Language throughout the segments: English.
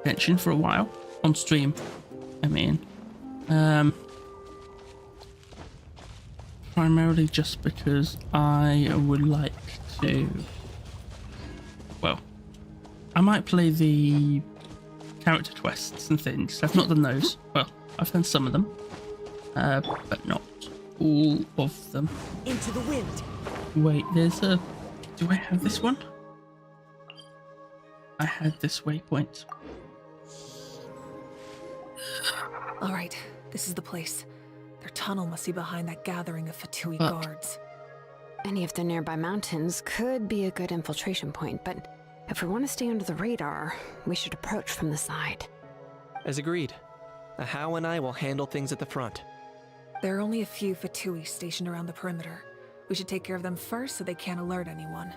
genshin for a while on stream. I mean, primarily just because I would like to. Well, I might play the character quests and things. I've not done those. Well, I've done some of them, but not all of them. Into the wind. Wait, there's a. Do I have this one? I had this waypoint. All right, this is the place. Their tunnel must be behind that gathering of Fatui guards. Any of the nearby mountains could be a good infiltration point, but if we want to stay under the radar, we should approach from the side. As agreed. Ahau and I will handle things at the front. There are only a few Fatui stationed around the perimeter. We should take care of them first so they can't alert anyone.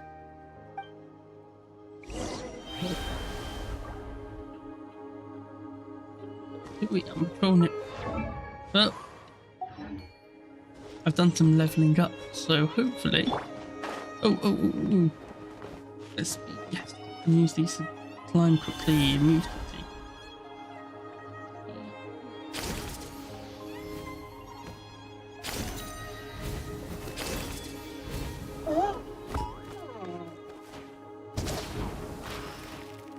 Wait, I'm controlling it. Well, I've done some leveling up, so hopefully. Oh. Let's yes. Use these to climb quickly and move quickly.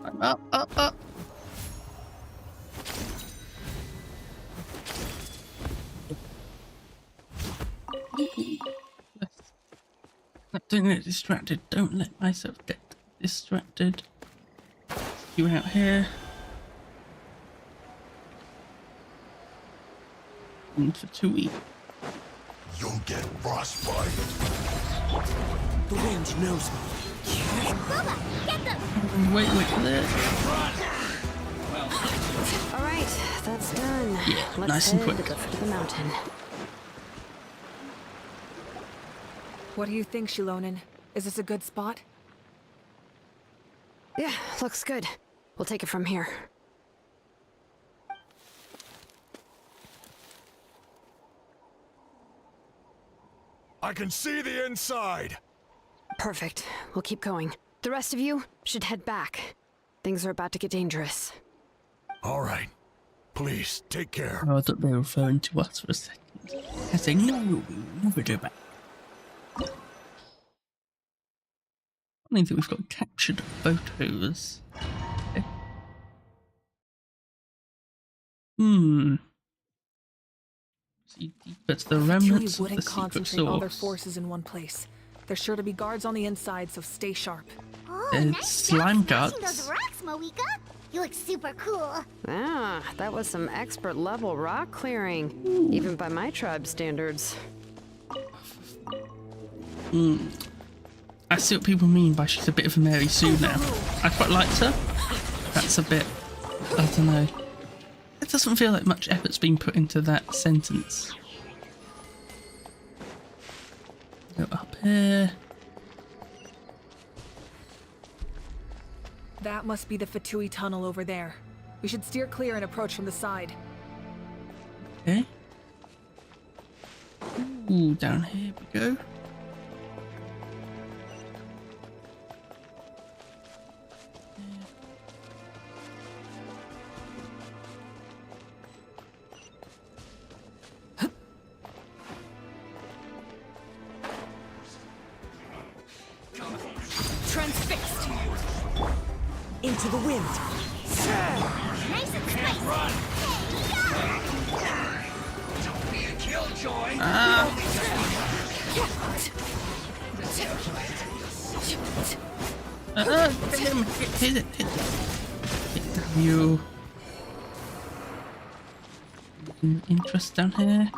I'm up. Don't get distracted. Don't let myself get distracted. You out here. And for 2 weeks. You'll get frostbite. The wind knows me. Bubba, get them! Wait there. All right, that's done. Yeah, Let's nice and head quick. to the foot of the mountain. What do you think, Shilonen? Is this a good spot? Yeah, looks good. We'll take it from here. I can see the inside. Perfect. We'll keep going. The rest of you should head back. Things are about to get dangerous. All right. Please, take care. Oh, I thought they were referring to us for a second. I say no, we'll never do that. I mean that we've got captured photos. Okay. See deeper to the remnants of wouldn't the secret concentrate all their source. forces in one place. There's sure to be guards on the inside, so stay sharp. Oh, There's nice slime job smashing guards. those rocks, Moeka. You look super cool. Ah, that was some expert level rock clearing. Even by my tribe standards. I see what people mean by she's a bit of a Mary Sue now. I quite liked her. That's a bit, I don't know. It doesn't feel like much effort's been put into that sentence. Go up here. That must be the Fatui tunnel over there. We should steer clear and approach from the side. Okay. Ooh, down here we go. Transfixed! Into the wind! Nice and spicy. Don't be a killjoy. Hit it. Damn you. Interest down here.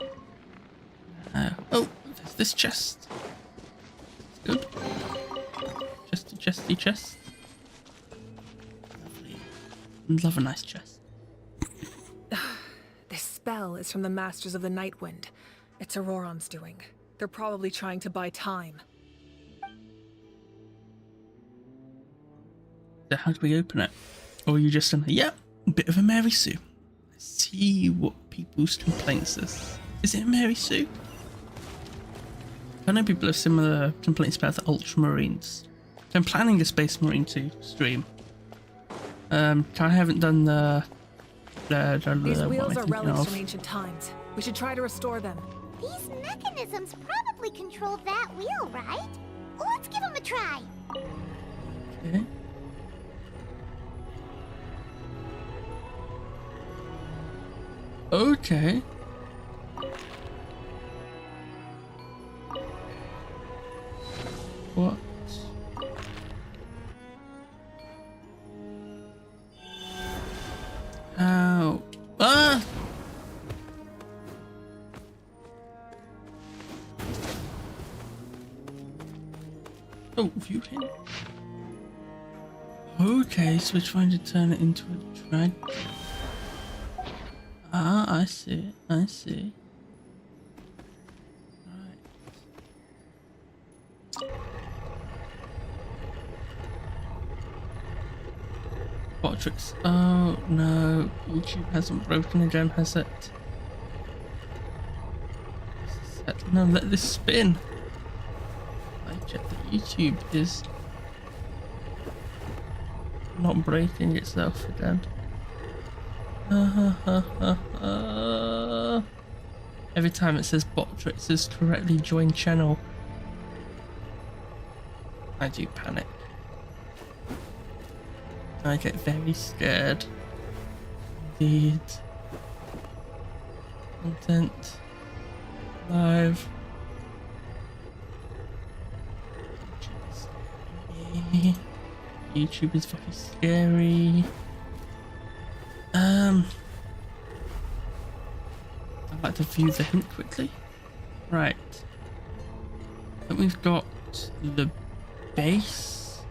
Oh, there's this chest. Good. Chest. Lovely. Love a nice chest. This spell is from the Masters of the Night Wind. It's Auroron's doing. They're probably trying to buy time. So how do we open it? Or are you just saying, yeah, a bit of a Mary Sue. Let's see what people's complaints is. Is it a Mary Sue? I know people have similar complaints about the Ultramarines. So I'm planning a Space Marine 2 stream. I haven't done the These what wheels am I are thinking relics of? from ancient times. We should try to restore them. These mechanisms probably control that wheel, right? Let's give them a try. Okay. Okay. What? Ow. Ah! Oh, view him. Okay, so we're trying to turn it into a drag. Ah, I see. I see. Right. What tricks? Oh no, YouTube hasn't broken again, has it? No, let this spin. I check that YouTube is not breaking itself again. Every time it says bot tricks is correctly joined channel, I do panic. I get very scared. Indeed. Content. Live. YouTube is very scary. I'd like to view the hint quickly. Right. And we've got the base,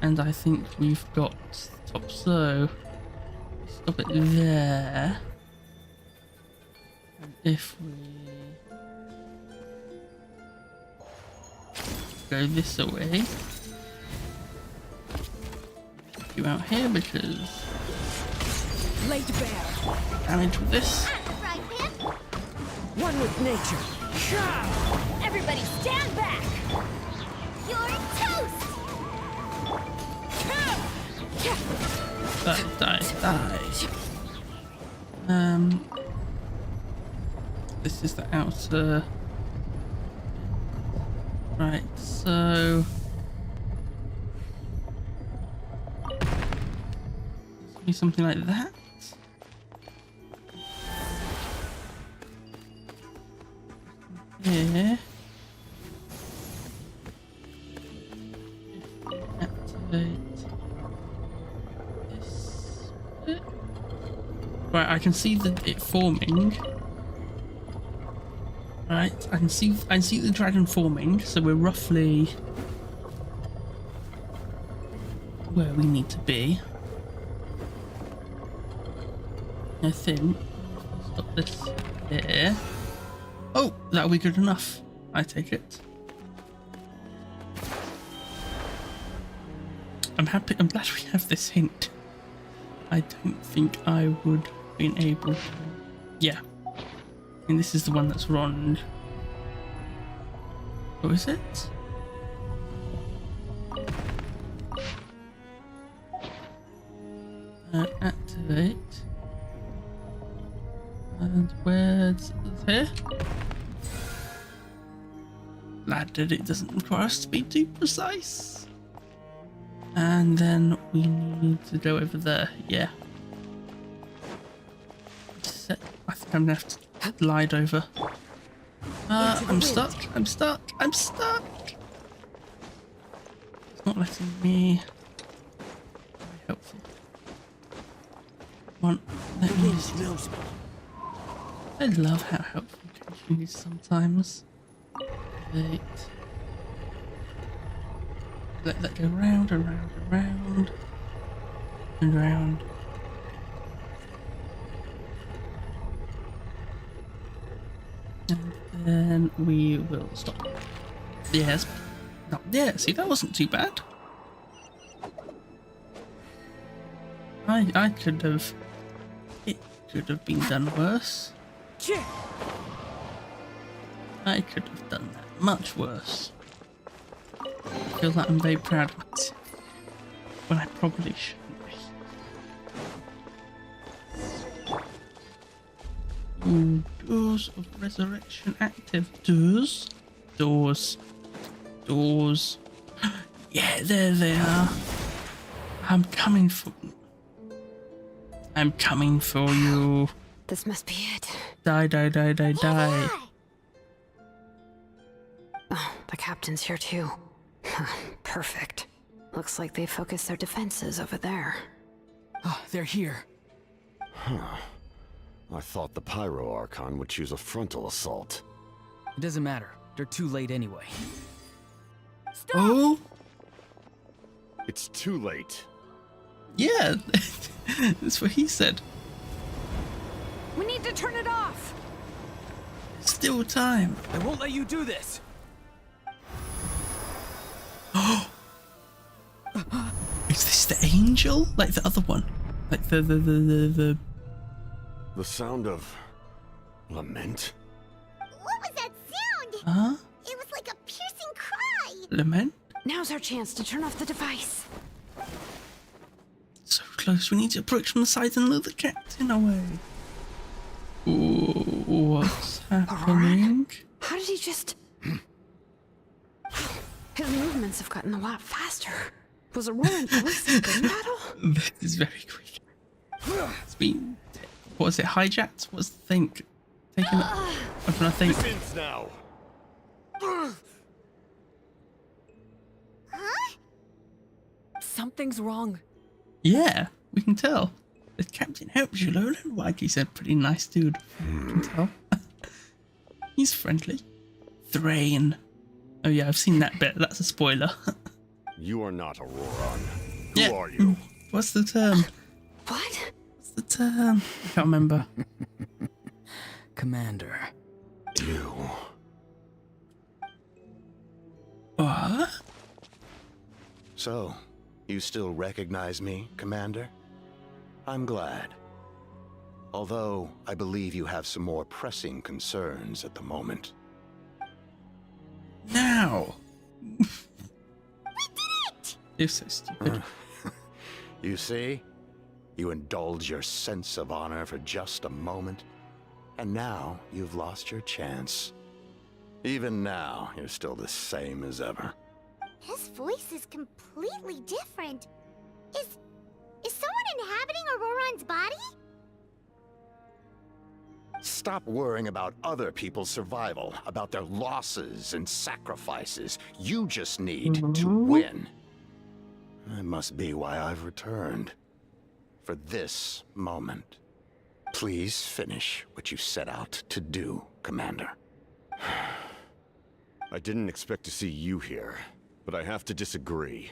and I think we've got the top. So stop it there. And if we go this away, you out here because Laid bare. damage with this. Right, Pip? One with nature. Everybody stand back! You're toast! Die. This is the outer. Right, so be something like that. Yeah. Activate this bit. Right, I can see it forming. Right, I can see the dragon forming, so we're roughly where we need to be. I think. Stop this there. Oh, that'll be good enough. I take it. I'm happy. I'm glad we have this hint. I don't think I would have been able to. Yeah. And this is the one that's wrong. Oh, is it? Activate. And where's here? Glad that it doesn't require us to be too precise. And then we need to go over there. Yeah. I think I'm gonna have to glide over. I'm stuck. I'm stuck. I'm stuck. It's not letting me. Very helpful. Come on. Let me just... I love how helpful genshin is sometimes. Wait. Let that go round and round and round and round. And then we will stop. Yes. Not there. See, that wasn't too bad. I could have. It could have been done worse. I could have done that much worse. I feel like I'm very proud of myself when I probably shouldn't be. Ooh, doors of resurrection active. Doors? Doors. Doors. Yeah, there they are. I'm coming for you. This must be it. Die, die, die, die, die. Oh, the captain's here too. Perfect. Looks like they focused their defenses over there. Oh, they're here. Huh. I thought the Pyro Archon would choose a frontal assault. It doesn't matter. They're too late anyway. Oh? It's too late. Yeah, that's what he said. We need to turn it off! Still time. I won't let you do this! Is this the angel? Like the other one? Like the The sound of lament? What was that sound? Huh? It was like a piercing cry. Lament? Now's our chance to turn off the device. So close, we need to approach from the side and lure the captain away. Ooh, what's happening? How did he just... His movements have gotten a lot faster. Was Aurora ballistic in battle? This is very quick. It's been... What was it, hijacked? What's the thing? Taken... I'm trying to think. Since now. Something's wrong. Yeah, we can tell. The captain helps you, Lola. Like he said, pretty nice dude. You can tell. He's friendly. Thrain. Oh yeah, I've seen that bit. That's a spoiler. You are not Auroron. Who Yeah. are you? What's the term? What? What's the term? I can't remember. Commander. You. What? So, you still recognize me, Commander? I'm glad. Although, I believe you have some more pressing concerns at the moment. Now. You're so stupid. You see? You indulge your sense of honor for just a moment, and now you've lost your chance. Even now, you're still the same as ever. His voice is completely different. Is someone inhabiting Auroron's body? Stop worrying about other people's survival, about their losses and sacrifices. You just need to win. That must be why I've returned. For this moment. Please finish what you set out to do, Commander. I didn't expect to see you here, but I have to disagree.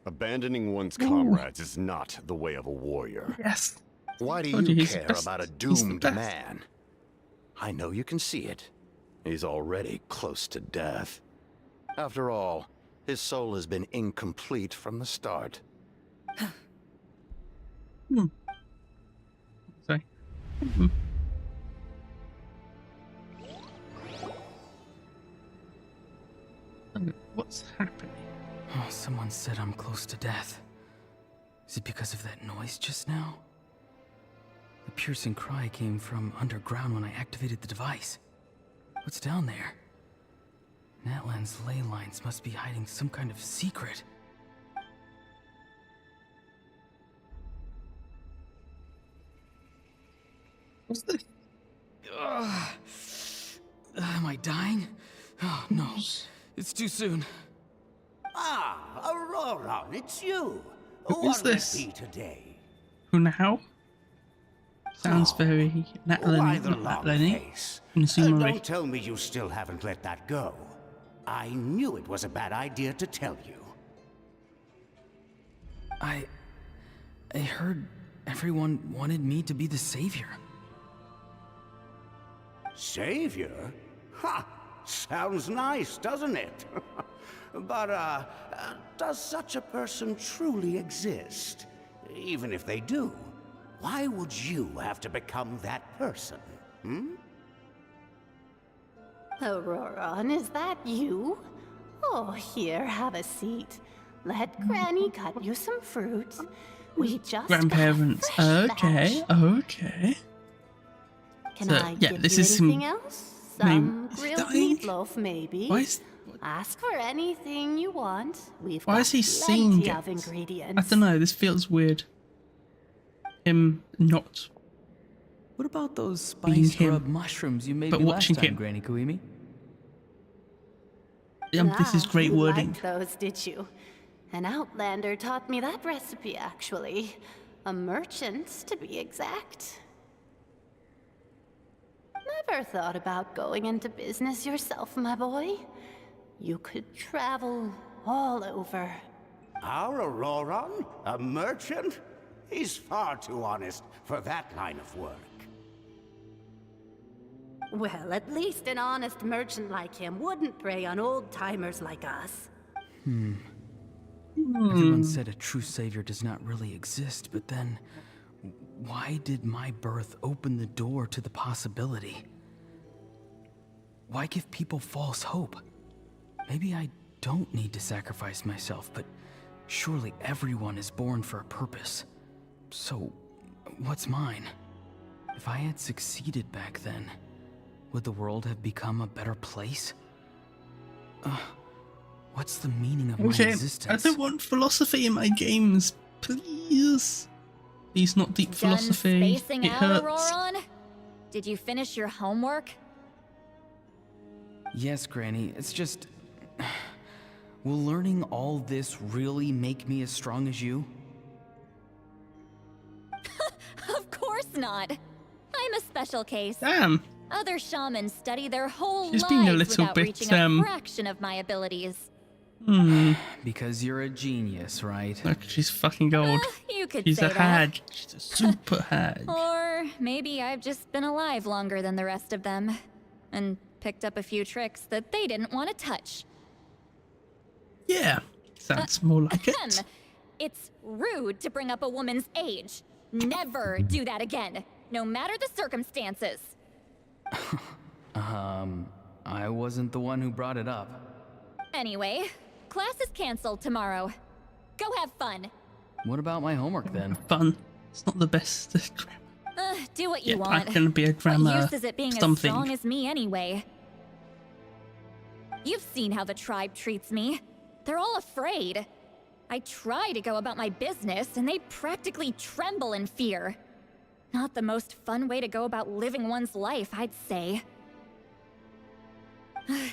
Abandoning one's comrades is not the way of a warrior. Yes. Why do Told you you he's the care best. about a He's the doomed best. man? I know you can see it. He's already close to death. After all, his soul has been incomplete from the start. Sorry. What's happening? Oh, someone said I'm close to death. Is it because of that noise just now? The piercing cry came from underground when I activated the device. What's down there? Natlan's ley lines must be hiding some kind of secret. What's this? Am I dying? Oh, no. It's too soon. Ah, Aurora, it's you. Who is What will it this? be today? Who now? Sounds very Why Natlin, the not long Natlin-y. face? Insumery. Don't tell me you still haven't let that go. I knew it was a bad idea to tell you. I heard everyone wanted me to be the savior. Savior? Ha! Sounds nice, doesn't it? But, does such a person truly exist? Even if they do, why would you have to become that person? Auroron, is that you? Oh, here, have a seat. Let Granny cut you some fruit. We just got Grandparents. fresh Okay, batch. okay. Can So, I yeah, give this you is some- anything else? I mean, Some is he grilled dying? meatloaf, maybe. Why is Ask for anything you want. We've why got is he seeing plenty it? of ingredients. I don't know. This feels weird. Him not. What about those Being spice him, rub mushrooms you made but me watching last time, him. Granny Kuimi? This is great you wording. liked those, did you? An outlander taught me that recipe, actually. A merchant, to be exact. Never thought about going into business yourself, my boy? You could travel all over. Our Auroran? A merchant? He's far too honest for that line of work. Well, at least an honest merchant like him wouldn't prey on old-timers like us. Everyone said a true savior does not really exist, but then why did my birth open the door to the possibility? Why give people false hope? Maybe I don't need to sacrifice myself, but surely everyone is born for a purpose. So, what's mine? If I had succeeded back then, would the world have become a better place? What's the meaning of my Okay, existence? I don't want philosophy in my games, please. Please, not deep philosophy. Done spacing It out, hurts. Auroran? Did you finish your homework? Yes, Granny, it's just... Will learning all this really make me as strong as you? Of course not. I'm a special case. Damn. Other shamans study their whole She's lives being a little without bit, reaching a fraction of my abilities. Because you're a genius, right? Look, she's fucking old. You could She's say a that. hag. She's a super hag. Or maybe I've just been alive longer than the rest of them, and picked up a few tricks that they didn't want to touch. Yeah, sounds more like it. It's rude to bring up a woman's age. Never do that again, no matter the circumstances. I wasn't the one who brought it up. Anyway, class is canceled tomorrow. Go have fun. What about my homework then? Fun. It's not the best. Do what you Yep, want. I'm gonna be a grammar What use is it being something. as strong as me anyway? You've seen how the tribe treats me. They're all afraid. I try to go about my business, and they practically tremble in fear. Not the most fun way to go about living one's life, I'd say.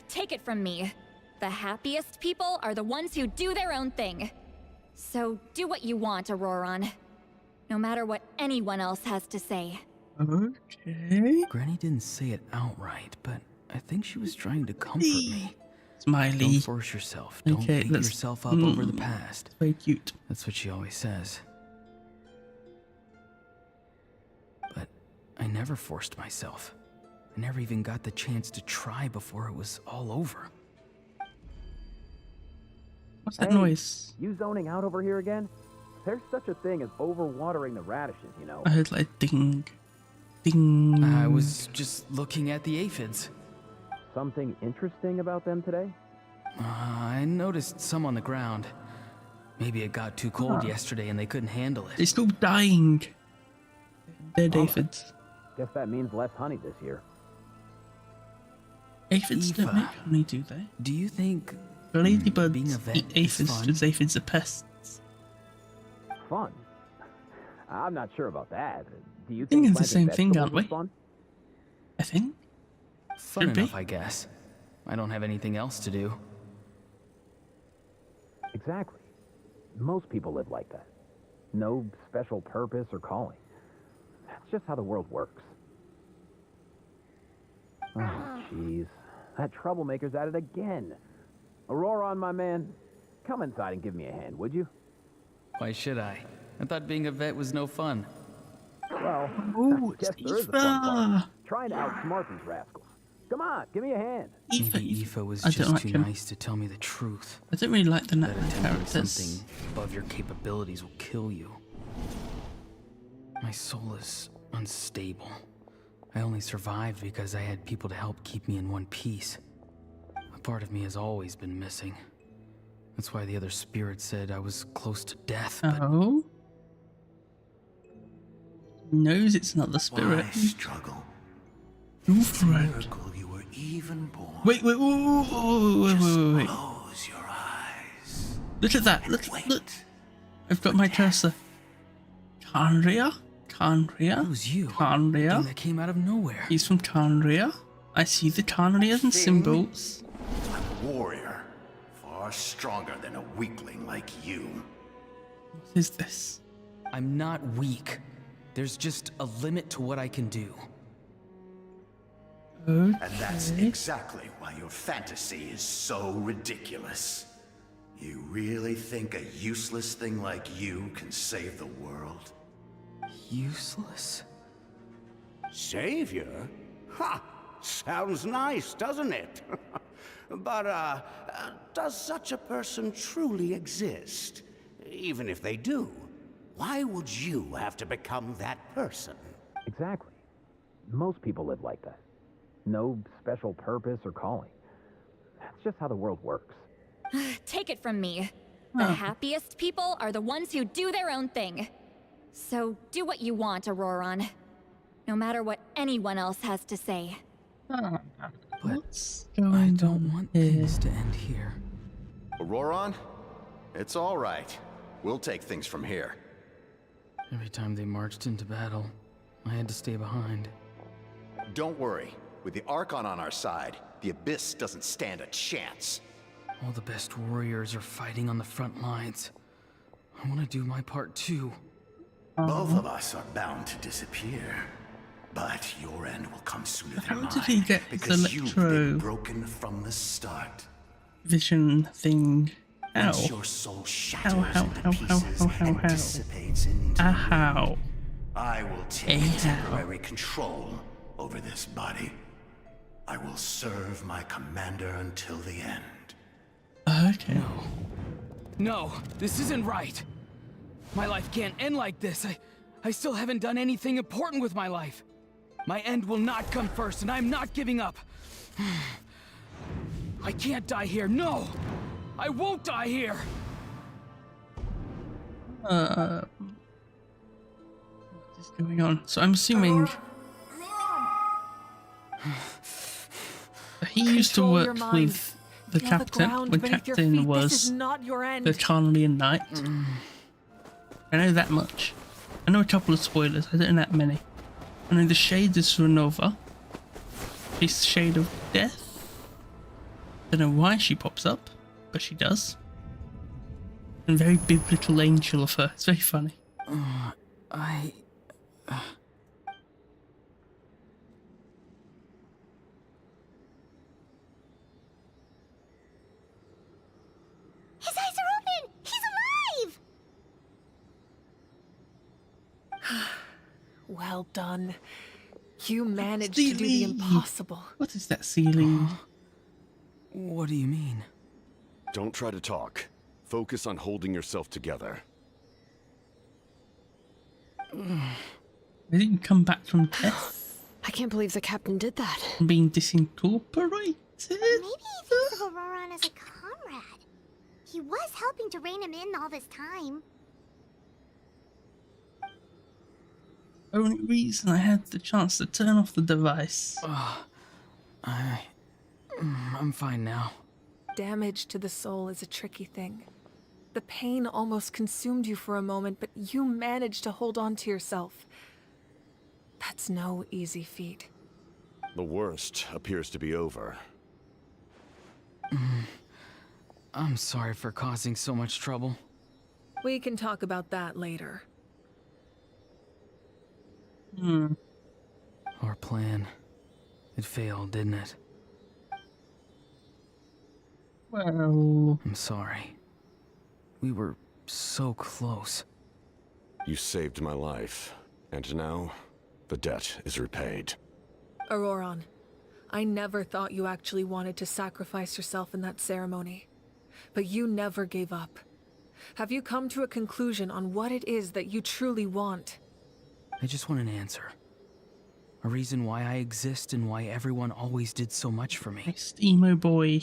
Take it from me. The happiest people are the ones who do their own thing. So do what you want, Auroran. No matter what anyone else has to say. Okay. Granny didn't say it outright, but I think she was trying to comfort me. Smiley. Don't force yourself. Don't beat yourself up over the past. Very cute. That's what she always says. But I never forced myself. I never even got the chance to try before it was all over. What's that noise? You zoning out over here again? There's such a thing as overwatering the radishes, you know. I heard like ding, ding. I was just looking at the aphids. Something interesting about them today? I noticed some on the ground. Maybe it got too cold yesterday and they couldn't handle it. They're still dying. Dead aphids. Guess that means less honey this year. Aphids don't make honey, do they? Do you think ladybirds being a vet eat aphids is fun? because aphids are pests? Fun? I'm not sure about that. Do you I think think it's the same planting thing, aren't vegetables we? is fun? I think. Fun Should be. enough, I guess. I don't have anything else to do. Exactly. Most people live like that. No special purpose or calling. That's just how the world works. Oh, jeez. That troublemaker's at it again. Auroran, my man, come inside and give me a hand, would you? Why should I? I thought being a vet was no fun. Well, Ooh, I guess it's there is a fun part. Eva. Trying to outsmart these rascals. Come on, give me a hand. Maybe Aoife was I don't just like too him. nice to tell me the truth. I don't really like the That natural attempting characters. something above your capabilities will kill you. My soul is unstable. I only survived because I had people to help keep me in one piece. A part of me has always been missing. That's why the other spirit said I was close to death, but Oh? Knows it's not the spirit. Why struggle It's a Right. miracle you were even born. Wait. Just close your eyes. Look at that. Look. I've got my cursor. Kandria? It was you. Kandria. Thing that came out of nowhere. He's from Kandria. I see the Kandrias and symbols. I'm a warrior, far stronger than a weakling like you. What is this? I'm not weak. There's just a limit to what I can do. Okay. And that's exactly why your fantasy is so ridiculous. You really think a useless thing like you can save the world? Useless? Savior? Ha! Sounds nice, doesn't it? But, does such a person truly exist? Even if they do, why would you have to become that person? Exactly. Most people live like that. No special purpose or calling. That's just how the world works. Take it from me. The happiest people are the ones who do their own thing. So do what you want, Auroron. No matter what anyone else has to say. But What's I going don't on want here? things to end here. Auroron? It's all right. We'll take things from here. Every time they marched into battle, I had to stay behind. Don't worry. With the Archon on our side, the Abyss doesn't stand a chance. All the best warriors are fighting on the front lines. I want to do my part too. Both of us are bound to disappear. But your end will come sooner than How mine. did he get his because you've been electro broken from the start. vision thing? How? Once your soul shatters into How? pieces and dissipates into How? I will take How? temporary control over this body. I will serve my commander until the end. Okay. No, this isn't right. My life can't end like this. I still haven't done anything important with my life. My end will not come first, and I'm not giving up. I can't die here. No! I won't die here! What is going on? So I'm assuming he used to Control work your mind. with the Feel the captain ground when beneath your captain feet. This was is not your end. the Carnelian Knight. I know that much. I know a couple of spoilers. I don't know that many. I know the shade is Renova. She's the shade of death. Don't know why she pops up, but she does. And very biblical angel of her. It's very funny. His eyes are open! He's alive! Well done. You managed to do the impossible. What is that ceiling? What do you mean? Don't try to talk. Focus on holding yourself together. They didn't come back from death I can't believe the captain did that. and being disincorporated. Maybe he thinks of Auroron as a comrade. He was helping to rein him in all this time. Only reason I had the chance to turn off the device. I'm fine now. Damage to the soul is a tricky thing. The pain almost consumed you for a moment, but you managed to hold on to yourself. That's no easy feat. The worst appears to be over. I'm sorry for causing so much trouble. We can talk about that later. Our plan. It failed, didn't it? Well, I'm sorry. We were so close. You saved my life, and now the debt is repaid. Auroron, I never thought you actually wanted to sacrifice yourself in that ceremony. But you never gave up. Have you come to a conclusion on what it is that you truly want? I just want an answer. A reason why I exist and why everyone always did so much for me. next emo boy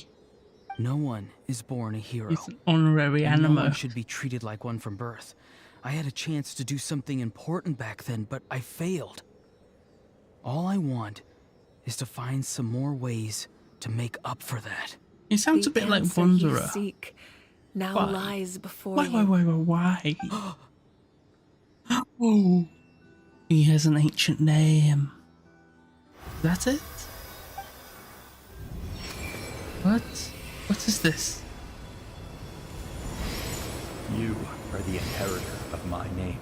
No one is born a hero. is an honorary And no animo. one should be treated like one from birth. I had a chance to do something important back then, but I failed. All I want is to find some more ways to make up for that. He sounds a bit like Wanderer. Seek now Why? lies before Why? Oh, he has an ancient name. That's it? What? What is this? You are the inheritor of my name.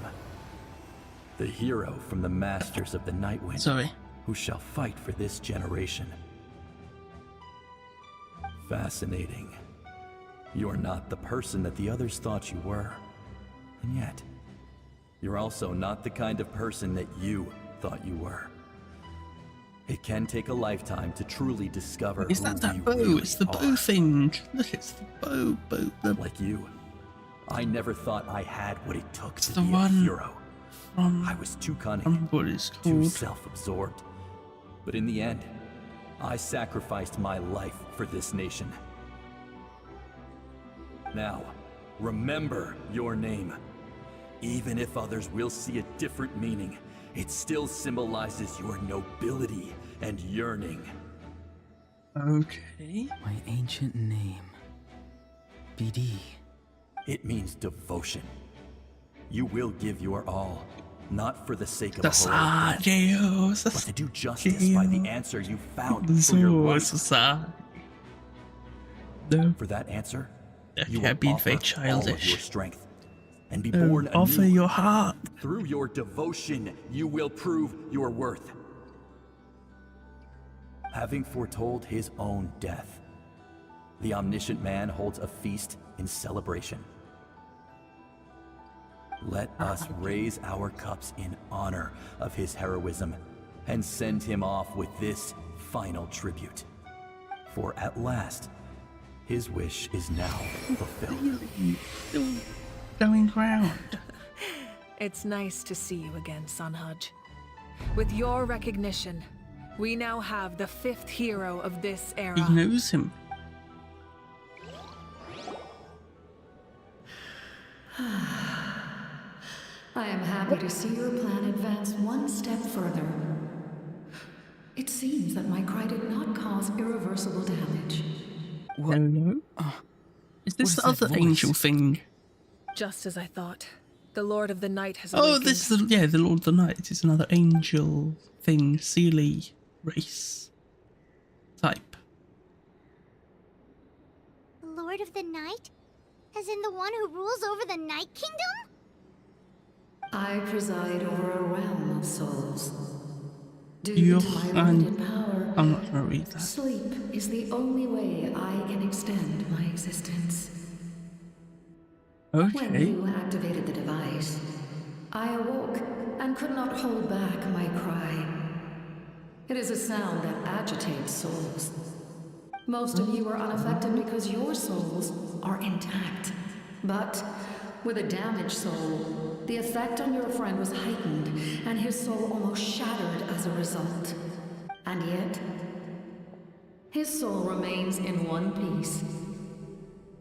The hero from the masters of the Nightwind. Sorry. Who shall fight for this generation. Fascinating. You're not the person that the others thought you were. And yet, you're also not the kind of person that you thought you were. It can take a lifetime to truly discover Is who that you bow? really It's the are. bow thing. Look, it's the bow. Like you, I never thought I had what it took to the be a one hero. I was too cunning, what it's too called. self-absorbed. But in the end, I sacrificed my life for this nation. Now, remember your name. Even if others will see a different meaning, it still symbolizes your nobility and yearning. Okay. My ancient name. BD. It means devotion. You will give your all, not for the sake of a heroic death, but to do justice by the answer you found for your life. For that answer, you will be offer very all of childish. your strength and be born anew. Offer your heart. Through your devotion, you will prove your worth. Having foretold his own death, the omniscient man holds a feast in celebration. Let us raise our cups in honor of his heroism and send him off with this final tribute. For at last, his wish is now fulfilled. Going round. It's nice to see you again, Sunhudge. With your recognition, we now have the 5th hero of this era. He knows him. I am happy to see your plan advance one step further. It seems that my cry did not cause irreversible damage. Hello? Is this the What is that other angel voice? thing? Just as I thought. The Lord of the Night has Oh, awakened. this is the Lord of the Night. It's another angel thing, Sealy race type. Lord of the Night? As in the one who rules over the Night Kingdom? I preside over a realm of souls. Due You're to my limited power, I'm not gonna read that. sleep is the only way I can extend my existence. When Okay. you activated the device, I awoke and could not hold back my cry. It is a sound that agitates souls. Most of you are unaffected because your souls are intact. But with a damaged soul, the effect on your friend was heightened, and his soul almost shattered as a result. And yet, his soul remains in one piece.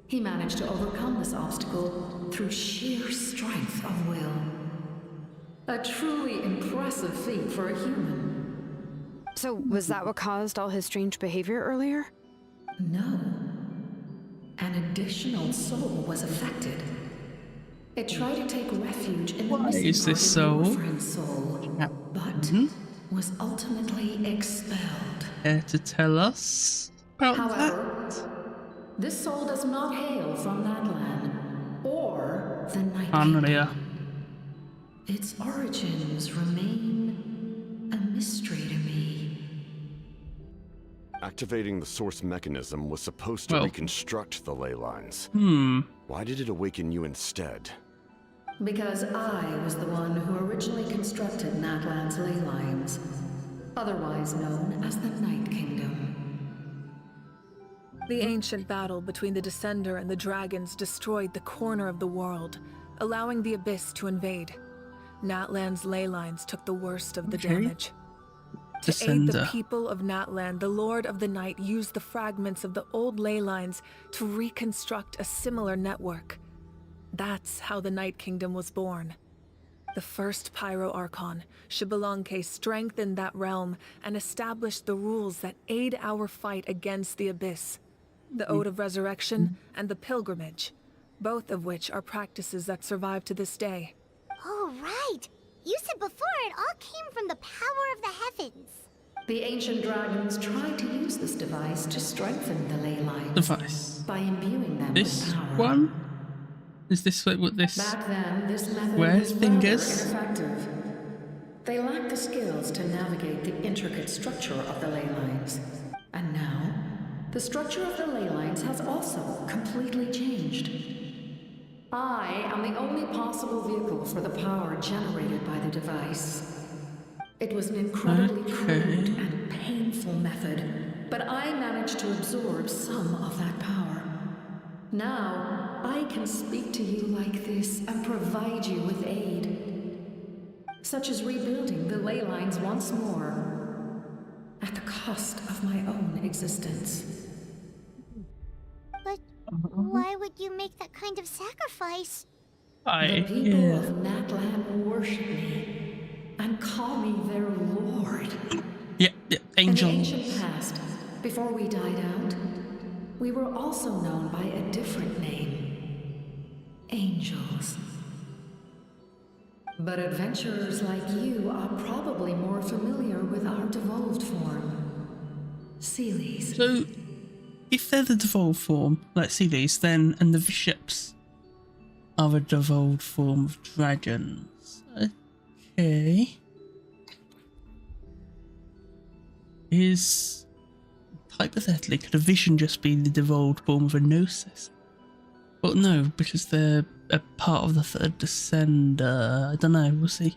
He managed to overcome this obstacle through sheer strength of will. A truly impressive feat for a human. So, was that what caused all his strange behavior earlier? No. An additional soul was affected. It tried to take refuge in the missing is this part of soul? your friend's soul, but was ultimately expelled. Care to tell us about However, that? this soul does not hail from that land or the Night Unreal. Kingdom. Its origins remain a mystery to me. Activating the source mechanism was supposed to Well. reconstruct the ley lines. Why did it awaken you instead? Because I was the one who originally constructed Natlan's ley lines, otherwise known as the Night Kingdom. The ancient battle between the Descender and the dragons destroyed the corner of the world, allowing the Abyss to invade. Natlan's ley lines took the worst of the damage. To aid the Descender. people of Natlan, the Lord of the Night used the fragments of the old ley lines to reconstruct a similar network. That's how the Night Kingdom was born. The first Pyro Archon, Xbalanque, strengthened that realm and established the rules that aid our fight against the Abyss. The Ode of Resurrection and the Pilgrimage, both of which are practices that survive to this day. Oh, right! You said before it all came from the power of the heavens. The ancient dragons tried to use this device to strengthen the ley lines. Device. By imbuing them This with power. one? Is this what this? Back then, this method Where was fingers? rather ineffective. They lacked the skills to navigate the intricate structure of the ley lines. And now, the structure of the ley lines has also completely changed. I am the only possible vehicle for the power generated by the device. It was an incredibly crude and painful method, but I managed to absorb some of that power. Now, I can speak to you like this and provide you with aid, such as rebuilding the ley lines once more, at the cost of my own existence. But why would you make that kind of sacrifice? The people of Natlan worship me and call me their lord. Yeah, angel. In the ancient past, before we died out, we were also known by a different name. Angels. But adventurers like you are probably more familiar with our devolved form. Sealies. So, if they're the devolved form, like Sealies, then, and the bishops are a devolved form of dragons. Okay. Is, hypothetically, could a vision just be the devolved form of a gnosis? Well, no, because they're a part of the third descender. I don't know, we'll see.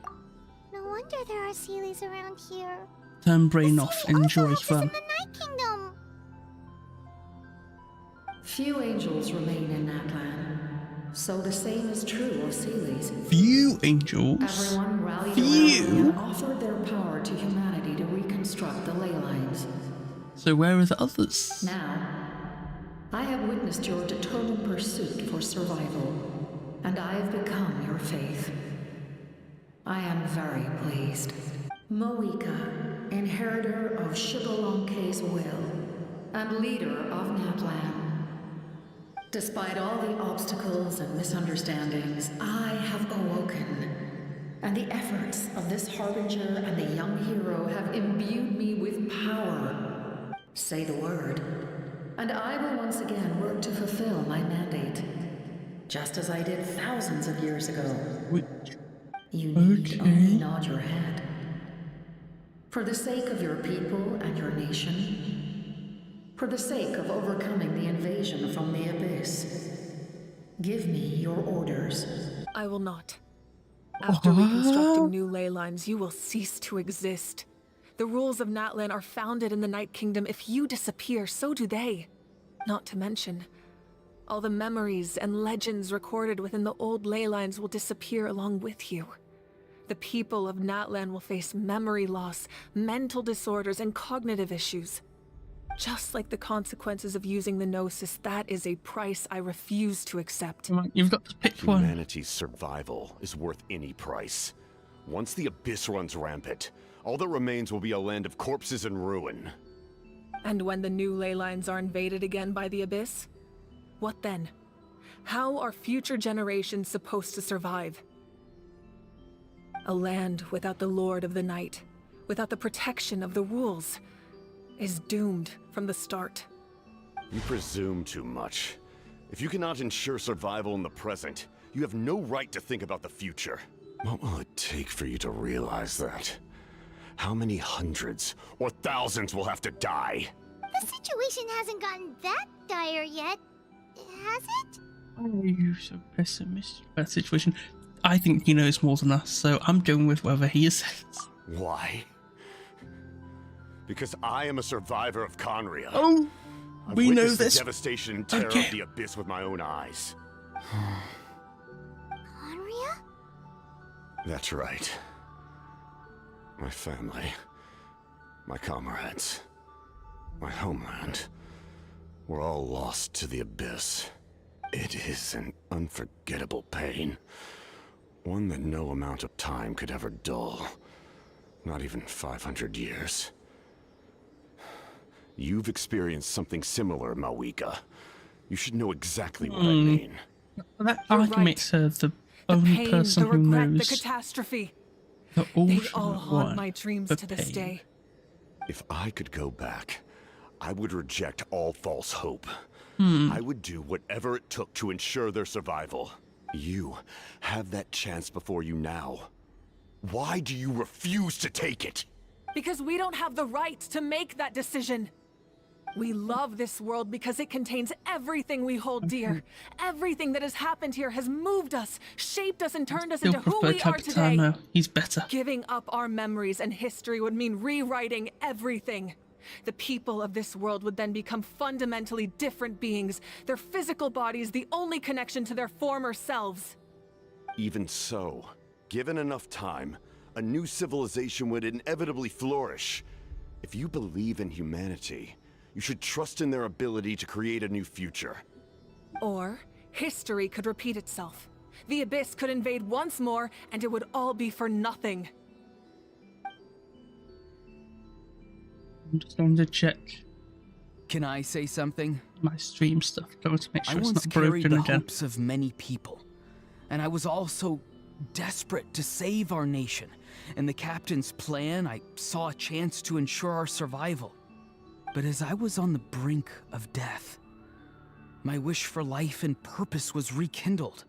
No wonder there are Sealies around here. Turn brain off, enjoy fun. In the Night Kingdom. Few angels remain in Natlan, so the same is true of Sealies. Few angels? Everyone rallied around me and offered their power to humanity to reconstruct the ley lines. So where are the others? Now, I have witnessed your determined pursuit for survival, and I have become your faith. I am very pleased. Moika, inheritor of Xbalanque's will, and leader of Natlan. Despite all the obstacles and misunderstandings, I have awoken, and the efforts of this harbinger and the young hero have imbued me with power. Say the word, and I will once again work to fulfill my mandate, just as I did thousands of years ago. You need only nod your head. For the sake of your people and your nation, for the sake of overcoming the invasion from the Abyss, give me your orders. I will not. After reconstructing new ley lines, you will cease to exist. The rules of Natlan are founded in the Night Kingdom. If you disappear, so do they. Not to mention, all the memories and legends recorded within the old ley lines will disappear along with you. The people of Natlan will face memory loss, mental disorders, and cognitive issues. Just like the consequences of using the Gnosis, that is a price I refuse to accept. You've got to pick one. Humanity's survival is worth any price. Once the Abyss runs rampant, all that remains will be a land of corpses and ruin. And when the new ley lines are invaded again by the Abyss? What then? How are future generations supposed to survive? A land without the Lord of the Night, without the protection of the rules, is doomed from the start. You presume too much. If you cannot ensure survival in the present, you have no right to think about the future. What will it take for you to realize that? How many hundreds or thousands will have to die? The situation hasn't gotten that dire yet, has it? Why are you so pessimistic about the situation? I think he knows more than us, so I'm going with whatever he says. Why? Because I am a survivor of Conria. Oh, we know this. The devastation and terror of the Abyss with my own eyes. Conria? That's right. My family, my comrades, my homeland, were all lost to the Abyss. It is an unforgettable pain. One that no amount of time could ever dull. Not even 500 years. You've experienced something similar, Mawika. You should know exactly what I mean. That You're argument right. makes her the The only pain, person the who regret, the knows catastrophe. the They ultimate all haunt one, my dreams the to this pain. day. If I could go back, I would reject all false hope. I would do whatever it took to ensure their survival. You have that chance before you now. Why do you refuse to take it? Because we don't have the right to make that decision. We love this world because it contains everything we hold dear. Everything that has happened here has moved us, shaped us, and turned us Still into who prefer we are today. Capitano. He's better. Giving up our memories and history would mean rewriting everything. The people of this world would then become fundamentally different beings, their physical bodies the only connection to their former selves. Even so, given enough time, a new civilization would inevitably flourish. If you believe in humanity, you should trust in their ability to create a new future. Or, history could repeat itself. The Abyss could invade once more, and it would all be for nothing. I'm just going to check Can I say something? my stream stuff. Going to make sure I it's once not carried broken the again. hopes of many people, and I was also desperate to save our nation. In the captain's plan, I saw a chance to ensure our survival. But as I was on the brink of death, my wish for life and purpose was rekindled.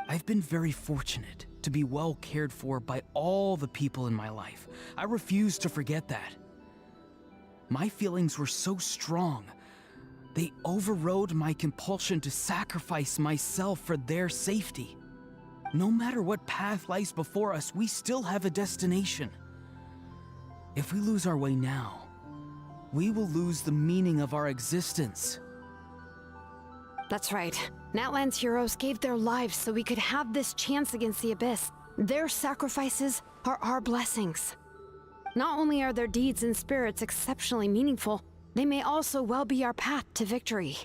I've been very fortunate to be well cared for by all the people in my life. I refuse to forget that. My feelings were so strong, they overrode my compulsion to sacrifice myself for their safety. No matter what path lies before us, we still have a destination. If we lose our way now, we will lose the meaning of our existence. That's right. Natlan's heroes gave their lives so we could have this chance against the Abyss. Their sacrifices are our blessings. Not only are their deeds and spirits exceptionally meaningful, they may also well be our path to victory.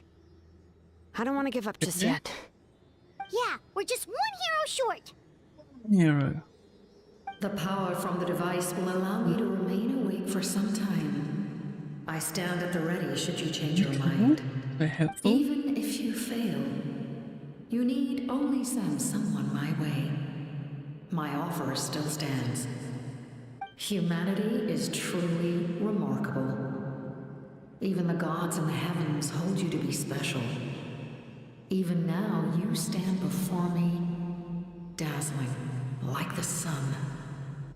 I don't want to give up just yet. Yeah, we're just one hero short. Hero. The power from the device will allow me to remain awake for some time. I stand at the ready should you change your mind. Very helpful. Even if you fail, you need only send someone my way. My offer still stands. Humanity is truly remarkable. Even the gods in the heavens hold you to be special. Even now, you stand before me, dazzling like the sun.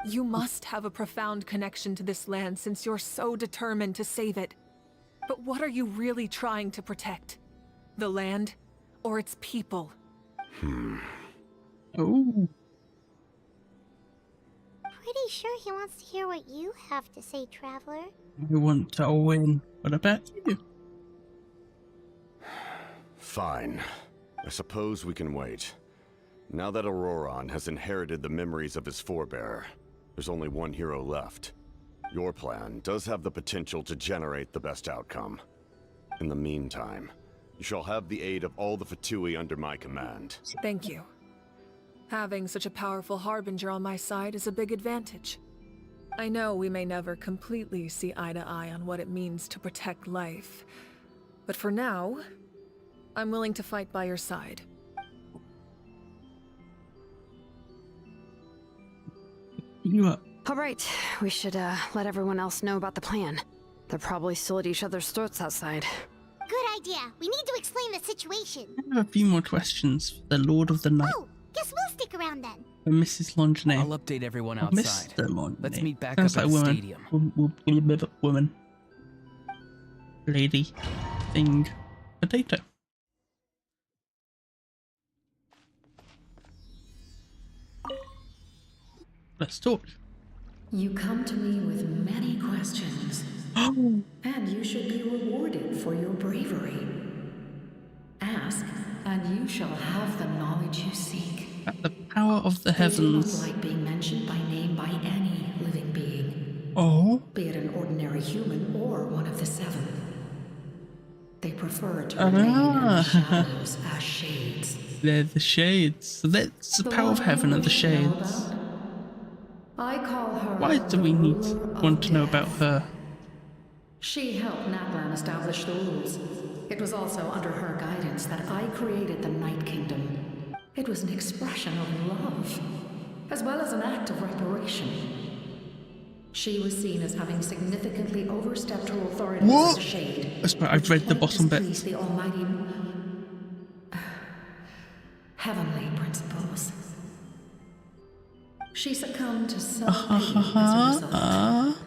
You must have a profound connection to this land since you're so determined to save it. But what are you really trying to protect? The land or its people? Oh. Pretty sure he wants to hear what you have to say, Traveler. I want to win. What about you? Fine. I suppose we can wait. Now that Auroron has inherited the memories of his forebearer, there's only one hero left. Your plan does have the potential to generate the best outcome. In the meantime, you shall have the aid of all the Fatui under my command. Thank you. Having such a powerful harbinger on my side is a big advantage. I know we may never completely see eye to eye on what it means to protect life, but for now, I'm willing to fight by your side. You up? All right, we should let everyone else know about the plan. They're probably still at each other's throats outside. Good idea. We need to explain the situation. I have a few more questions for the Lord of the Night. Oh, guess we'll stick around then. For Mrs. Longenay. I'll update everyone Oh, outside. Mr. Longenay. Let's meet back Sounds up at like the woman. stadium. Woman. Lady. Thing. Potato. Let's talk. You come to me with many questions, and you should be rewarded for your bravery. Ask, and you shall have the knowledge you seek. At the power of the I do not heavens. like being mentioned by name by any living being. Oh? Be it an ordinary human or one of the seven. They prefer to remain in the shadows as shades. They're the shades. So that's the power of heaven and the shades. I call her Why do we want to know about her? She helped Natlan establish the rules. It was also under her guidance that I created the Night Kingdom. It was an expression of love, as well as an act of reparation. She was seen as having significantly overstepped her authority as a shade. I've read the bottom bit. The almighty heavenly principles. She succumbed to self-pity as a result,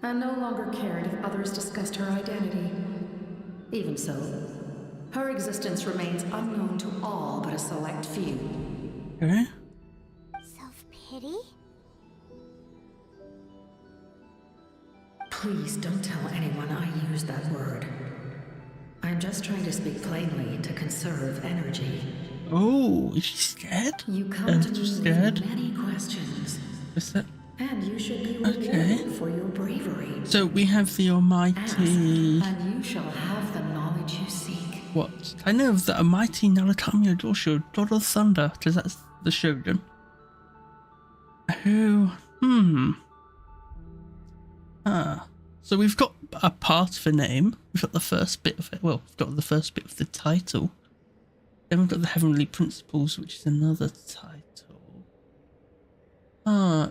and no longer cared if others discussed her identity. Even so, her existence remains unknown to all but a select few. Okay. Self-pity? Please don't tell anyone I used that word. I'm just trying to speak plainly to conserve energy. Oh, is she scared? You come to me scared? with many questions. Is that? And you should be rewarded for your bravery. So we have the almighty... Ask, and you shall have the knowledge you seek. What? I know of the almighty Narukami Dosho, God of Thunder, because that's the Shogun. So we've got a part of a name. We've got the first bit of it. Well, we've got the first bit of the title. Then we've got the Heavenly Principles, which is another title.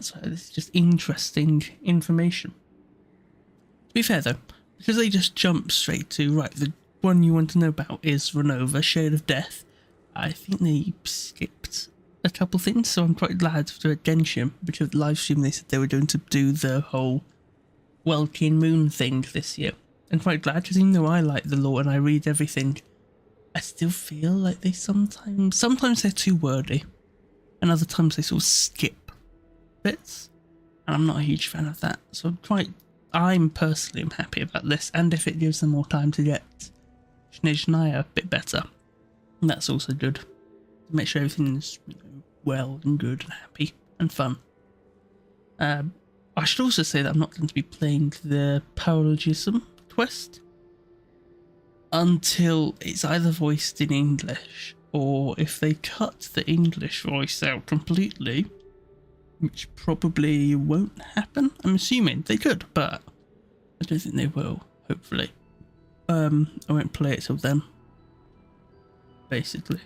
So this is just interesting information. To be fair though, because they just jump straight to, right, the one you want to know about is Renova, Shade of Death. I think they skipped a couple things, so I'm quite glad to Genshin, because the live stream they said they were going to do the whole Welkin Moon thing this year. I'm quite glad, because even though I like the lore and I read everything, I still feel like they sometimes they're too wordy, and other times they sort of skip bits, and I'm not a huge fan of that. So I'm personally happy about this, and if it gives them more time to get Shinai a bit better, that's also good. Make sure everything's well and good and happy and fun. I should also say that I'm not going to be playing the Paralogism quest until it's either voiced in English, or if they cut the English voice out completely, which probably won't happen. I'm assuming they could, but I don't think they will, hopefully. I won't play it till then, basically,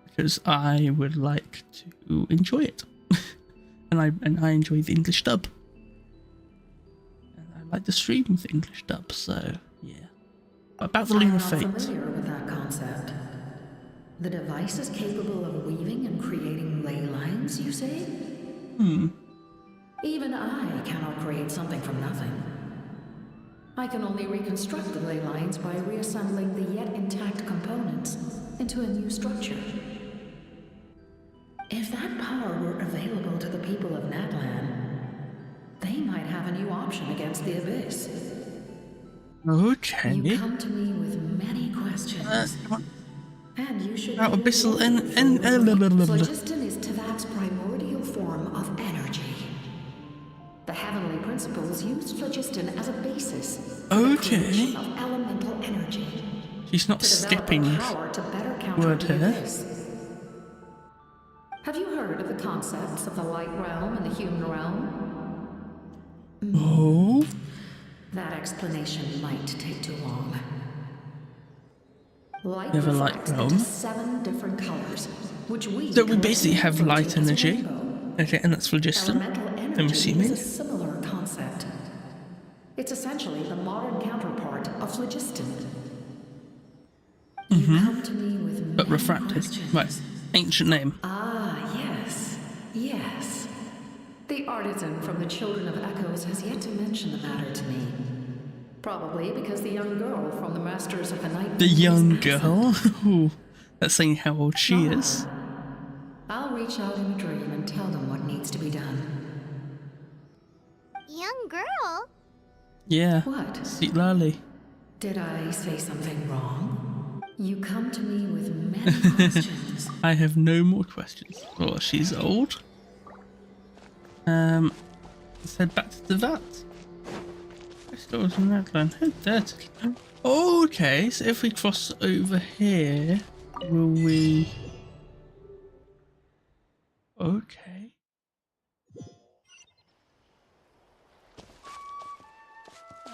because I would like to enjoy it. and I enjoy the English dub. And I like to stream with the English dub, so yeah. About the Lunar Fate. I'm not familiar with that concept. The device is capable of weaving and creating ley lines, you say? Even I cannot create something from nothing. I can only reconstruct the ley lines by reassembling the yet intact components into a new structure. If that power were available to the people of Natlan, they might have a new option against the Abyss. Okay. You come to me with many questions. And you should Abyssal Phlogiston is Tavak's primordial form of energy. The heavenly principles used phlogiston as a basis for the creation of elemental energy. She's not skipping word here. Have you heard of the concepts of the light realm and the human realm? Oh. That explanation might take too long. Light We have a light refracts realm. into 7 different colors, which we So we basically have light energy. Okay, and that's phlogiston, I'm assuming. Is a similar concept. It's essentially the modern counterpart of phlogiston. You come to me with But many refracted. questions. Right. Ancient name. Ah, yes. Yes. The artisan from the Children of Echoes has yet to mention the matter to me. Probably because the young girl from the Masters of the Night... The young girl? Ooh, that's saying how old she is. I'll reach out in a dream and tell them what needs to be done. Young girl? Yeah. What? Sweet Lally. Did I say something wrong? You come to me with many questions. I have no more questions. Oh, she's old. Let's head back to the vat. I still was in that line. Head there to Okay, so if we cross over here, will we... Okay.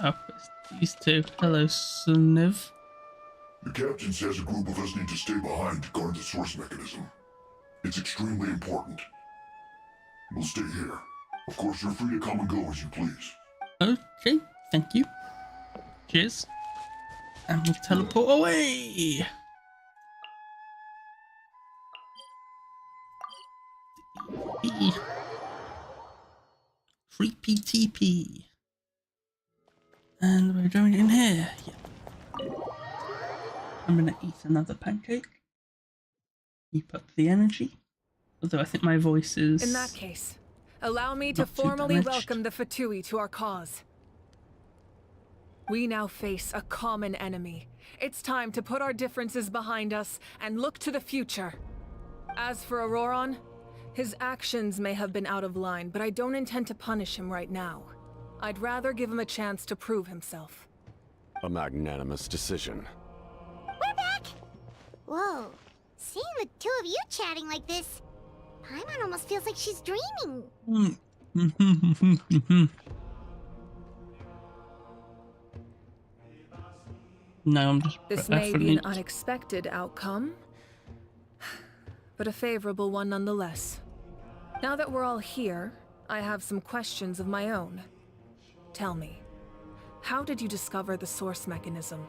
Oh, it's these two. Hello, Suniv. The captain says a group of us need to stay behind to guard the source mechanism. It's extremely important. We'll stay here. Of course, you're free to come and go as you please. Okay, thank you. Cheers. And we'll teleport away. Free PTP. And we're going in here. Yeah. I'm gonna eat another pancake. Keep up the energy. Although I think my voice is... In that case, allow me to not too formally damaged. welcome the Fatui to our cause. We now face a common enemy. It's time to put our differences behind us and look to the future. As for Auroron, his actions may have been out of line, but I don't intend to punish him right now. I'd rather give him a chance to prove himself. A magnanimous decision. We're back! Whoa. Seeing the two of you chatting like this, Paimon almost feels like she's dreaming. No, I'm just... This may be an unexpected outcome, but a favorable one nonetheless. Now that we're all here, I have some questions of my own. Tell me, how did you discover the source mechanism?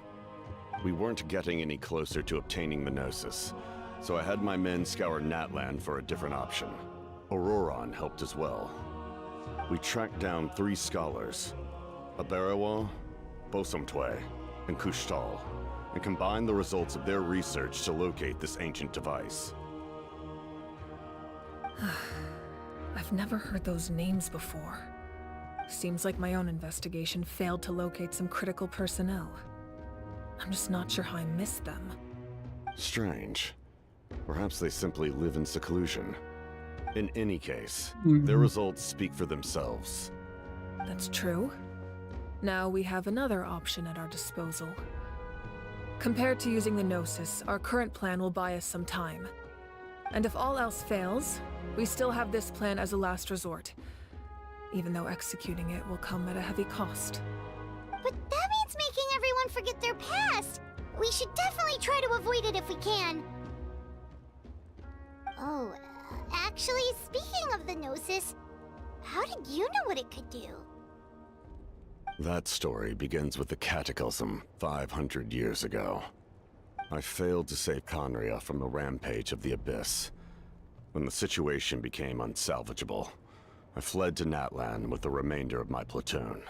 We weren't getting any closer to obtaining the Gnosis, so I had my men scour Natlan for a different option. Auroron helped as well. We tracked down 3 scholars, Aberawa, Bosomtwe, and Kushtal, and combined the results of their research to locate this ancient device. I've never heard those names before. Seems like my own investigation failed to locate some critical personnel. I'm just not sure how I missed them. Strange. Perhaps they simply live in seclusion. In any case, their results speak for themselves. That's true. Now we have another option at our disposal. Compared to using the Gnosis, our current plan will buy us some time. And if all else fails, we still have this plan as a last resort. Even though executing it will come at a heavy cost. But that means making everyone forget their past! We should definitely try to avoid it if we can. Oh, actually, speaking of the Gnosis, how did you know what it could do? That story begins with the Cataclysm 500 years ago. I failed to save Conria from the rampage of the Abyss. When the situation became unsalvageable, I fled to Natlan with the remainder of my platoon,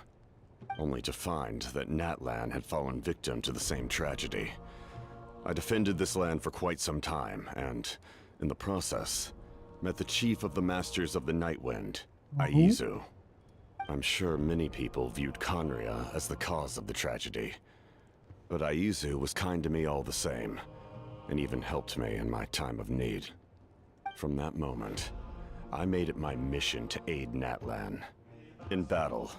only to find that Natlan had fallen victim to the same tragedy. I defended this land for quite some time, and, in the process, met the chief of the Masters of the Nightwind, Aizu. I'm sure many people viewed Conria as the cause of the tragedy, but Aizu was kind to me all the same, and even helped me in my time of need. From that moment, I made it my mission to aid Natlan. In battle,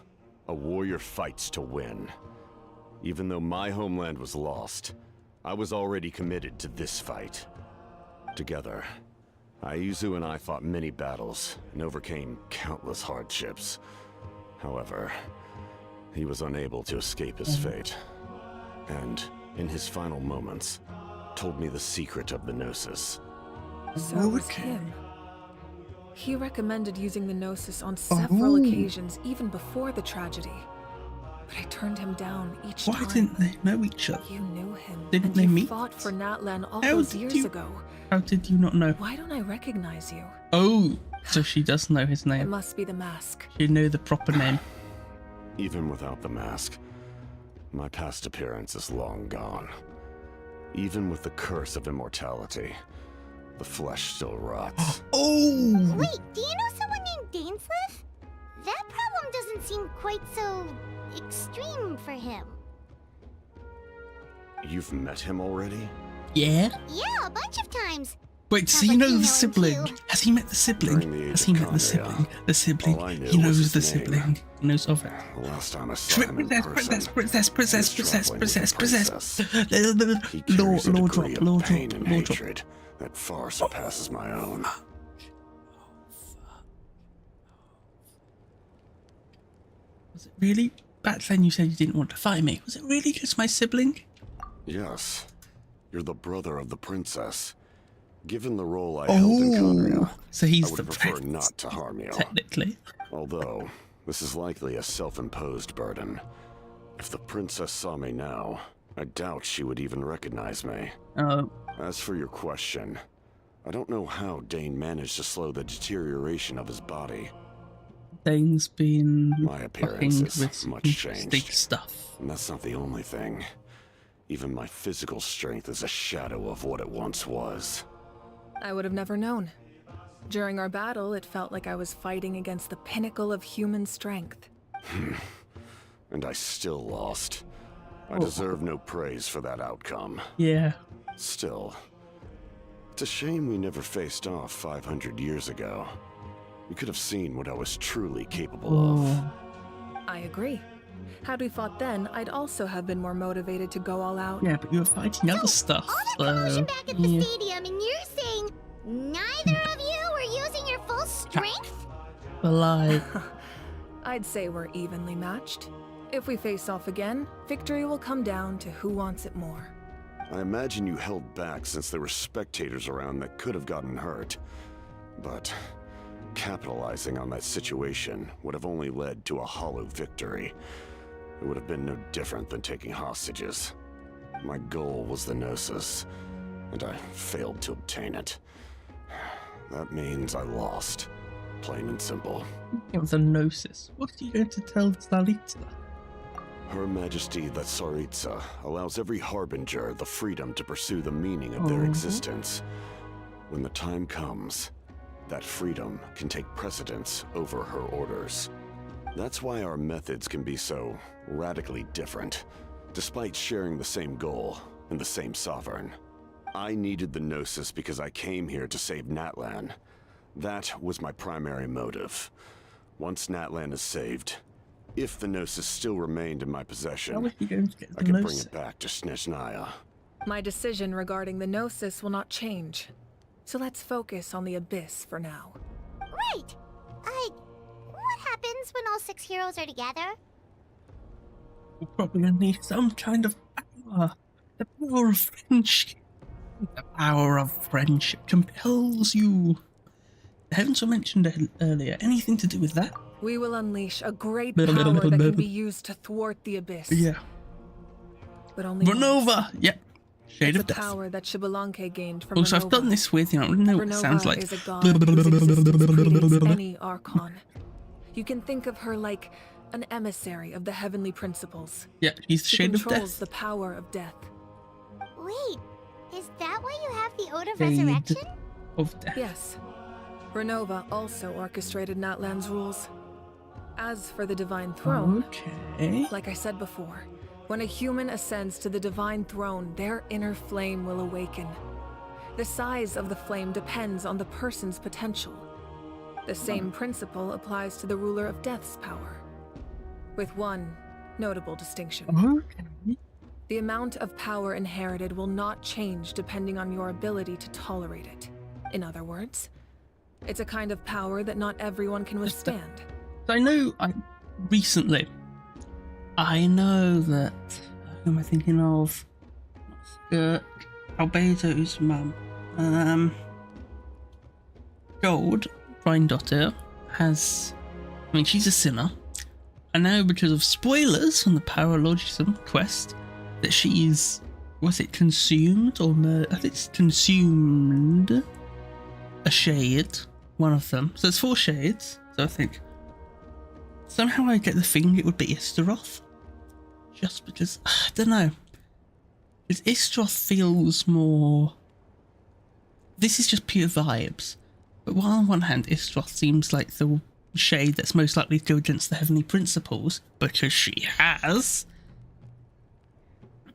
a warrior fights to win. Even though my homeland was lost, I was already committed to this fight. Together, Aizu and I fought many battles and overcame countless hardships. However, he was unable to escape his fate, and, in his final moments, told me the secret of the Gnosis. So it was him. He recommended using the Gnosis on several occasions, even before the tragedy. But I turned him down each time. Why didn't they know each other? You knew him. Didn't and they you meet? fought for Natlan all those years ago. How did you not know? Why don't I recognize you? Oh, so she does know his It name. must be the mask. She knew the proper name. Even without the mask, my past appearance is long gone. Even with the curse of immortality, the flesh still rots. Oh! Wait, do you know someone named Dainsleif? That problem doesn't seem quite so extreme for him. You've met him already? Yeah? Yeah, a bunch of times. Wait, does Sounds he like know you the know him sibling? too. Has he met the sibling? During the Has age he of met the Kandaya, sibling? The sibling. all I knew He was knows his the name. sibling. He knows of it. The last time I saw him in person, Princess. he was traveling with a princess. He carries a Law degree drop, law of pain drop, and law drop. hatred that far surpasses my own. Was it really? Back then you said you didn't want to fight me. Was it really just my sibling? Yes, you're the brother of the princess. Given the role I held in Conria, so he's I would the prefer prince, not to harm you. technically. Although, this is likely a self-imposed burden. If the princess saw me now, I doubt she would even recognize me. Oh. As for your question, I don't know how Dane managed to slow the deterioration of his body. Dane's been My appearance fucking is with much interesting changed. stuff. And that's not the only thing. Even my physical strength is a shadow of what it once was. I would have never known. During our battle, it felt like I was fighting against the pinnacle of human strength. And I still lost. I deserve no praise for that outcome. Yeah. Still, it's a shame we never faced off 500 years ago. We could have seen what I was truly capable of. I agree. Had we fought then, I'd also have been more motivated to go all out. Yeah, but you were fighting other stuff. All that commotion back at the stadium, and you're saying neither of you were using your full strength? Alive. I'd say we're evenly matched. If we face off again, victory will come down to who wants it more. I imagine you held back since there were spectators around that could have gotten hurt. But capitalizing on that situation would have only led to a hollow victory. It would have been no different than taking hostages. My goal was the Gnosis, and I failed to obtain it. That means I lost. Plain and simple. It was a Gnosis. What are you going to tell Zalitza? Her Majesty the Tsaritsa allows every harbinger the freedom to pursue the meaning of their existence. When the time comes, that freedom can take precedence over her orders. That's why our methods can be so radically different, despite sharing the same goal and the same sovereign. I needed the Gnosis because I came here to save Natlan. That was my primary motive. Once Natlan is saved, if the Gnosis still remained in my possession, I could bring it back to Snezhnaya. My decision regarding the Gnosis will not change. So let's focus on the Abyss for now. Right! What happens when all 6 heroes are together? We're probably going to need some kind of power. The power of friendship. The power of friendship compels you. The heavens were mentioned earlier. Anything to do with that? We will unleash a great power that can be used to thwart the Abyss. Yeah. But only Renova! Yep. Shade of the Death. power that Xbalanque gained from Also, I've done this with, I don't know what it sounds like. Is a god whose existence predates any Archon. You can think of her like an emissary of the heavenly principles. Yeah, he's the She Shade of controls Death. the power of death. Wait, is that why you have the Ode of Shade Resurrection? of Death. Yes. Renova also orchestrated Natlan's rules. As for the Divine Throne, like I said before, when a human ascends to the Divine Throne, their inner flame will awaken. The size of the flame depends on the person's potential. The same principle applies to the ruler of Death's power, with one notable distinction. The amount of power inherited will not change depending on your ability to tolerate it. In other words, it's a kind of power that not everyone can withstand. I know recently, I know that, who am I thinking of? Albedo's mum. Gold, Granddaughter, has, I mean, she's a sinner. I know because of spoilers on the Paralogism quest that she is, was it consumed or murdered? I think it's consumed a shade, one of them. So it's 4 shades, so I think. Somehow I get the feeling it would be Istaroth. Just because, I don't know. Because Istaroth feels more... This is just pure vibes. But while on one hand, Istaroth seems like the shade that's most likely to go against the heavenly principles, because she has.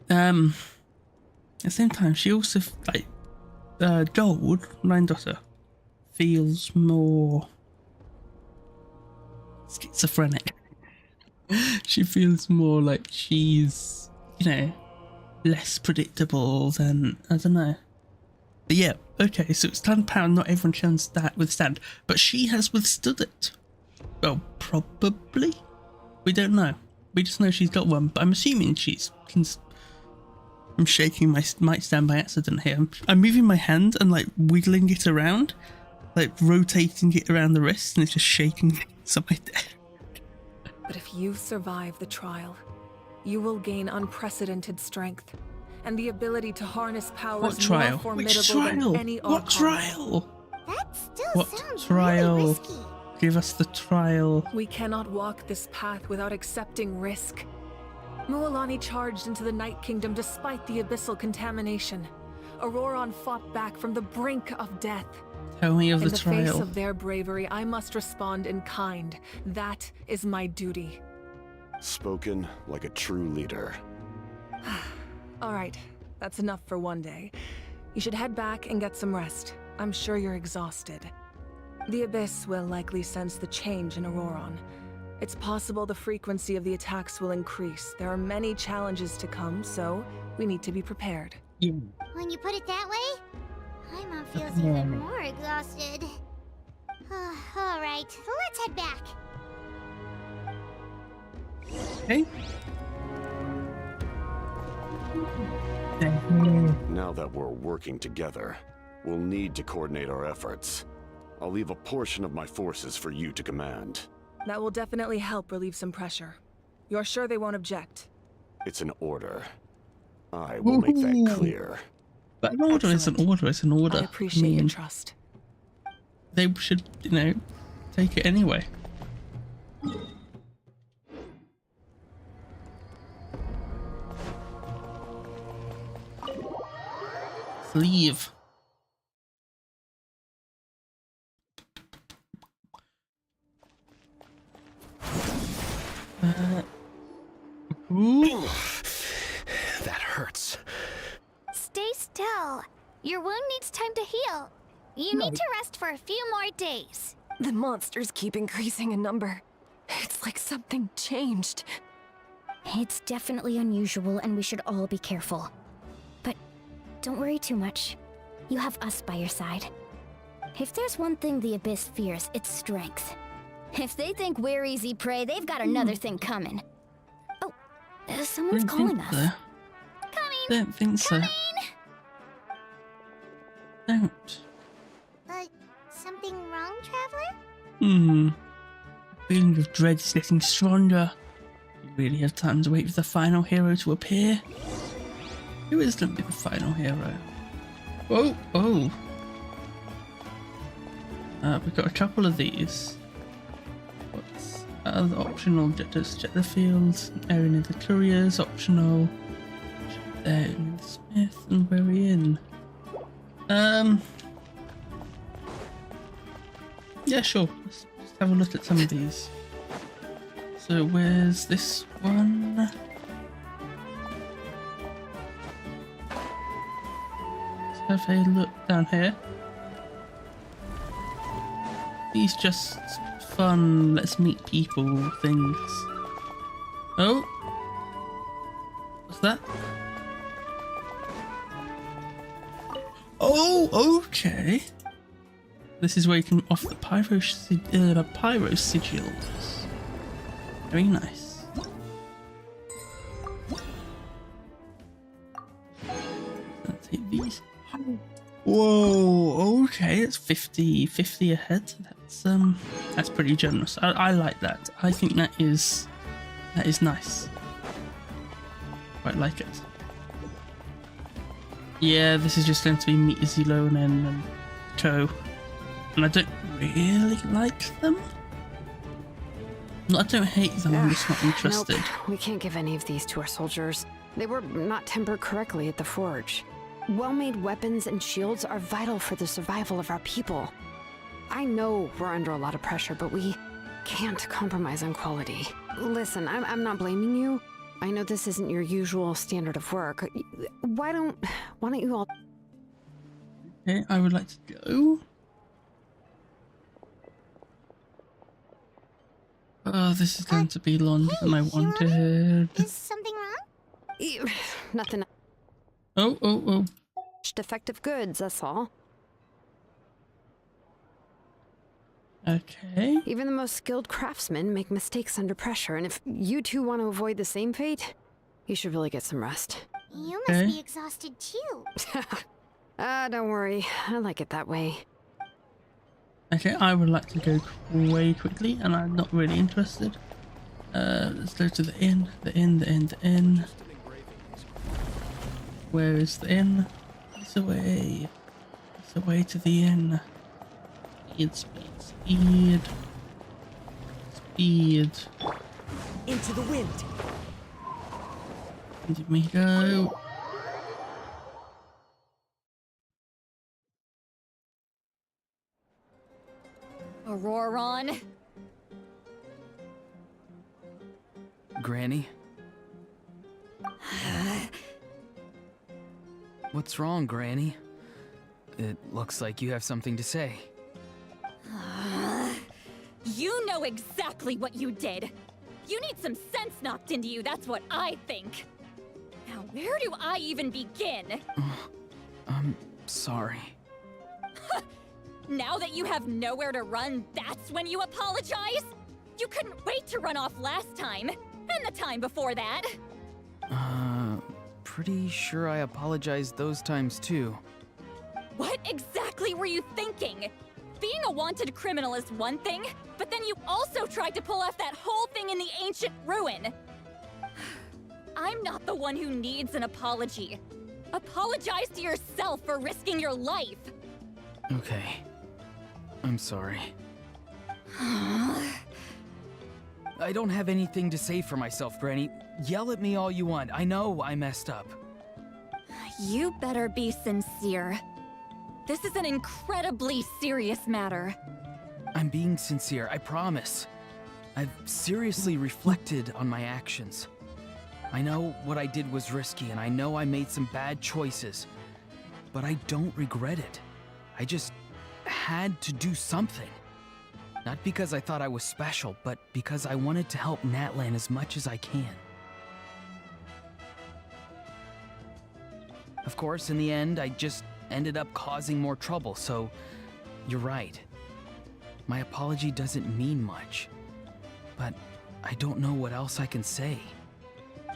At the same time, she also, like, Gold, granddaughter, feels more schizophrenic. She feels more like she's, you know, less predictable than, I don't know. But yeah, okay, so it's £10, not everyone can withstand, but she has withstood it. Well, probably? We don't know. We just know she's got one, but I'm assuming she's... I'm shaking my mic stand by accident here. I'm moving my hand and like wiggling it around, like rotating it around the wrist, and it's just shaking on my desk. But if you survive the trial, you will gain unprecedented strength and the ability to harness powers more formidable than any Archon. What trial? That still What sounds trial? really risky. Give us the trial. We cannot walk this path without accepting risk. Mualani charged into the Night Kingdom despite the abyssal contamination. Auroron fought back from the brink of death. Tell me of the trial. In the face of their bravery, I must respond in kind. That is my duty. Spoken like a true leader. All right, that's enough for one day. You should head back and get some rest. I'm sure you're exhausted. The Abyss will likely sense the change in Auroron. It's possible the frequency of the attacks will increase. There are many challenges to come, so we need to be prepared. Yeah. When you put it that way, my mom feels even more exhausted. All right, let's head back. Okay. Now that we're working together, we'll need to coordinate our efforts. I'll leave a portion of my forces for you to command. That will definitely help relieve some pressure. You're sure they won't object? It's an order. I will make that clear. But an order is an order, it's an order. I appreciate your trust. They should, you know, take it anyway. Leave. Ooh. That hurts. Stay still. Your wound needs time to heal. You need to rest for a few more days. The monsters keep increasing in number. It's like something changed. It's definitely unusual and we should all be careful. But don't worry too much. You have us by your side. If there's one thing the Abyss fears, it's strength. If they think we're easy prey, they've got another thing coming. Oh, someone's calling us. So. Don't think so. Don't. Something wrong, Traveler? Feeling of dread is getting stronger. You really have time to wait for the final hero to appear. Who is going to be the final hero? Oh, oh. We've got a couple of these. What's the optional? Just check the fields. Area of the couriers, optional. There, the Smith, and where are we in? Yeah, sure. Let's have a look at some of these. So where's this one? Let's have a look down here. These just fun, let's meet people things. Oh! What's that? Oh, okay. This is where you can off the pyro sigils. Very nice. Let's take these. Whoa, okay, it's 50 ahead. That's pretty generous. I like that. I think that is nice. Quite like it. Yeah, this is just going to be Meet Zilonen and Co. And I don't really like them. I don't hate them, I'm just not interested. Nope, we can't give any of these to our soldiers. They were not tempered correctly at the forge. Well-made weapons and shields are vital for the survival of our people. I know we're under a lot of pressure, but we can't compromise on quality. Listen, I'm not blaming you. I know this isn't your usual standard of work. Why don't you all... Okay, I would like to go. Oh, this is going to be longer than I wanted. Is something wrong? Nothing. Oh. Defective goods, that's all. Okay. Even the most skilled craftsmen make mistakes under pressure, and if you two want to avoid the same fate, you should really get some rest. You must be exhausted too. Don't worry. I like it that way. Okay, I would like to go way quickly, and I'm not really interested. Let's go to the inn. The inn. Where is the inn? It's away. It's away to the inn. Speed. Into the wind. Let me go. Auroron. Granny? What's wrong, Granny? It looks like you have something to say. You know exactly what you did. You need some sense knocked into you, that's what I think. Now, where do I even begin? I'm sorry. Now that you have nowhere to run, that's when you apologize? You couldn't wait to run off last time, and the time before that. Pretty sure I apologized those times too. What exactly were you thinking? Being a wanted criminal is one thing, but then you also tried to pull off that whole thing in the ancient ruin. I'm not the one who needs an apology. Apologize to yourself for risking your life. Okay. I'm sorry. I don't have anything to say for myself, Granny. Yell at me all you want. I know I messed up. You better be sincere. This is an incredibly serious matter. I'm being sincere, I promise. I've seriously reflected on my actions. I know what I did was risky, and I know I made some bad choices. But I don't regret it. I just had to do something. Not because I thought I was special, but because I wanted to help Natlan as much as I can. Of course, in the end, I just ended up causing more trouble, so you're right. My apology doesn't mean much, but I don't know what else I can say.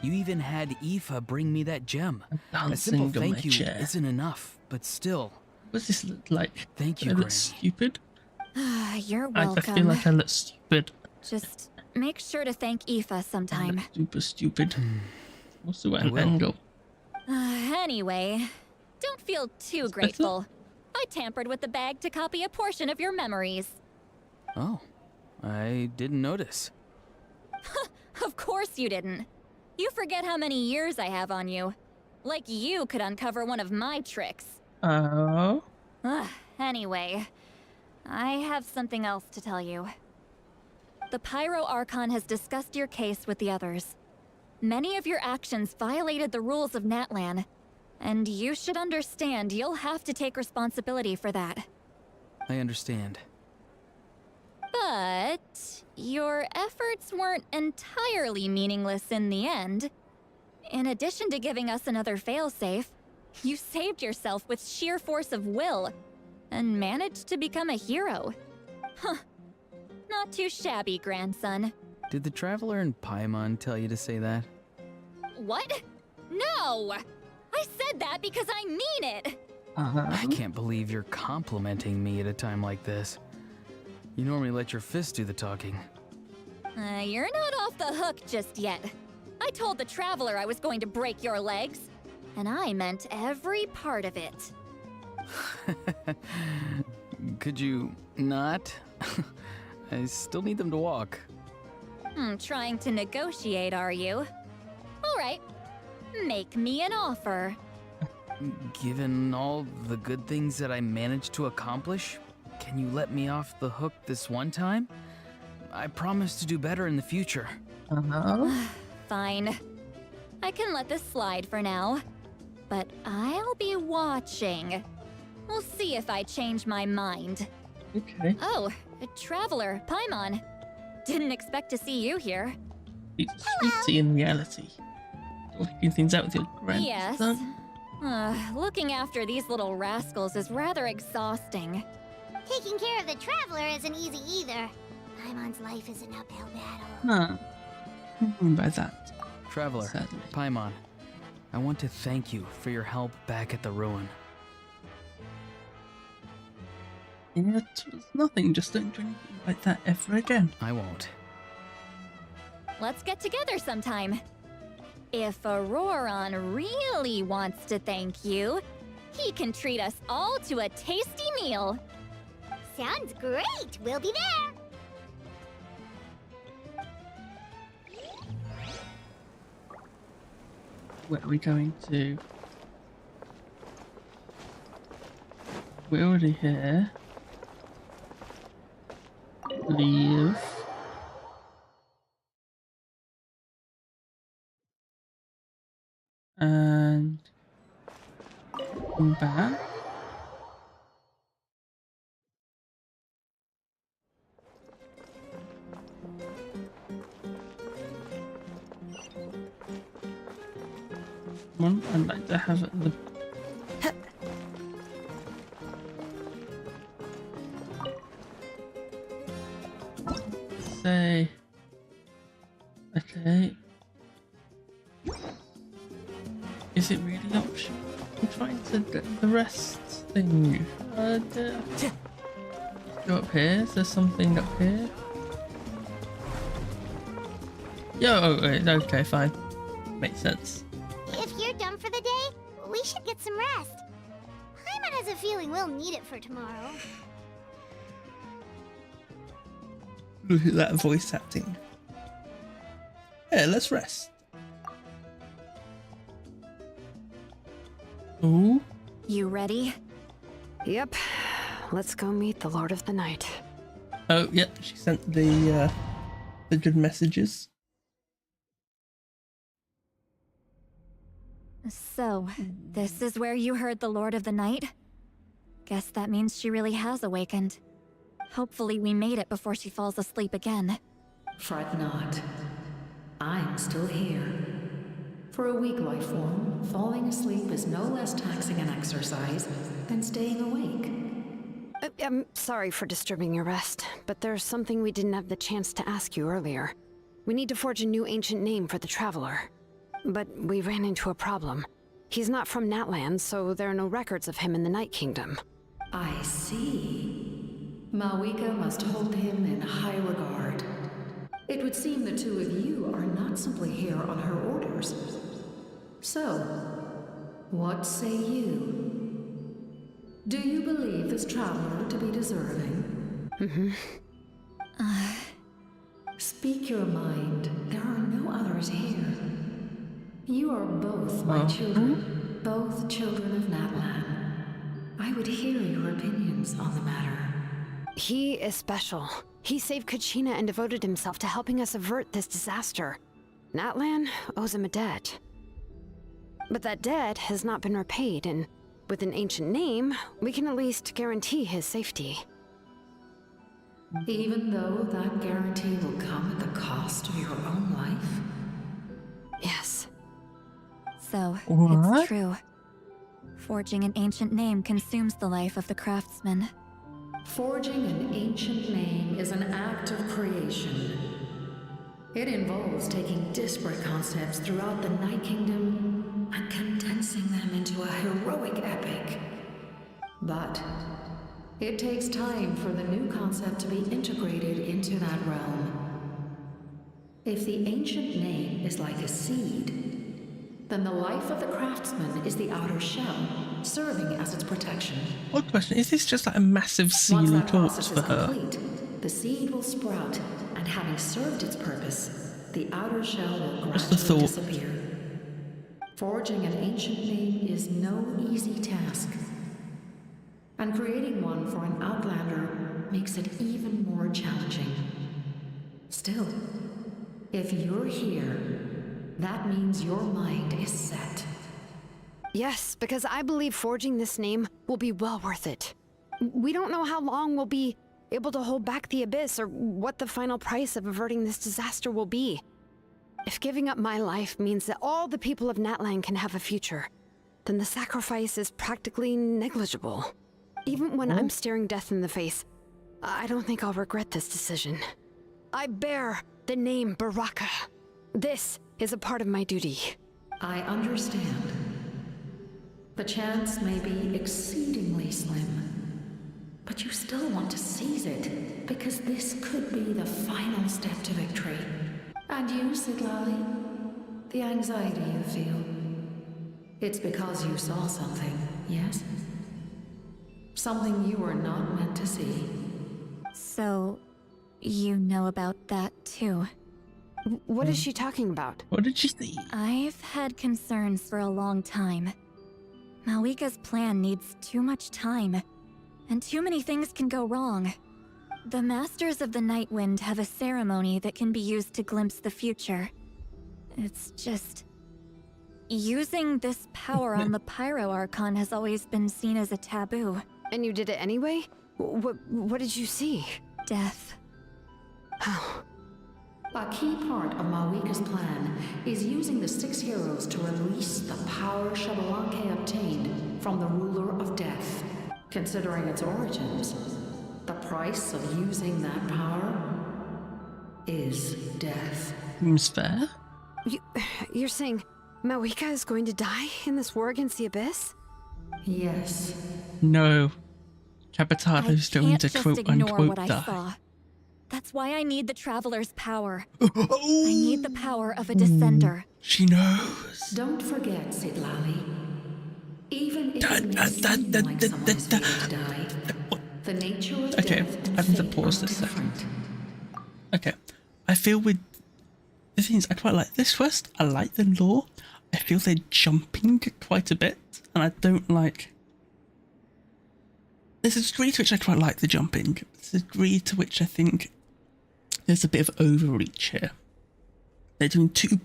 You even had Aoife bring me that gem. A simple thank you isn't enough, but still. What's this look like? Thank you, I look Granny. stupid. You're welcome. I feel like I look stupid. Just make sure to thank Aoife sometime. Super stupid. What's the right angle? Anyway, don't feel too grateful. I tampered with the bag to copy a portion of your memories. Oh, I didn't notice. Of course you didn't. You forget how many years I have on you. Like you could uncover one of my tricks. Oh? Anyway, I have something else to tell you. The Pyro Archon has discussed your case with the others. Many of your actions violated the rules of Natlan, and you should understand you'll have to take responsibility for that. I understand. But your efforts weren't entirely meaningless in the end. In addition to giving us another failsafe, you saved yourself with sheer force of will and managed to become a hero. Huh. Not too shabby, grandson. Did the Traveler in Paimon tell you to say that? What? No! I said that because I mean it! I can't believe you're complimenting me at a time like this. You normally let your fist do the talking. You're not off the hook just yet. I told the Traveler I was going to break your legs, and I meant every part of it. Could you not? I still need them to walk. Trying to negotiate, are you? All right, make me an offer. Given all the good things that I managed to accomplish, can you let me off the hook this one time? I promise to do better in the future. Fine. I can let this slide for now. But I'll be watching. We'll see if I change my mind. Okay. Oh, a traveler, Paimon. Didn't expect to see you here. He's a sweetie in reality. Working things out with your Yes. grandson. Looking after these little rascals is rather exhausting. Taking care of the traveler isn't easy either. Paimon's life is an uphill battle. Huh. What do you mean by that? Traveler, Sadly. Paimon, I want to thank you for your help back at the ruin. It was nothing, just don't do anything like that ever again. I won't. Let's get together sometime. If Auroron really wants to thank you, he can treat us all to a tasty meal. Sounds great! We'll be there! Where are we going to? We're already here. Leave. And come back. Come on, I'd like to have the say okay. Is it really optional? I'm trying to do the rest thing. Go up here. Is there something up here? Yo, wait, okay, fine. Makes sense. If you're done for the day, we should get some rest. Paimon has a feeling we'll need it for tomorrow. Look at that voice acting. Yeah, let's rest. Ooh. You ready? Yep. Let's go meet the Lord of the Night. Oh, yep. She sent the good messages. So, this is where you heard the Lord of the Night? Guess that means she really has awakened. Hopefully we made it before she falls asleep again. Fret not. I'm still here. For a weak life form, falling asleep is no less taxing an exercise than staying awake. I'm sorry for disturbing your rest, but there's something we didn't have the chance to ask you earlier. We need to forge a new ancient name for the Traveler. But we ran into a problem. He's not from Natlan, so there are no records of him in the Night Kingdom. I see. Malwika must hold him in high regard. It would seem the two of you are not simply here on her orders. So, what say you? Do you believe this traveler to be deserving? Mm-hmm. Speak your mind. There are no others here. You are both my children, both children of Natlan. I would hear your opinions on the matter. He is special. He saved Kachina and devoted himself to helping us avert this disaster. Natlan owes him a debt. But that debt has not been repaid, and with an ancient name, we can at least guarantee his safety. Even though that guarantee will come at the cost of your own life? Yes. So, What? it's true. Forging an ancient name consumes the life of the craftsman. Forging an ancient name is an act of creation. It involves taking disparate concepts throughout the Night Kingdom and condensing them into a heroic epic. But it takes time for the new concept to be integrated into that realm. If the ancient name is like a seed, then the life of the craftsman is the outer shell, serving as its protection. One question, is this just like a massive Once sealy that corpse process for is her? complete, the seed will sprout, and having served its purpose, the outer shell will Just a gradually thought. disappear. Forging an ancient name is no easy task, and creating one for an outlander makes it even more challenging. Still, if you're here, that means your mind is set. Yes, because I believe forging this name will be well worth it. We don't know how long we'll be able to hold back the Abyss or what the final price of averting this disaster will be. If giving up my life means that all the people of Natlan can have a future, then the sacrifice is practically negligible. Even when I'm staring death in the face, I don't think I'll regret this decision. I bear the name Baraka. This is a part of my duty. I understand. The chance may be exceedingly slim, but you still want to seize it, because this could be the final step to victory. And you, Siglali? The anxiety you feel. It's because you saw something, yes? Something you were not meant to see. So, you know about that too. What is she talking about? What did she see? I've had concerns for a long time. Malika's plan needs too much time, and too many things can go wrong. The Masters of the Night Wind have a ceremony that can be used to glimpse the future. It's just... using this power on the Pyro Archon has always been seen as a taboo. And you did it anyway? What did you see? Death. How? A key part of Malika's plan is using the 6 heroes to release the power Xbalanque obtained from the Ruler of Death. Considering its origins, the price of using that power is death. Seems fair. You're saying Malika is going to die in this war against the Abyss? Yes. No. Capitado's going to quote-unquote what I die. saw. That's why I need the Traveler's power. I need the power of a Descender. She knows. Don't forget, Siglali. Even if it may seem like someone's fated to die, the nature of Okay, death and I have to fate pause are this second. different. Okay, I feel with the things I quite like this quest. I like the lore. I feel they're jumping quite a bit, and I don't like. There's a degree to which I quite like the jumping. There's a degree to which I think there's a bit of overreach here. They're doing too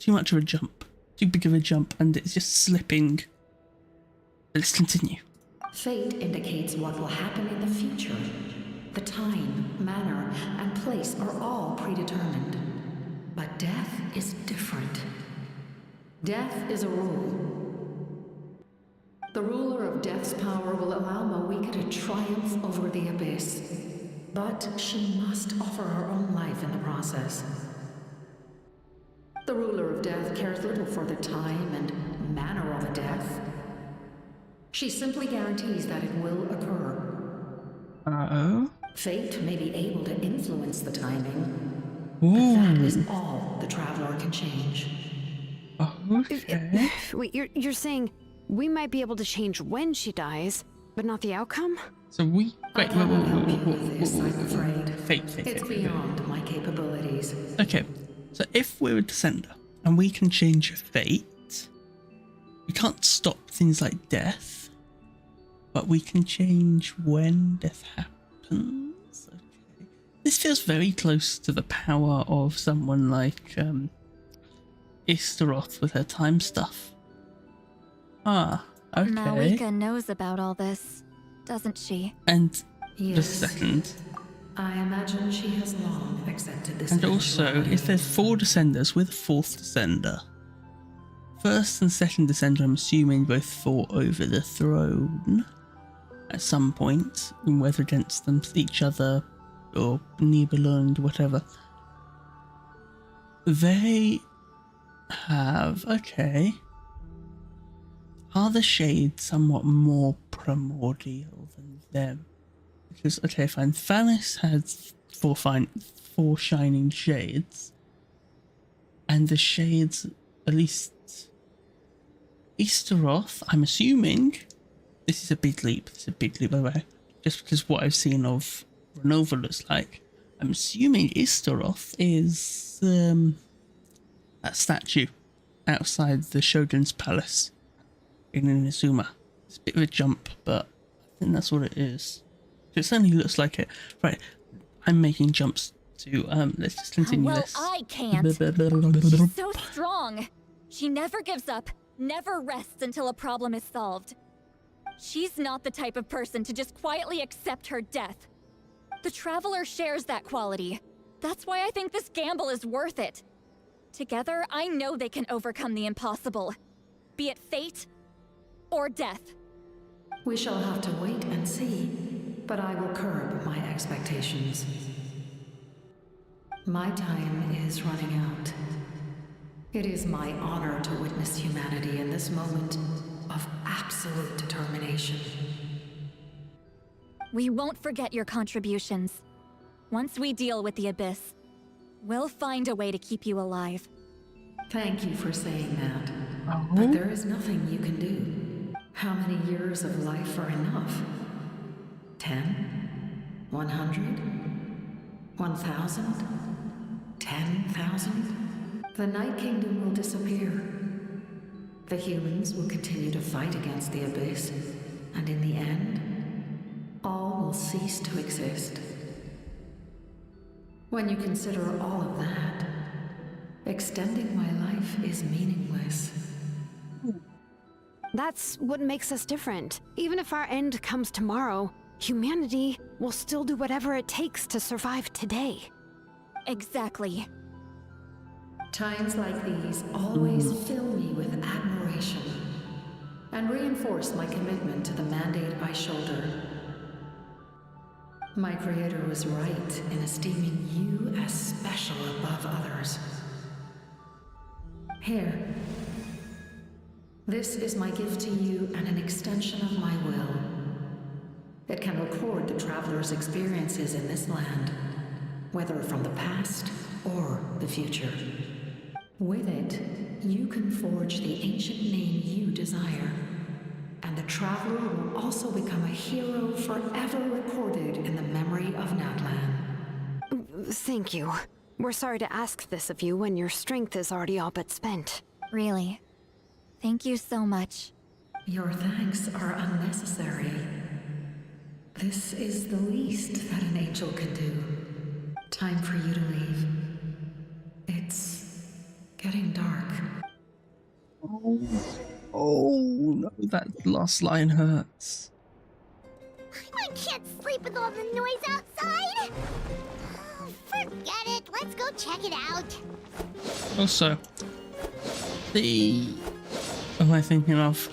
much of a jump, too big of a jump, and it's just slipping. Let's continue. Fate indicates what will happen in the future. The time, manner, and place are all predetermined. But death is different. Death is a rule. The ruler of Death's power will allow Malika to triumph over the Abyss. But she must offer her own life in the process. The ruler of Death cares little for the time and manner of a death. She simply guarantees that it will occur. Uh-oh. Fate may be able to influence the timing, Ooh. but that is all the Traveler can change. Okay. Wait, you're saying we might be able to change when she dies, but not the outcome? So we wait. Fate. It's beyond my capabilities. Okay, so if we're a Descender and we can change fate, we can't stop things like death, but we can change when death happens. Okay, this feels very close to the power of someone like Istaroth with her time stuff. Ah, okay. Malika knows about all this, doesn't she? And Yes. just a second. I imagine she has long accepted this. And also, if there's 4 Descenders with a 4th Descender, first and second Descender, I'm assuming both fought over the throne at some point, whether against them, each other, or Nibelung, whatever. They have, okay. Are the Shades somewhat more primordial than them? Because, okay, fine, Thanos has 4 shining shades, and the shades, at least Istaroth, I'm assuming, this is a big leap by the way, just because what I've seen of Renova looks like, I'm assuming Istaroth is that statue outside the Shogun's palace in Inazuma. It's a bit of a jump, but I think that's what it is. It certainly looks like it. Right, I'm making jumps to, let's just continue well, this. I can't. She's so strong. She never gives up, never rests until a problem is solved. She's not the type of person to just quietly accept her death. The Traveler shares that quality. That's why I think this gamble is worth it. Together, I know they can overcome the impossible. Be it fate or death. We shall have to wait and see, but I will curb my expectations. My time is running out. It is my honor to witness humanity in this moment of absolute determination. We won't forget your contributions. Once we deal with the Abyss, we'll find a way to keep you alive. Thank you for saying that. But there is nothing you can do. How many years of life are enough? 10? 100? 1,000? 10,000? The Night Kingdom will disappear. The humans will continue to fight against the Abyss, and in the end, all will cease to exist. When you consider all of that, extending my life is meaningless. That's what makes us different. Even if our end comes tomorrow, humanity will still do whatever it takes to survive today. Exactly. Times like these always fill me with admiration and reinforce my commitment to the mandate I shoulder. My creator was right in esteeming you as special above others. Here. This is my gift to you and an extension of my will. It can record the Traveler's experiences in this land, whether from the past or the future. With it, you can forge the ancient name you desire, and the Traveler will also become a hero forever recorded in the memory of Natlan. Thank you. We're sorry to ask this of you when your strength is already all but spent. Really. Thank you so much. Your thanks are unnecessary. This is the least that an angel can do. Time for you to leave. It's getting dark. Oh no, that last line hurts. I can't sleep with all the noise outside. Oh, forget it. Let's go check it out. Also, what am I thinking of?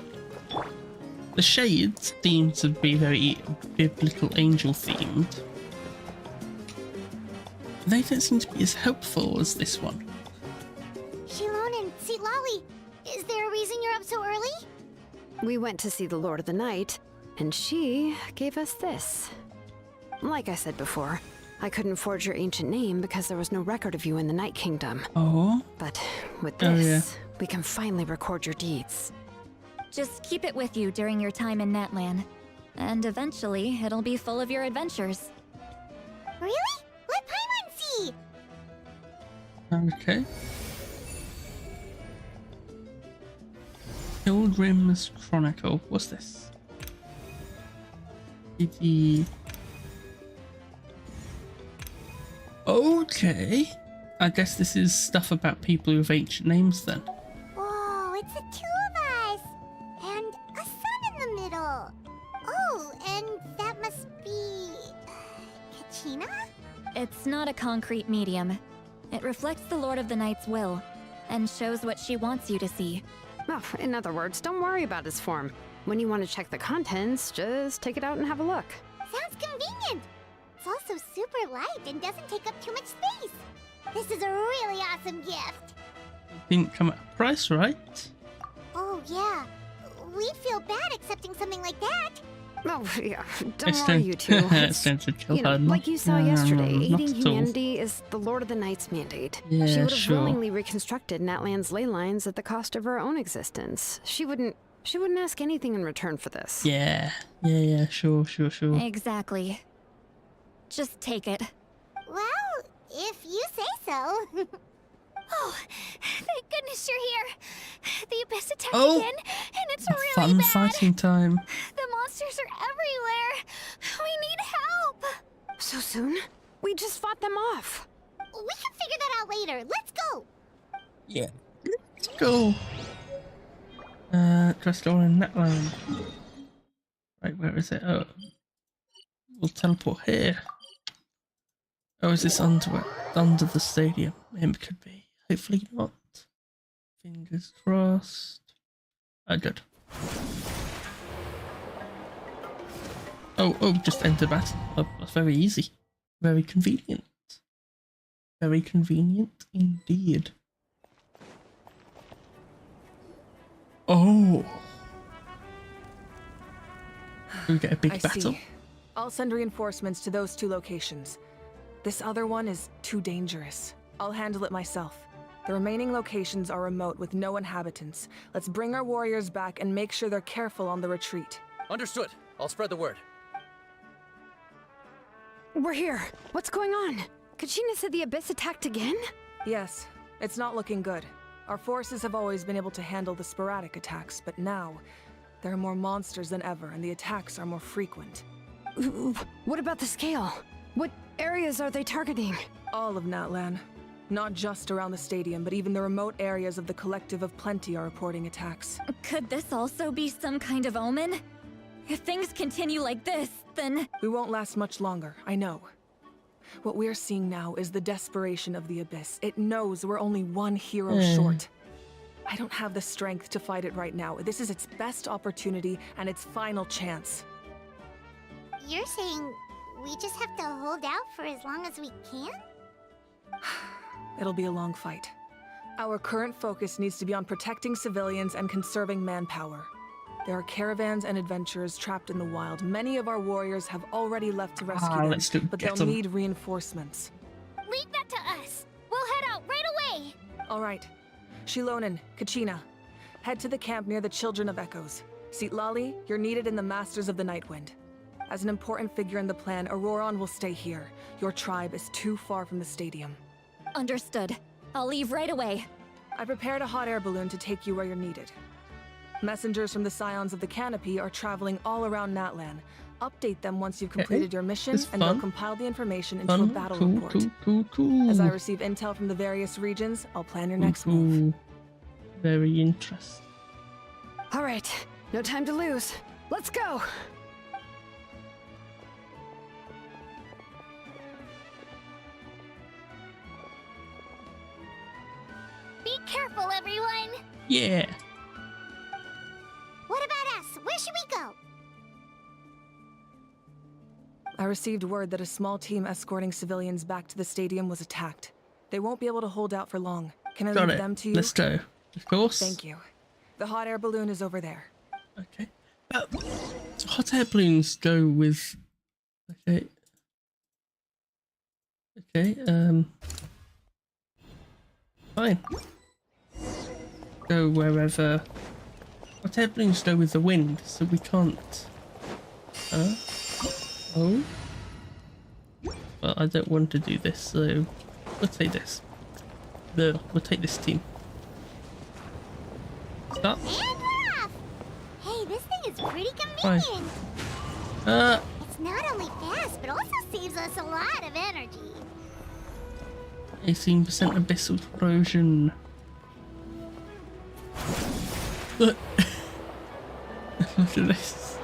The shades seem to be very biblical angel themed. They don't seem to be as helpful as this one. Shilon and Sitlali, is there a reason you're up so early? We went to see the Lord of the Night, and she gave us this. Like I said before, I couldn't forge your ancient name because there was no record of you in the Night Kingdom. Oh. But with this, we can finally record your deeds. Just keep it with you during your time in Natlan, and eventually it'll be full of your adventures. Really? Let Paimon see! Okay. Pilgrim's Chronicle. What's this? Okay. I guess this is stuff about people with ancient names then. Whoa, it's the two of us! And a sun in the middle! Oh, and that must be... Kachina? It's not a concrete medium. It reflects the Lord of the Night's will, and shows what she wants you to see. Oh, in other words, don't worry about his form. When you want to check the contents, just take it out and have a look. Sounds convenient! It's also super light and doesn't take up too much space. This is a really awesome gift. Didn't come at a price, right? Oh, yeah. We'd feel bad accepting something like that. Oh, yeah. Don't worry, you two. Like you saw yesterday, aiding humanity is the Lord of the Night's mandate. Yeah, she would have willingly reconstructed Natlan's ley lines at the cost of her own existence. She wouldn't ask anything in return for this. Yeah, sure. Exactly. Just take it. Well, if you say so. Oh, thank goodness you're here. The Abyss attacked again, and it's really fun bad. fighting time. The monsters are everywhere. We need help. So soon? We just fought them off. We can figure that out later. Let's go. Yeah, let's go. Just go in that line. Right, where is it? Oh, we'll teleport here. Oh, is this under the stadium? It could be. Hopefully not. Fingers crossed. Oh, good. Oh, just enter battle. Oh, that's very easy. Very convenient. Very convenient indeed. Oh. We get a big battle. See. I'll send reinforcements to those 2 locations. This other one is too dangerous. I'll handle it myself. The remaining locations are remote with no inhabitants. Let's bring our warriors back and make sure they're careful on the retreat. Understood. I'll spread the word. We're here. What's going on? Kachina said the Abyss attacked again? Yes, it's not looking good. Our forces have always been able to handle the sporadic attacks, but now there are more monsters than ever and the attacks are more frequent. What about the scale? What areas are they targeting? All of Natlan. Not just around the stadium, but even the remote areas of the Collective of Plenty are reporting attacks. Could this also be some kind of omen? If things continue like this, then... We won't last much longer, I know. What we're seeing now is the desperation of the Abyss. It knows we're only one hero short. I don't have the strength to fight it right now. This is its best opportunity and its final chance. You're saying we just have to hold out for as long as we can? It'll be a long fight. Our current focus needs to be on protecting civilians and conserving manpower. There are caravans and adventurers trapped in the wild. Many of our warriors have already left to rescue them, but they'll need reinforcements. Leave that to us! We'll head out right away! All right. Shilonen, Kachina, head to the camp near the Children of Echoes. Sitlali, you're needed in the Masters of the Nightwind. As an important figure in the plan, Auroron will stay here. Your tribe is too far from the stadium. Understood. I'll leave right away. I prepared a hot air balloon to take you where you're needed. Messengers from the Scions of the Canopy are traveling all around Natlan. Update them once you've completed your mission, and they'll compile the information into a battle report. Cool. As I receive intel from the various regions, I'll plan your next move. Very interesting. All right, no time to lose. Let's go! Be careful, everyone! Yeah. What about us? Where should we go? I received word that a small team escorting civilians back to the stadium was attacked. They won't be able to hold out for long. Can I leave them to you? Let's go. Of course. Thank you. The hot air balloon is over there. Okay. Hot air balloons go with... Okay. Fine. Go wherever... Hot air balloons go with the wind, so we can't... Oh? Well, I don't want to do this, so... We'll take this. We'll take this team. Stop. And we're off! Hey, this thing is pretty convenient. It's not only fast, but also saves us a lot of energy. 18% abyssal corrosion. Look. Look at this.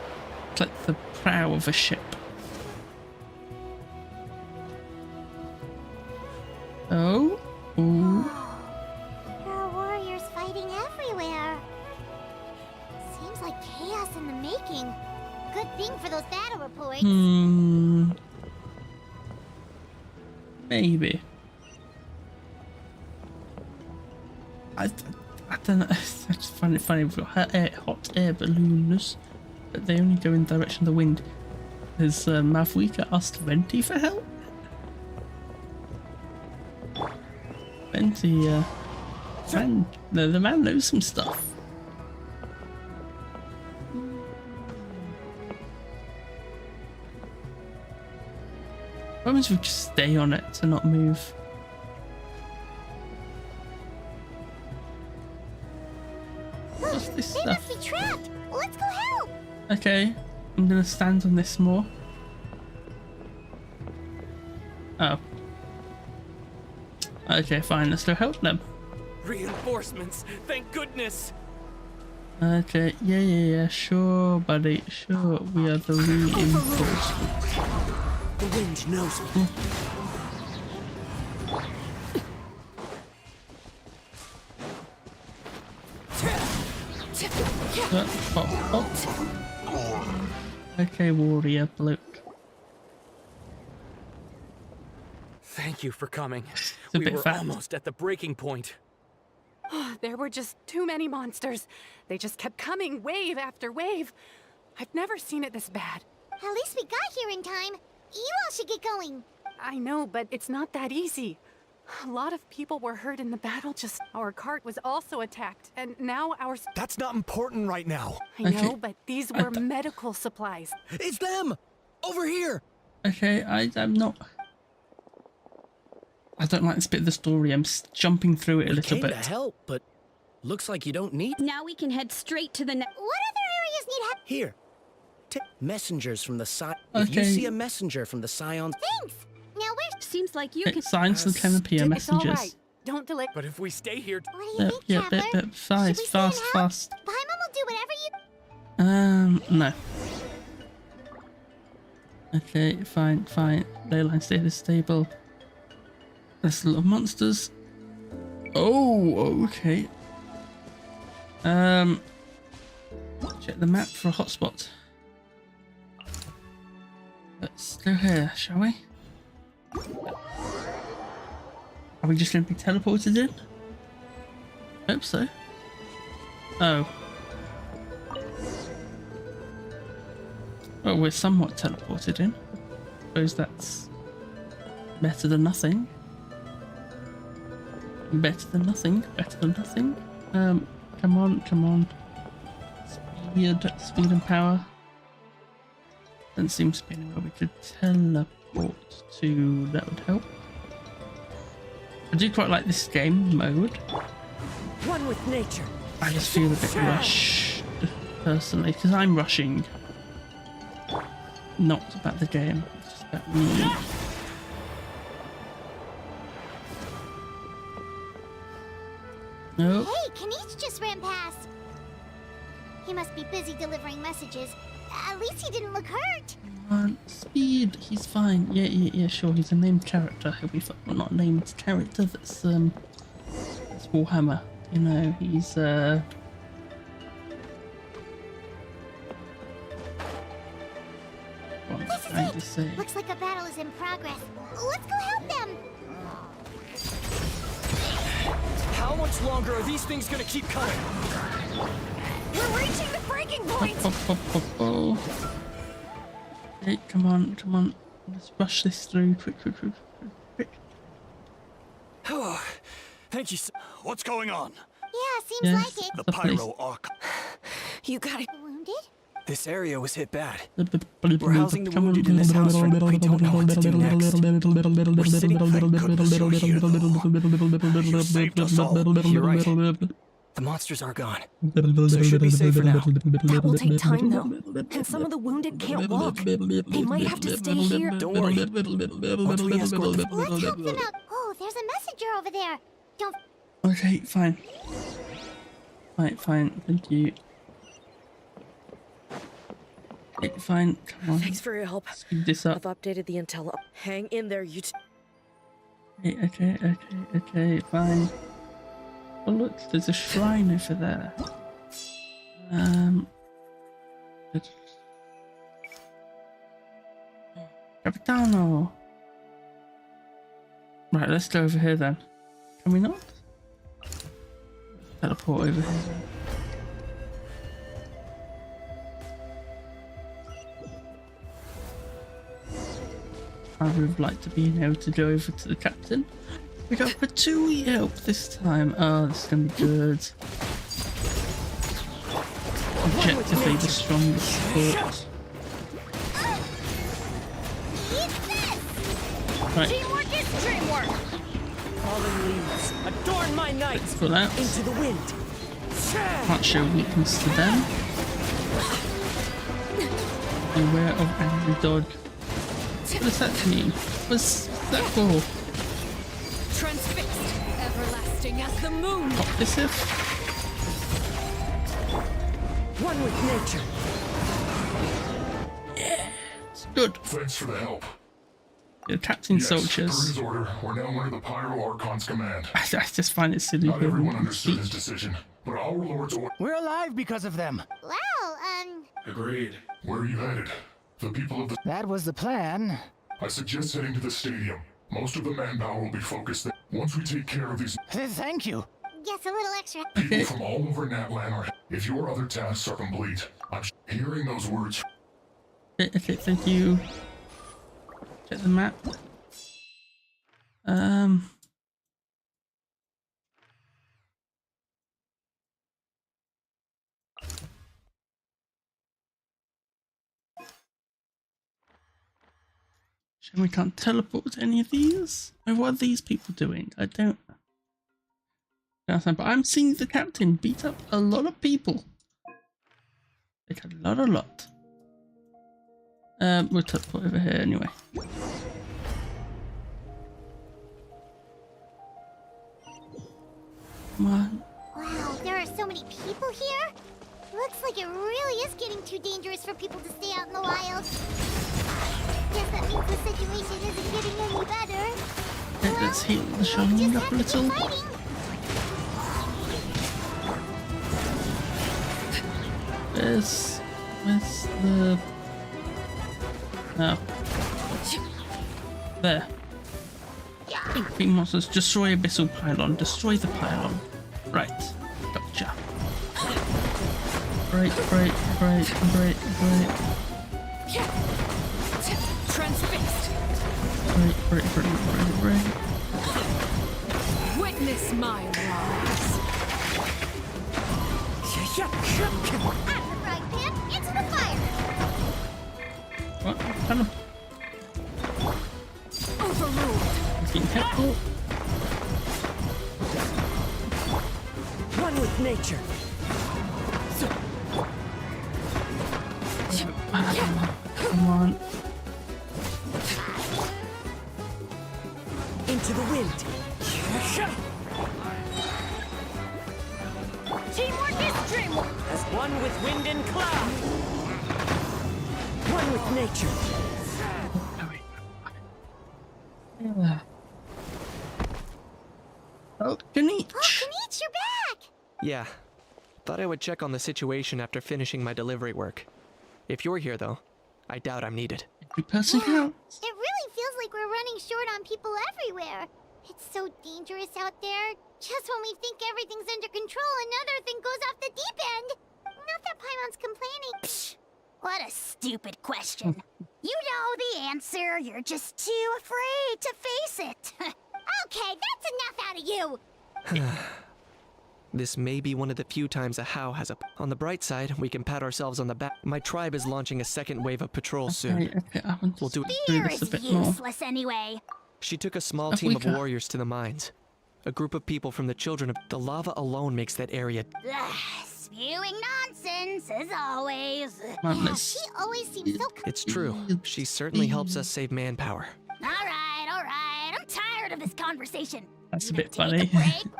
It's like the prow of a ship. Oh? Ooh. There are warriors fighting everywhere. Seems like chaos in the making. Good thing for those battle reports. Maybe. I don't know. I just find it funny. We've got hot air balloons, but they only go in the direction of the wind. Has Mavwika asked Venti for help? Venti, the man knows some stuff. What happens if we just stay on it to not move? What's this They stuff? must be trapped. Let's go help. Okay, I'm gonna stand on this more. Oh. Okay, fine, let's go help them. Reinforcements, thank goodness! Okay, yeah, sure, buddy, sure. We are the reinforcements. The wind knows me. Okay, warrior bloke. Thank you for coming. a We bit were fat. almost at the breaking point. There were just too many monsters. They just kept coming, wave after wave. I've never seen it this bad. At least we got here in time. You all should get going. I know, but it's not that easy. A lot of people were hurt in the battle, just our cart was also attacked, and now ours... That's not important right now. I know, but these were medical supplies. It's them! Over here! Okay, I'm not... I don't like this bit of the story. I'm jumping through it a little bit. Came to help, but looks like you don't need... Now we can head straight to the What other areas need help? Here. Messengers from the Scion... If you see a messenger from the Scions... Thanks! Now where's... Seems like you Okay, signs and can appear messengers. It's all right. Don't delay... But if we stay here... What do you think, Traveler? Fast. Paimon will do whatever you... No. Okay, fine. Leyline stay stable. There's a lot of monsters. Oh, okay. Check the map for a hotspot. Let's go here, shall we? Are we just going to be teleported in? Hope so. Oh. Well, we're somewhat teleported in. Suppose that's better than nothing. Better than nothing. Come on. Speed and power. Doesn't seem to be anywhere we could teleport to. That would help. I do quite like this game mode. One with nature. I just feel a bit rushed, personally, because I'm rushing. Not about the game, it's just about me. Nope. Hey, Kanish just ran past. He must be busy delivering messages. At least he didn't look hurt. Come on, speed. He's fine. Yeah, sure. He's a named character. He'll be fine. Well, not a named character. That's Warhammer. You know, he's What am I trying to say? Looks like a battle is in progress. Let's go help them. How much longer are these things gonna keep coming? We're reaching the breaking point! Hey, come on. Let's rush this through. Quick. Oh, thank you. What's going on? Yeah, seems like it. The pyro arc. You got it. Wounded? This area was hit bad. We're housing the wounded in this house for we don't know what to do next. We're sitting thank goodness you're here, though. You saved us all. You're right. The monsters are gone. So should be safe for now. That will take time, though. And some of the wounded can't walk. They might have to stay here. Don't worry. Once we escort them... Let's help them out. Oh, there's a messenger over there. Don't... Okay, fine. Fine. Thank you. Okay, fine. Come on. Thanks for your help. Speed this up. I've updated the intel. Hang in there, you two. Okay, fine. Oh look, there's a shrine over there. Capitano. Right, let's go over here then. Can we not? Teleport over here then. I would like to be able to go over to the captain. We got Patui help this time. Oh, this is gonna be good. Objectively the strongest support. Right. Teamwork is dreamwork. Fallen leaves, adorn my night. Pull out. Into the wind. Can't show weakness to them. Beware of angry dog. What does that mean? What's that for? Transfixed, everlasting as the moon. Pop this if. One with nature. It's good. Thanks for the help. The captain Yes, per soldiers. his order, we're now under the Pyro Archon's command. I just find it silly. Not everyone hearing understood speak. his decision, but our lord's order. We're alive because of them. Wow, Agreed. Where are you headed? The people of the... That was the plan. I suggest heading to the stadium. Most of the manpower will be focused there. Once we take care of these Thank you. Yes, a little extra. People from all over Natlan are... If your other tasks are complete, I'm hearing those words. Okay, thank you. Check the map. Shame we can't teleport to any of these. Oh, what are these people doing? I don't understand, but I'm seeing the captain beat up a lot of people. Like a lot. We'll teleport over here anyway. Come on. Wow, there are so many people here. Looks like it really is getting too dangerous for people to stay out in the wild. Guess that means the situation isn't getting any better. Okay, let's heal the Shaman up a little. Where's the... Oh. There. Big monsters, destroy Abyssal Pylon, destroy the pylon. Right, gotcha. Break. Transfixed. Break. Witness my rise. Out of the frying pan, into the fire. What? Kind of. Overruled. Being helpful. One with nature. Come on. Into the wind. Teamwork is dreamwork. As one with wind and cloud. One with nature. Oh, Ganich! Ganich, you're back! Yeah. Thought I would check on the situation after finishing my delivery work. If you're here, though, I doubt I'm needed. Every person counts. It really feels like we're running short on people everywhere. It's so dangerous out there. Just when we think everything's under control, another thing goes off the deep end. Not that Paimon's complaining. Psh, what a stupid question. You know the answer, you're just too afraid to face it. Okay, that's enough out of you! This may be one of the few times a How has a... On the bright side, we can pat ourselves on the back. My tribe is launching a second wave of patrols soon. We'll do Fear this a is bit more. useless anyway. She took a small team of warriors to the mines. A group of people from the children of... The lava alone makes that area... Ugh, spewing nonsense, as always. She always seems so... It's true. She certainly helps us save manpower. All right. I'm tired of this conversation. That's a bit funny.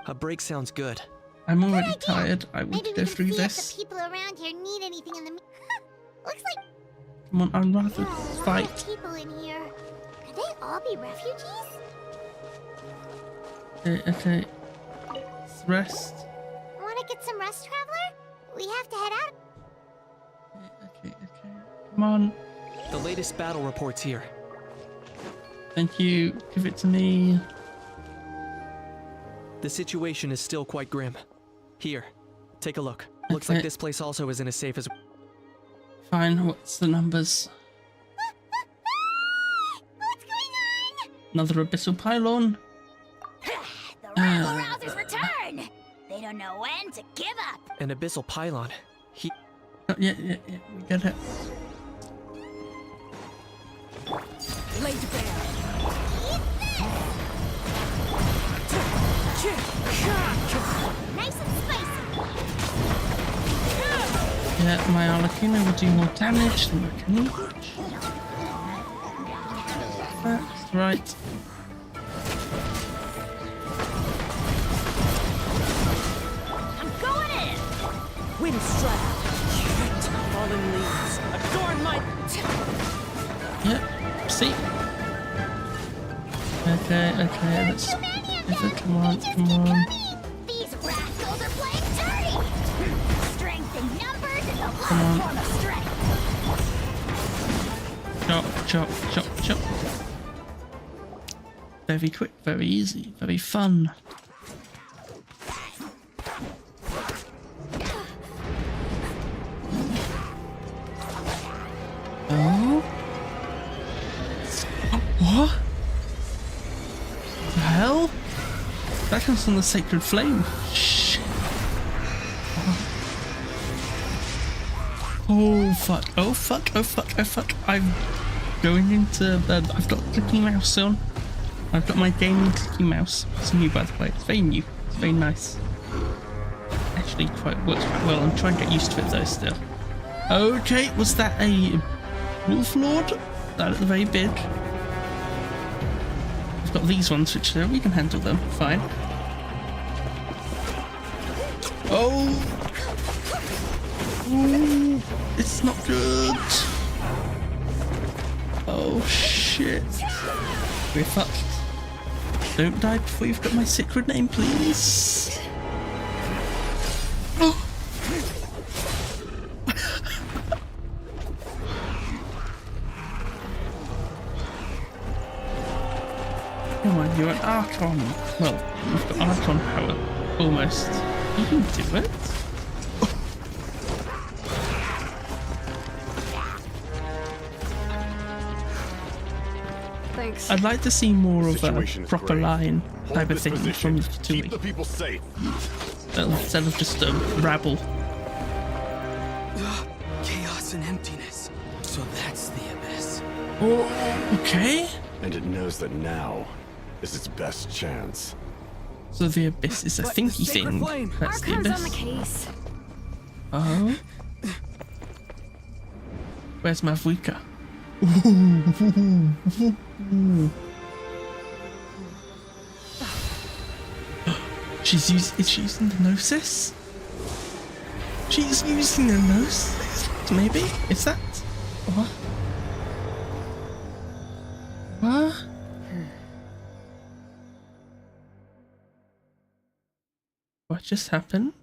A break sounds good. I'm already tired. I want Maybe to go we through can see this. if the people around here need anything in the... Looks like Come on, I'd rather a lot of fight. people in here. Could they all be refugees? Okay. Let's rest. Want to get some rest, Traveler? We have to head out. Okay. Come on. The latest battle reports here. Thank you. Give it to me. The situation is still quite grim. Here, take a look. Looks like this place also isn't as safe as... Fine, what's the numbers? What's going on? Another abyssal pylon. The rabble-rousers return! They don't know when to give up. An abyssal pylon. Yeah, we get it. Laid bare. Nice and spicy. Yeah, my Arlecchino will do more damage than my Ganich. That's right. I'm going in. Wind strike. Fallen leaves, adorn my... Yep, see? Okay, let's... Come on. These rascals are playing dirty! Strength in numbers is the Come on. last form of strength! Chop. Very quick, very easy, very fun. Oh? What? The hell? That comes from the sacred flame. Shit. Oh fuck. I'm going into the... I've got clicking mouse on. I've got my gaming clicking mouse. It's new, by the way. It's very new. It's very nice. Actually works quite well. I'm trying to get used to it though still. Okay, was that a wolf lord? That at the very big. We've got these ones which we can handle them. Fine. Oh! Ooh, it's not good. Oh shit. We're fucked. Don't die before you've got my sacred name, please. Oh. Come on, you're an Archon. Well, you've got Archon power. Almost. You can do it. Thanks. I'd like to see more of a proper line type of thing from the Vtubers. Keep the people safe. Instead of just rabble. Chaos and emptiness. So that's the abyss. Oh, okay. And it knows that now is its best chance. So the abyss is a thinky thing. That's the Archon's abyss. on the case. Oh. Where's Mavwika? Is she using the Gnosis? She's using the Gnosis? Maybe? Is that? What? What? What just happened?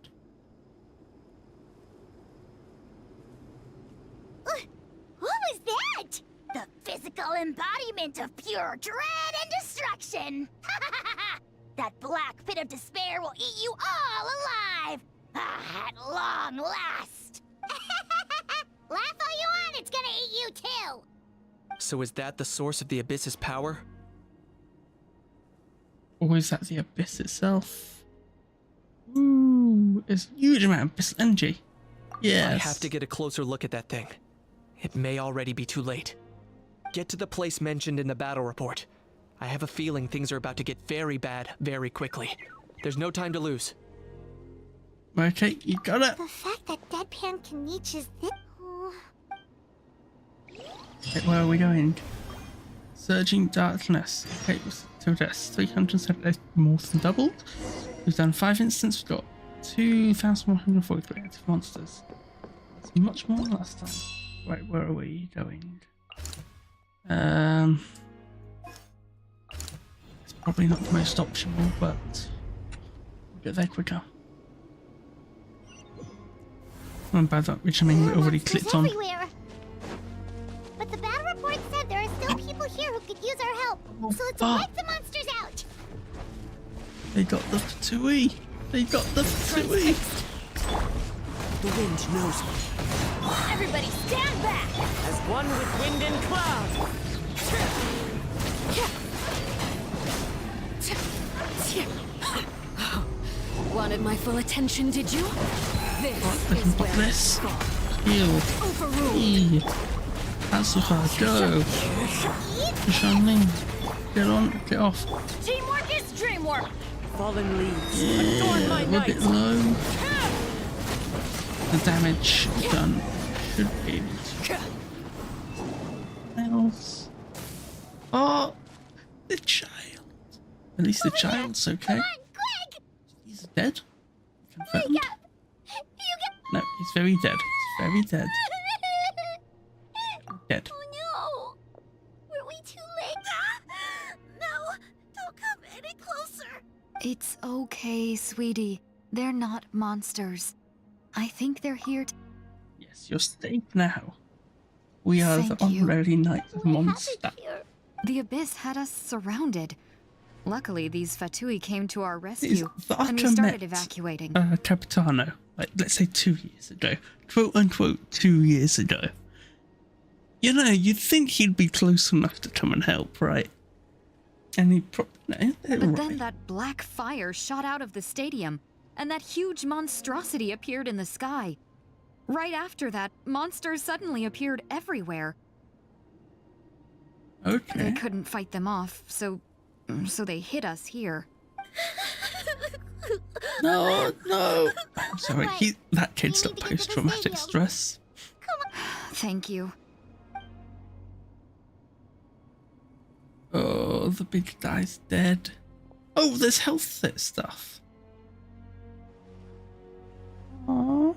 What was that? The physical embodiment of pure dread and destruction! That black pit of despair will eat you all alive! At long last! Laugh all you want, it's gonna eat you too! So is that the source of the Abyss's power? Or is that the abyss itself? Ooh, it's a huge amount of abyss energy. Yes. I have to get a closer look at that thing. It may already be too late. Get to the place mentioned in the battle report. I have a feeling things are about to get very bad very quickly. There's no time to lose. Okay, you got it. The fact that Deadpan can reach is this. Okay, where are we going? Surging darkness. Okay, to deaths. 378 more than doubled. We've done 5 instants. We've got 2,143 active monsters. That's much more than last time. Right, where are we going? It's probably not the most optimal, but we'll get there quicker. And by that, which I mean we already clicked on. Everywhere. But the battle report said there are still people here who could use our help. So let's wipe the monsters out. They got the Vtui. They got the Vtui. The wind knows me. Everybody stand back! As one with wind and cloud. Wanted my full attention, did you? This They can pop this. Heal. E. Pacify. Go. Shining. Get on. Get off. Teamwork is dreamwork! Fallen leaves. Yeah, we're a bit low. The damage done should be able to. Else. Oh, the child. At least the child's okay. He's dead. Confirmed. No, he's very dead. He's very dead. Dead. Oh no! Were we too late? No! Don't come any closer! It's okay, sweetie. They're not monsters. I think they're here to... Yes, you're safe now. We are Thank the honorary knights of Monster. The Abyss had us surrounded. Luckily, these Fatui came to our These rescue, and we started evacuating. Capitano, like, let's say 2 years ago. Quote unquote 2 years ago. You know, you'd think he'd be close enough to come and help, right? And he probably... No, But then that black fire shot out of the stadium, and that huge monstrosity appeared in the sky. Right after that, monsters suddenly appeared everywhere. Okay. They couldn't fight them off, so they hit us here. No, no. I'm sorry, that kid's got post-traumatic stress. Thank you. Oh, the big guy's dead. Oh, there's health set stuff. Aww.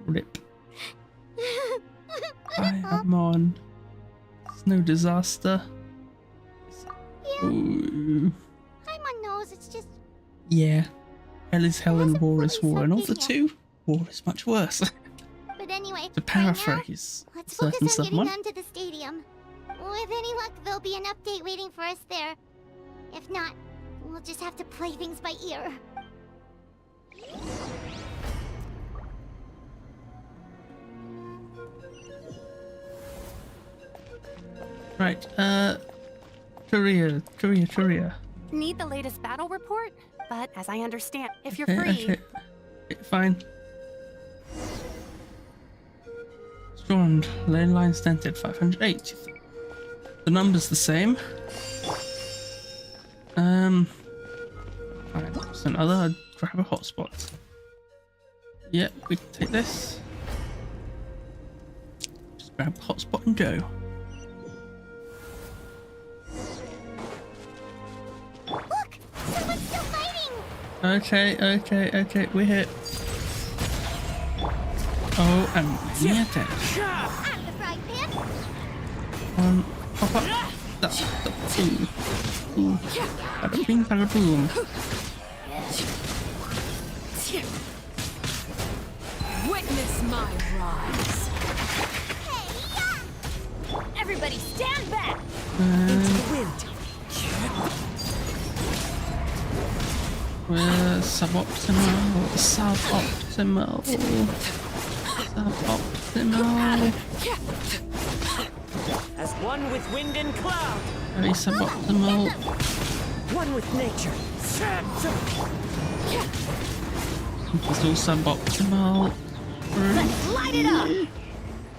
Rip. I am on. It's no disaster. Ooh. I'm on nose, it's just... Yeah. Hell is hell and war is war, and of the two, war is much worse. But anyway, To paraphrase right now, let's certain focus on someone. getting them to the stadium. With any luck, there'll be an update waiting for us there. If not, we'll just have to play things by ear. Right, Korea. Need the latest battle report? But as I understand, if you're Okay, free... okay. Okay, fine. Strong, lane lines dented 580. The number's the same. Fine. So another, I'd grab a hotspot. Yep, we can take this. Just grab the hotspot and go. Look! Someone's still fighting! Okay, we're here. Oh, and many attack. I'm the frying pan! Pop up. Boom. Boom. Bada bing, bada boom. Witness my rise. Everybody stand back! Into the wind. We're suboptimal. As one with wind and cloud. Very suboptimal. One with nature. It's all suboptimal. Let's light it up!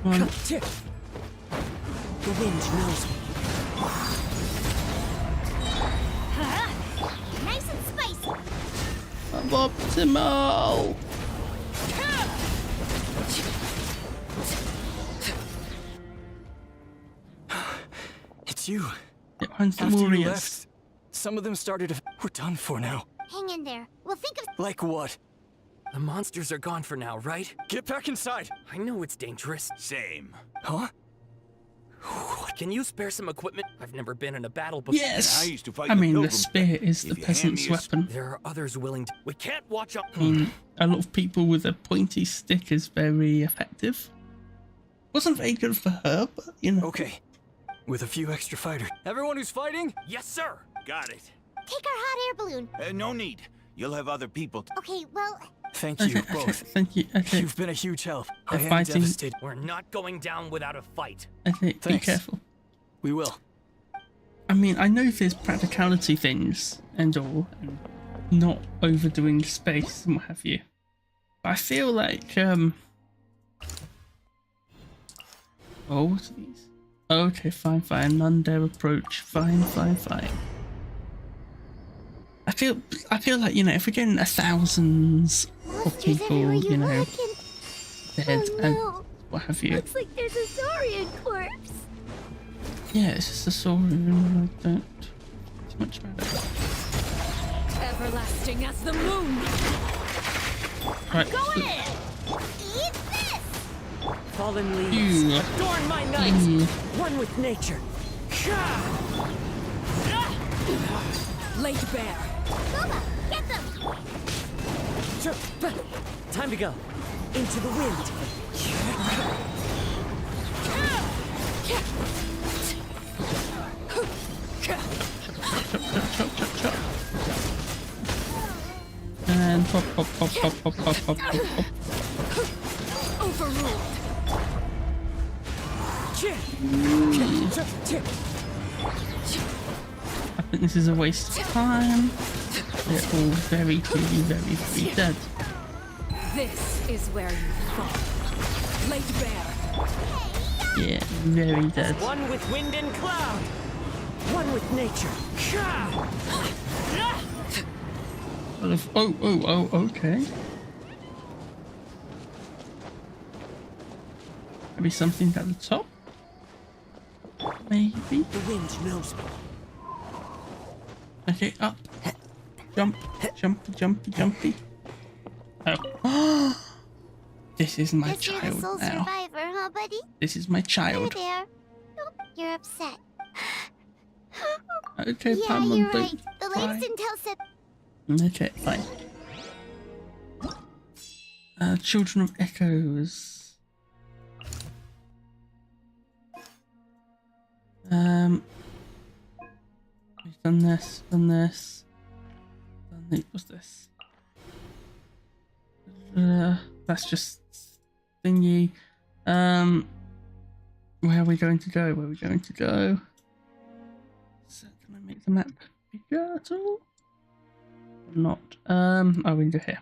One. The wind knows me. Nice and spicy! Suboptimal. It's you. It wants the After you warriors. left, some of them started to... We're done for now. Hang in there. We'll think of... Like what? The monsters are gone for now, right? Get back inside! I know it's dangerous. Same. Huh? Can you spare some equipment? I've never been in a battle before. Yes! I used to fight I the mean, the Pilgrims. spear is the If you hand peasant's me a weapon. There are others willing to... We can't watch up... I mean, a lot of people with a pointy stick is very effective. Wasn't very good for her, but you know. Okay. With a few extra fighters. Everyone who's fighting? Yes, sir! Got it. Take our hot air balloon. No need. You'll have other people. Okay, well... Thank you, Okay, both. thank you. Okay, You've been a huge help. I They're am fighting. devastated. We're not going down without a fight. okay, be Thanks. careful. We will. I mean, I know there's practicality things and all, and not overdoing space and what have you. But I feel like, oh, what are these? Okay, fine. None dare approach. Fine. I feel like, you know, if we're getting thousands of people, you know, dead and what have you. Looks like there's a Saurian corpse. Yeah, it's just a Saurian. I don't too much about it. Everlasting as the moon. Right. Go in! Eat this! Fallen leaves, adorn my night. One with nature. Late bear. Booba, get them! Time to go. Into the wind. And pop, pop, pop, pop, pop, pop, pop, pop, pop. Overruled. I think this is a waste of time. They're all very clearly very dead. This is where you fall. Late bear. Yeah, very dead. One with wind and cloud. One with nature. Oh, okay. Maybe something at the top? Maybe? The wind knows me. Okay, up. Jump, jumpy, jumpy, jumpy. Oh. This is my Guess you're the child sole now. survivor, huh, buddy? This is my child. Hey there. Oh, you're upset. Okay, yeah, Pam, you're don't right. The cry. latest intel said Okay, fine. Children of Echoes. We've done this, done this. What's this? That's just thingy. Where are we going to go? Where are we going to go? So can I make the map bigger at all? Not. Oh, we can go here.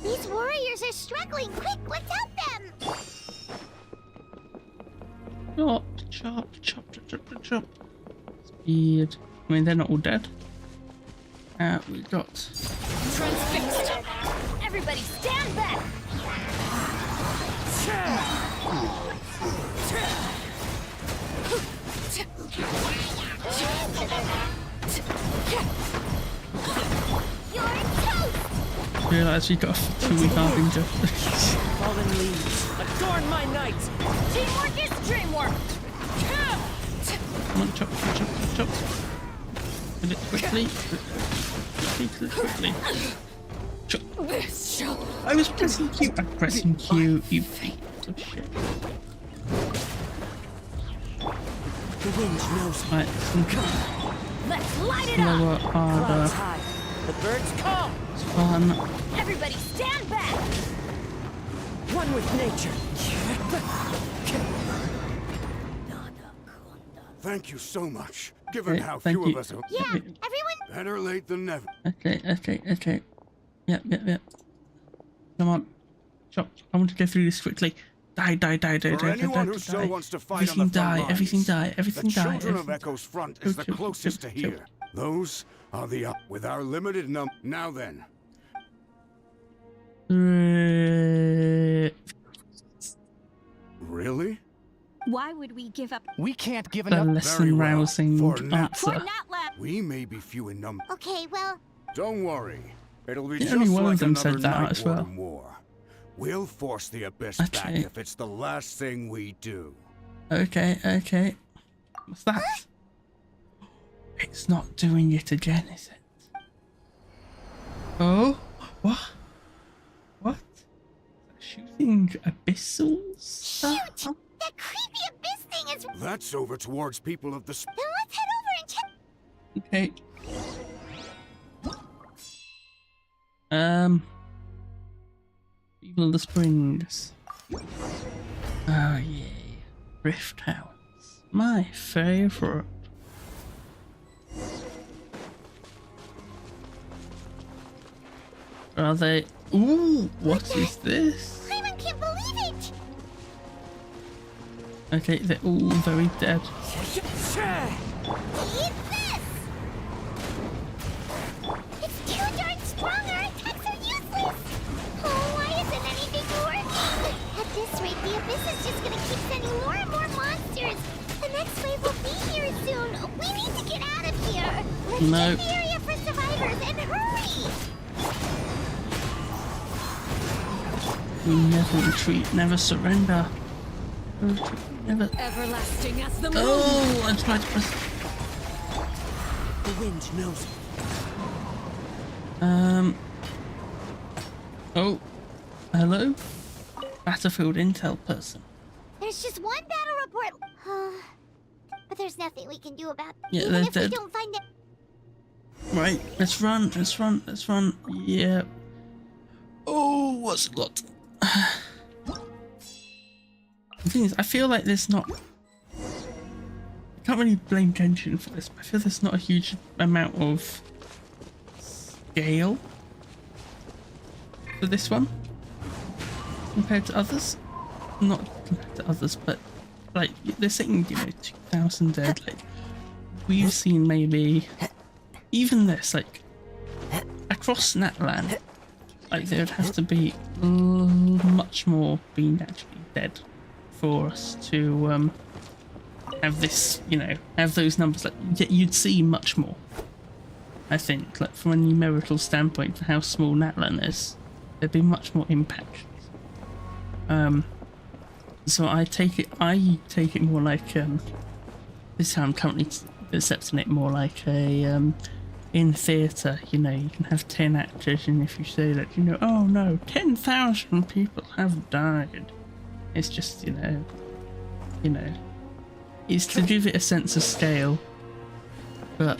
these warriors are struggling. Quick, let's help them. Chop, chop, chop, chop, chop, chop. Speed. I mean, they're not all dead. We got. Transfixed. Everybody stand back. You're toast. Realize we got a 2-week harbinger. Fallen leaves, adorn my night. Teamwork is dreamwork. Come on, chop, chop, chop, chop, chop. Kill it quickly. Quickly. Chop. I was pressing Q. I'm pressing Q, you piece of shit. The wind knows me. Right, Let's light it up. slower, harder. Clouds high. The birds call. It's fun. Everybody stand back. One with nature. Thank you so much. Given Okay, how thank few you. of us are. Yeah, everyone. Better late than never. Okay. Yep. Come on. Chop. I want to go through this quickly. Die. For anyone who still wants to fight on the front lines, Everything die. the Children of Echo's front is the closest to kill. here. Those are the up with our limited number. Now then. Really? Why would we give up? We can't give The enough. lesson rousing For now. answer. We may be few in number. Okay, well, Don't worry. It'll be Yeah, just only one like of them another said that Night as well. Warden war. We'll force the Abyss back Okay. if it's the last thing we do. Okay. What's that? It's not doing it again, is it? Oh? What? Shooting abyssals? shoot! That creepy abyss thing is. That's over towards people of the. Then let's head over and check. Okay. People of the Springs. Oh yay. Rift House. My favorite. Are they? Ooh, what is this? Paimon can't believe it! Okay, they're all very dead. Eat this! It's too darn strong, our attacks are useless! Oh, why isn't anything working? At this rate, the Abyss is just gonna keep sending more and more monsters! The next wave will be here soon! We need to get out of here! No. Check the area for survivors and hurry! We never retreat, never surrender. Never. Everlasting as the moon. Oh, I tried to press. The wind knows. Oh, hello, Battlefield Intel person. There's just one battle report. But there's nothing we can do about it. Yeah, Even they're if we dead. don't find it. Right, let's run, let's run, let's run. Yeah. Oh, what's a lot? The thing is, I feel like there's not. I can't really blame Genshin for this, but I feel there's not a huge amount of scale for this one compared to others. Not compared to others, but like they're saying, 2,000 dead. Like we've seen maybe even this, like across Natlan, like there would have to be much more being actually dead for us to have this, have those numbers. Like you'd see much more. I think, like from a numerical standpoint, for how small Natlan is, there'd be much more impact. So I take it more like this is how I'm currently accepting it, more like a in theatre, you can have 10 actors, and if you say that, oh no, 10,000 people have died, it's just, it's to give it a sense of scale, but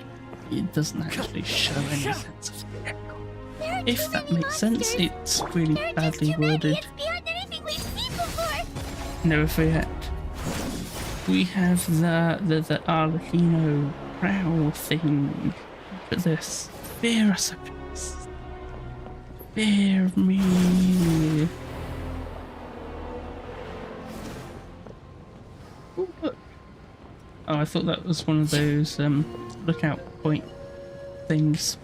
it doesn't actually show any sense of scale. If that makes sense, it's really badly worded. Never forget, we have the Arlecchino prow thing. Look at this. Fear us, Abyss. Fear me. Oh, look. Oh, I thought that was one of those lookout point things.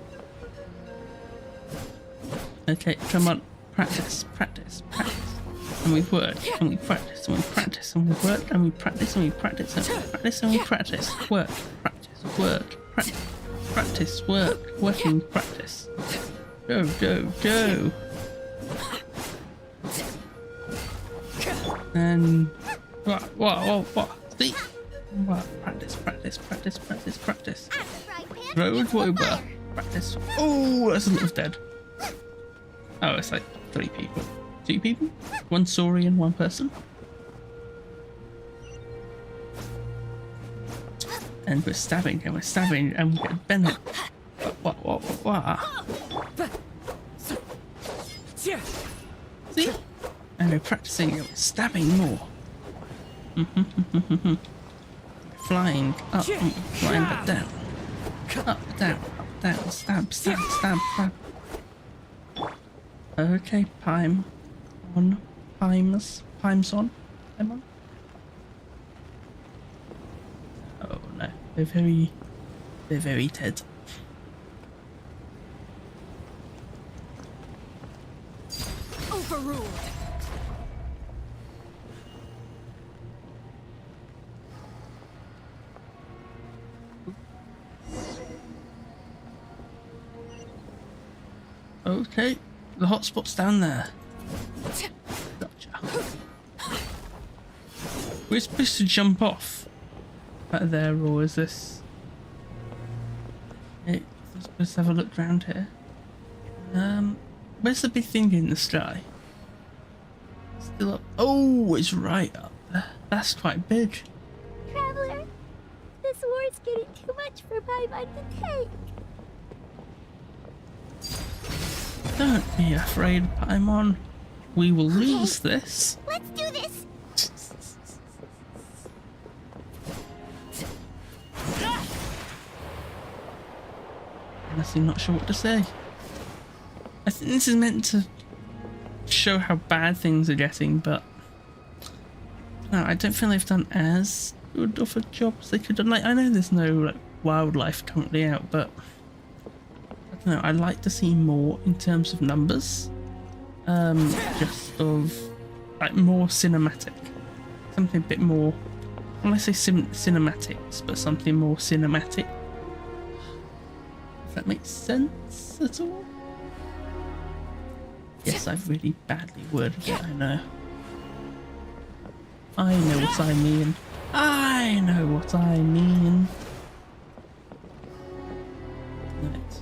Okay, come on. Practice, practice, practice. And we work, and we practice, and we practice, and we work, and we practice, and we practice, and we practice, and we practice. Work, practice, work, practice, practice, work, working, practice. Go, go, go. And what? See? What? Practice, practice, practice, practice, practice. Road over. Practice. Oh, that's a lot of dead. Oh, it's like 3 people. 2 people? 1 Saurian, 1 person. And we're stabbing, and we're stabbing, and we get Bennett. What? See? And we're practicing, and we're stabbing more. Flying up, flying back down. Up, down, stab, stab, stab, stab. Okay, Paimon. Paimon? Oh no, they're very dead. Overruled. Okay, the hotspot's down there. Gotcha. We're supposed to jump off out there, or is this? Hey, we're supposed to have a look around here. Where's the big thing in the sky? Still up. Oh, it's right up there. That's quite big. Traveler, this war's getting too much for my mind to take. Don't be afraid, Paimon. We will lose this. Let's do this. Honestly, not sure what to say. I think this is meant to show how bad things are getting, but no, I don't feel they've done as good of a job as they could have. Like, I know there's no wildlife currently out, but I don't know. I'd like to see more in terms of numbers. Just of more cinematic, something a bit more. When I say cinematics, but something more cinematic. If that makes sense at all. Yes, I've really badly worded it, I know. I know what I mean. I know what I mean. Right.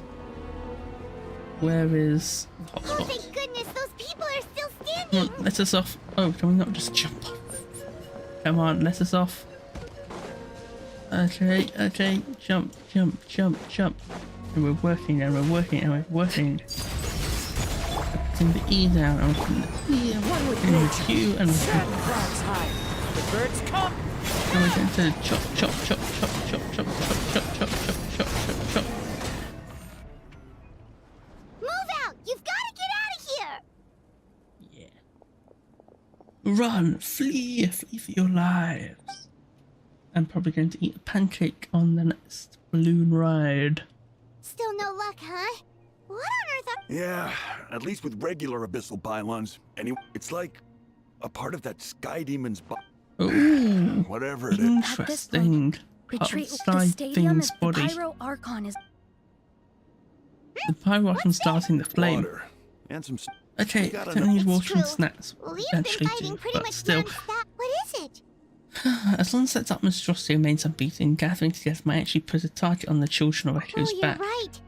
Where is the hotspot? Oh, thank goodness, those people are still standing! Come on, let us off. Oh, can we not just jump off? Come on, let us off. Okay, okay, jump, jump, jump, jump. And we're working and we're working and we're working. Putting the E down and putting the E and we're putting the Q and we're putting The birds come! and we're going to chop, chop, chop, chop, chop, chop, chop, chop, chop, chop, chop, chop, chop. Move out! You've got to get out of here! Run, flee, flee for your lives. I'm probably going to eat a pancake on the next balloon ride. Still no luck, huh? What on earth are... Yeah, at least with regular abyssal pylons. Anyway, it's like a part of that sky demon's Ooh, whatever it is. interesting. Retreat Part the of Sky stadium Thing's if the body. Pyro Archon is... The pyro Archon starting the flame. Water and some. Okay, You I gotta don't know- need It's water and true. snacks. We've Eventually been fighting do, pretty but much still. non-stop. What is it? As long as that monstrosity remains unbeaten, gathering together might actually put a target on the children of Oh, Echo's you're back. right.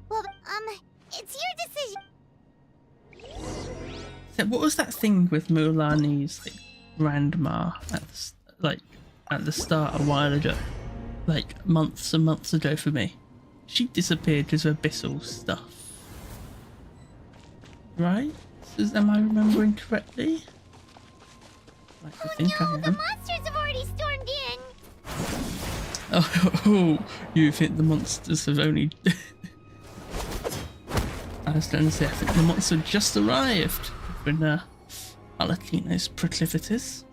Well, it's your decision. So what was that thing with Mulani's like grandma at the start a while ago? Like months and months ago for me. She disappeared because of abyssal stuff. Right? Am I remembering correctly? I think I am. The monsters have already stormed in. Oh, you think the monsters have only... I was going to say, I think the monster just arrived in Alatino's proclivities.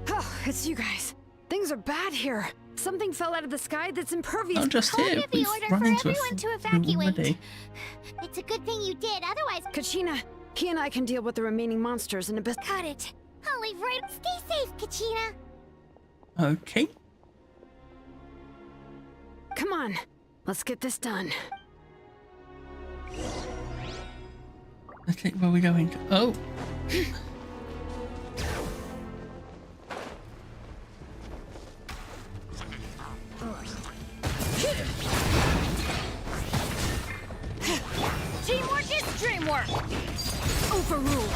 Oh, it's you guys. Things are bad here. Something fell out of the sky that's impervious. Not just here, Give the we've order run for into everyone to a evacuate. already. It's a good thing you did, otherwise... Kachina, he and I can deal with the remaining monsters in Abyss. Got it. I'll leave right... Stay safe, Kachina. Okay. Come on, let's get this done. Okay, where are we going? Oh! Teamwork is dreamwork! Overruled!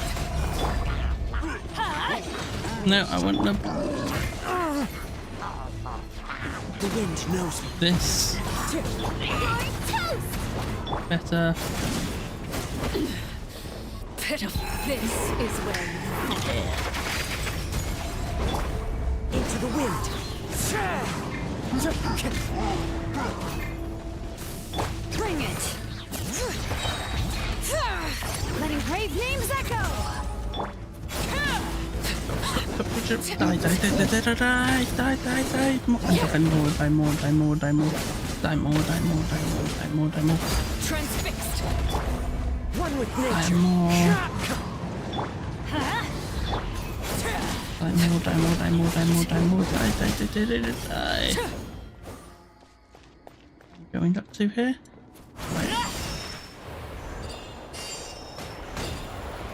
No, I want the... The wind knows me. This. Better. Pitiful. This is where you fall. Into the wind. Bring it! Letting brave names echo! Die, die, die, die, die, die, die, die, die, more, die more, die more, die more, die more, die more, die more, die more, die more, die more. Transfixed. One with Die nature. more. Die more, die more, die more, die more, die more, die, die, die, die, die, die. Going up to here? Right.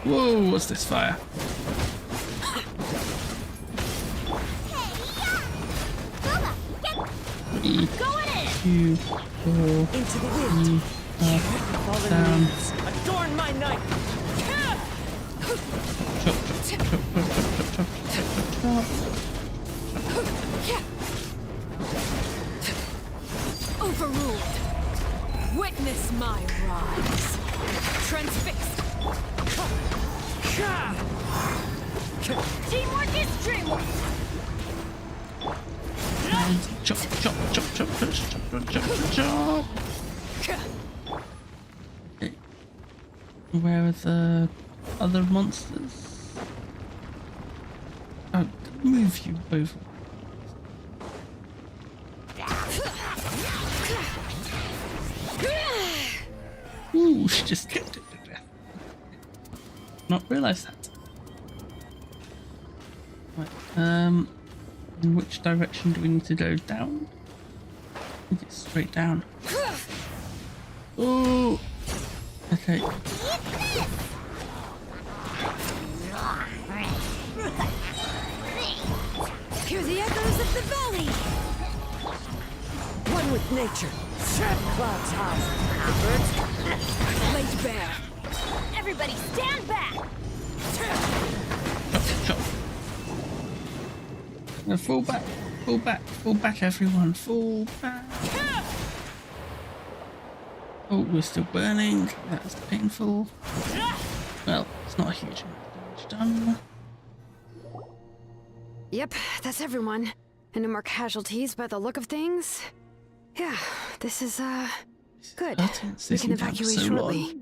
Whoa, what's this fire? Three, 2, 4, Into the wind. down. Adorn my night. Chop, chop, chop, chop, chop, chop, chop. Overruled. Witness my rise. Transfixed. Teamwork is dreamwork. And chop, chop, chop, chop, chop, chop, chop, chop, chop. Okay. Where are the other monsters? Oh, move you over. Ooh, she just kicked it to death. Not realised that. Right, in which direction do we need to go? Down? Get straight down. Oh. Okay. Hear the echoes of the valley! One with nature. Cloud's house. Laid bare. Everybody stand back! Now fall back, fall back everyone, fall back. Oh, we're still burning, that's painful. Well, it's not a huge amount of damage done. Yep, that's everyone. And no more casualties by the look of things. Yeah, this is, good. We can evacuate shortly.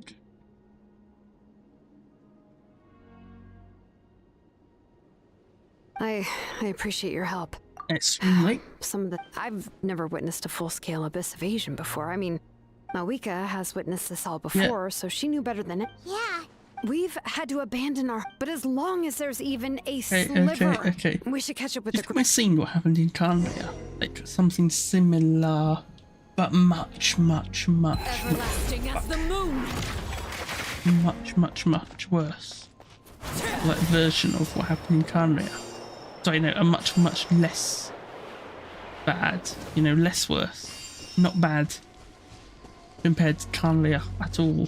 I appreciate your help. Extremely. Some of the... I've never witnessed a full-scale abyss invasion before. I mean, Mawika has witnessed this all before, so she knew better than it. Yeah. We've had to abandon our... But as long as there's even a sliver, okay. we should catch up with You've the... got seen what happened in Canria. Like, something similar, but much Everlasting as the moon. much worse. Like, version of what happened in Canria. Sorry, no, a much less bad. You know, less worse. Not bad compared to Canria at all.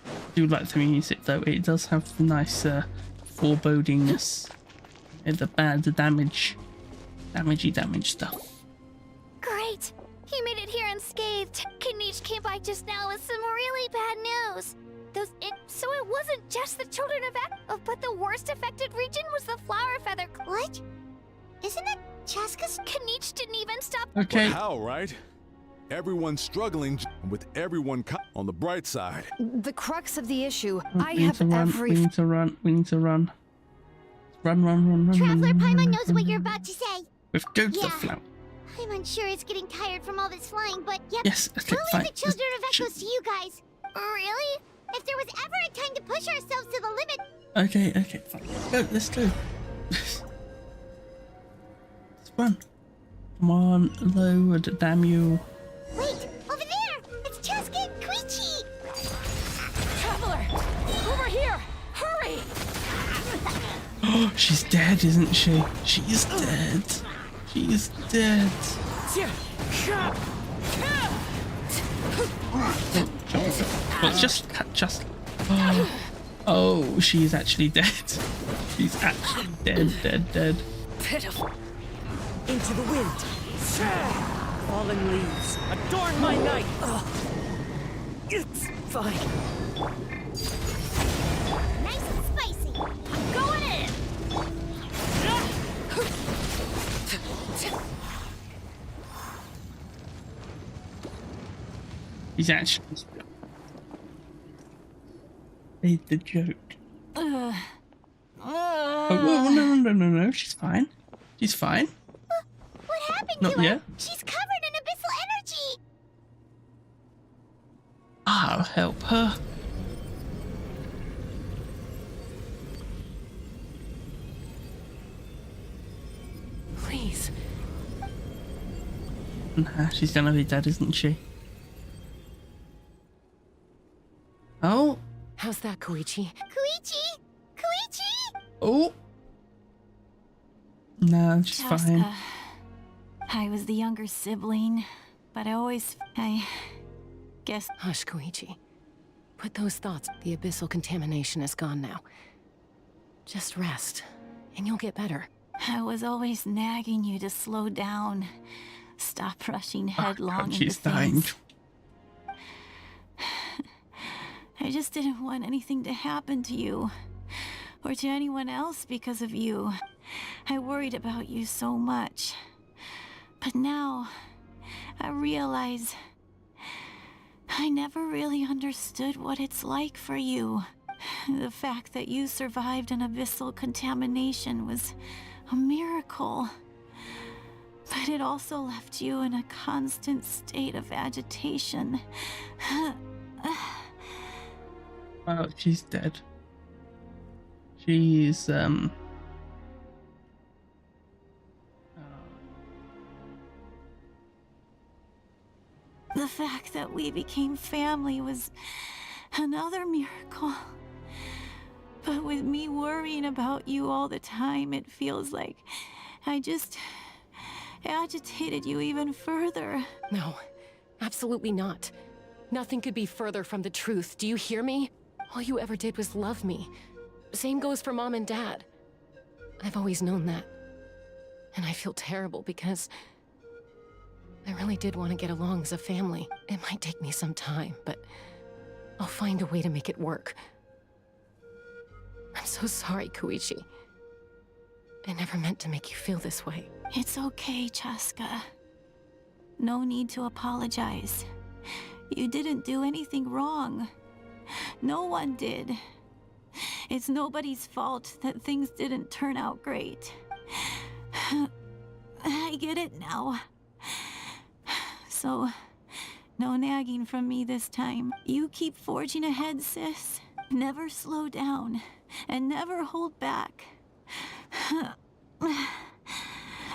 I do like the music though, it does have the nice forebodingness and the damage stuff. Great! He made it here unscathed. Kinich came by just now with some really bad news. So it wasn't just the children of but the worst affected region was the flower feather. What? Isn't it Chaska's? Kinich didn't even stop. Okay. But how, right? Everyone's struggling with everyone on the bright side. The crux of the issue, I We need to run. Run. Traveler Paimon knows what you're about to say. We've go to the flower. Paimon sure is getting tired from all this flying, but yep. Yes, okay, we'll fine. leave the children of Echoes to you guys. Really? If there was ever a time to push ourselves to the limit. Okay, fine. Let's go. Let's run. Come on, load, damn you. Wait, over there! It's Chaska and Koichi! Traveler! Over here! Hurry! Oh, she's dead, isn't she? She's dead. She's dead. Well, just. Oh, she's actually dead. She's actually dead. Pitiful. Into the wind. Fallen leaves. Adorn my night. It's fine. Nice and spicy. I'm going in! He's actually. Made the joke. Oh, no. She's fine. She's fine. What happened Not to her? yet. She's covered in abyssal energy! I'll help her. Please. Nah, she's gonna be dead, isn't she? Oh. How's that, Koichi? Koichi! Oh. No, she's fine. I was the younger sibling, but I guess... Hush, Koichi. Put those thoughts. The abyssal contamination is gone now. Just rest, and you'll get better. I was always nagging you to slow down. Stop rushing headlong into she's dying. things. I just didn't want anything to happen to you, or to anyone else because of you. I worried about you so much. But now, I realize I never really understood what it's like for you. The fact that you survived an abyssal contamination was a miracle. But it also left you in a constant state of agitation. Well, she's dead. She's we became family was another miracle. But with me worrying about you all the time, it feels like I just agitated you even further. No, absolutely not. Nothing could be further from the truth. Do you hear me? All you ever did was love me. Same goes for Mom and Dad. I've always known that. And I feel terrible because I really did want to get along as a family. It might take me some time, but I'll find a way to make it work. I'm so sorry, Koichi. I never meant to make you feel this way. It's okay, Chaska. No need to apologize. You didn't do anything wrong. No one did. It's nobody's fault that things didn't turn out great. I get it now. So, no nagging from me this time. You keep forging ahead, sis. Never slow down, and never hold back.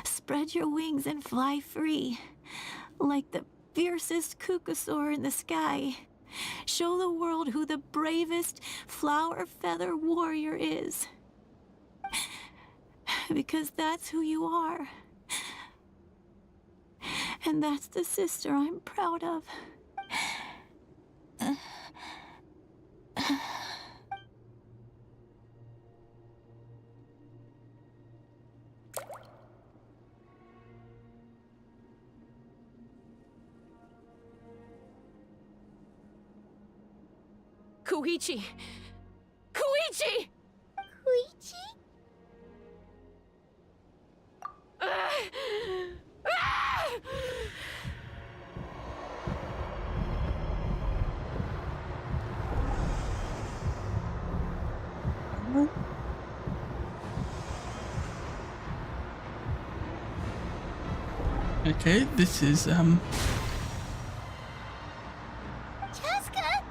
Spread your wings and fly free, like the fiercest kukusaur in the sky. Show the world who the bravest flower feather warrior is. Because that's who you are. And that's the sister I'm proud of. Koichi! Koichi! Koichi? Okay, this is Chaska?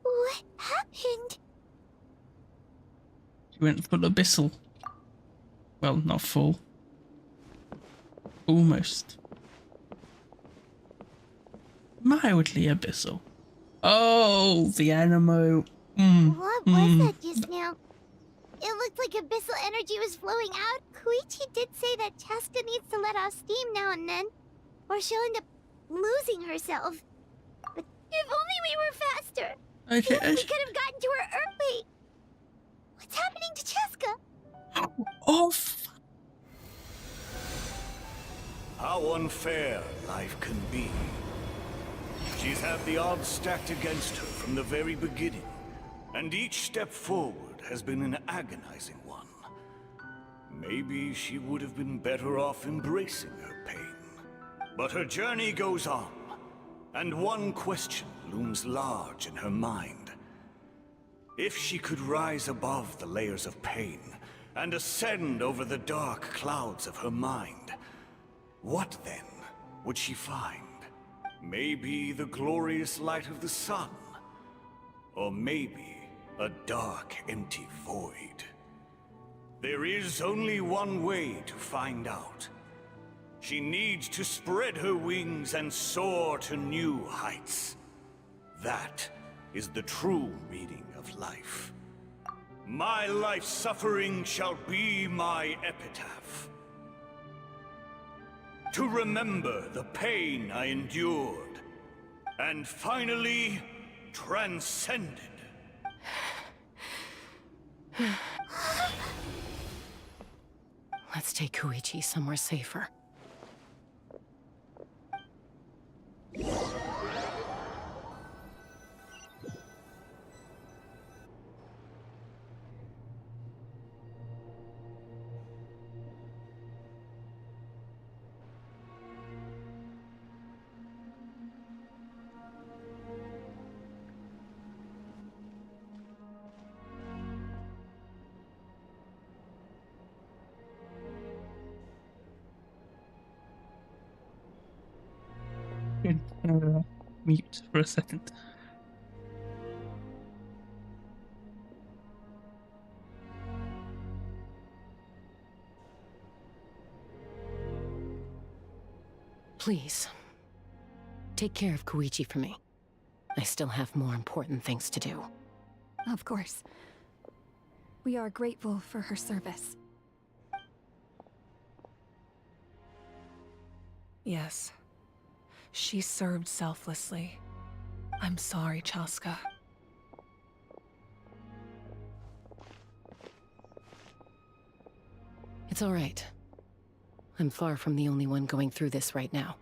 What happened? She went full abyssal. Well, not full. Almost. Mildly abyssal. Oh, the animo. What was that just now? It looked like abyssal energy was flowing out. Koichi did say that Chaska needs to let off steam now and then, or she'll end up losing herself. But if only we were faster. Okay. We could have gotten to her early. What's happening to Chaska? Oh, How unfair life can be. She's had the odds stacked against her from the very beginning, and each step forward has been an agonizing one. Maybe she would have been better off embracing her pain. But her journey goes on, and one question looms large in her mind. If she could rise above the layers of pain and ascend over the dark clouds of her mind, what then would she find? Maybe the glorious light of the sun, or maybe a dark, empty void. There is only one way to find out. She needs to spread her wings and soar to new heights. That is the true meaning of life. My life's suffering shall be my epitaph. To remember the pain I endured, and finally transcended. Let's take Koichi somewhere safer. mute for a second. Please, take care of Koichi for me. I still have more important things to do. Of course. We are grateful for her service. Yes. She served selflessly. I'm sorry, Chaska. It's all right. I'm far from the only one going through this right now.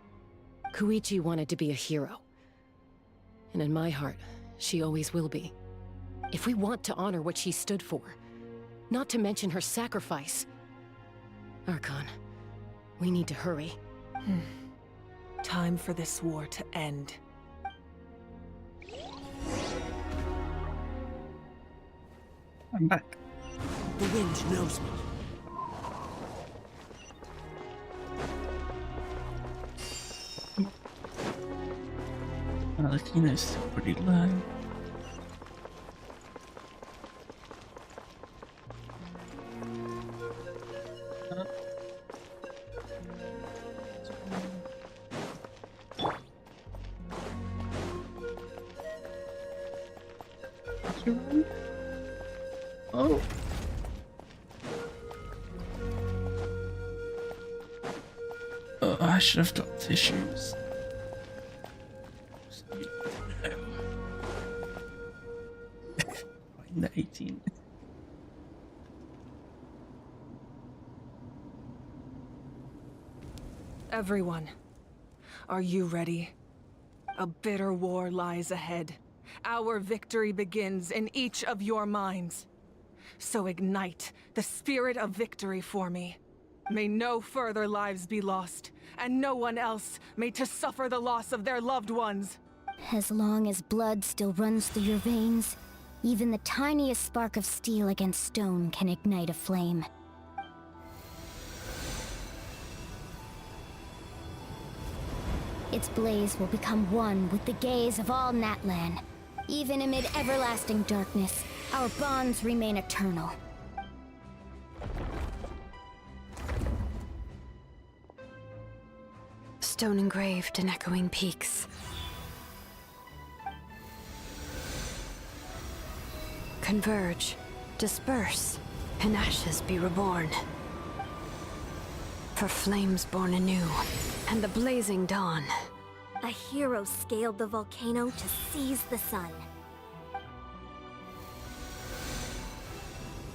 Koichi wanted to be a hero. And in my heart, she always will be. If we want to honor what she stood for, not to mention her sacrifice. Archon, we need to hurry. Time for this war to end. I'm back. The wind knows me. The Tina's still pretty low. Oh. Oh, I should have got tissues. The 18. Everyone, are you ready? A bitter war lies ahead. Our victory begins in each of your minds. So ignite the spirit of victory for me. May no further lives be lost, and no one else may to suffer the loss of their loved ones. As long as blood still runs through your veins, even the tiniest spark of steel against stone can ignite a flame. Its blaze will become one with the gaze of all Natlan. Even amid everlasting darkness, our bonds remain eternal. Stone engraved in echoing peaks. Converge, disperse, and ashes be reborn. For flames born anew, and the blazing dawn. A hero scaled the volcano to seize the sun.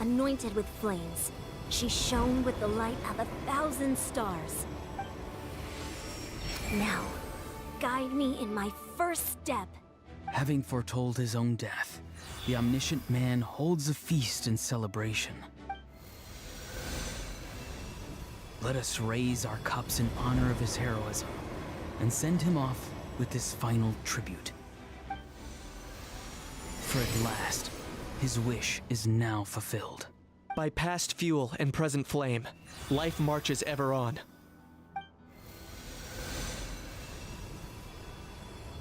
Anointed with flames, she shone with the light of 1,000 stars. Now, guide me in my first step. Having foretold his own death, the omniscient man holds a feast in celebration. Let us raise our cups in honor of his heroism, and send him off with this final tribute. For at last, his wish is now fulfilled. By past fuel and present flame, life marches ever on.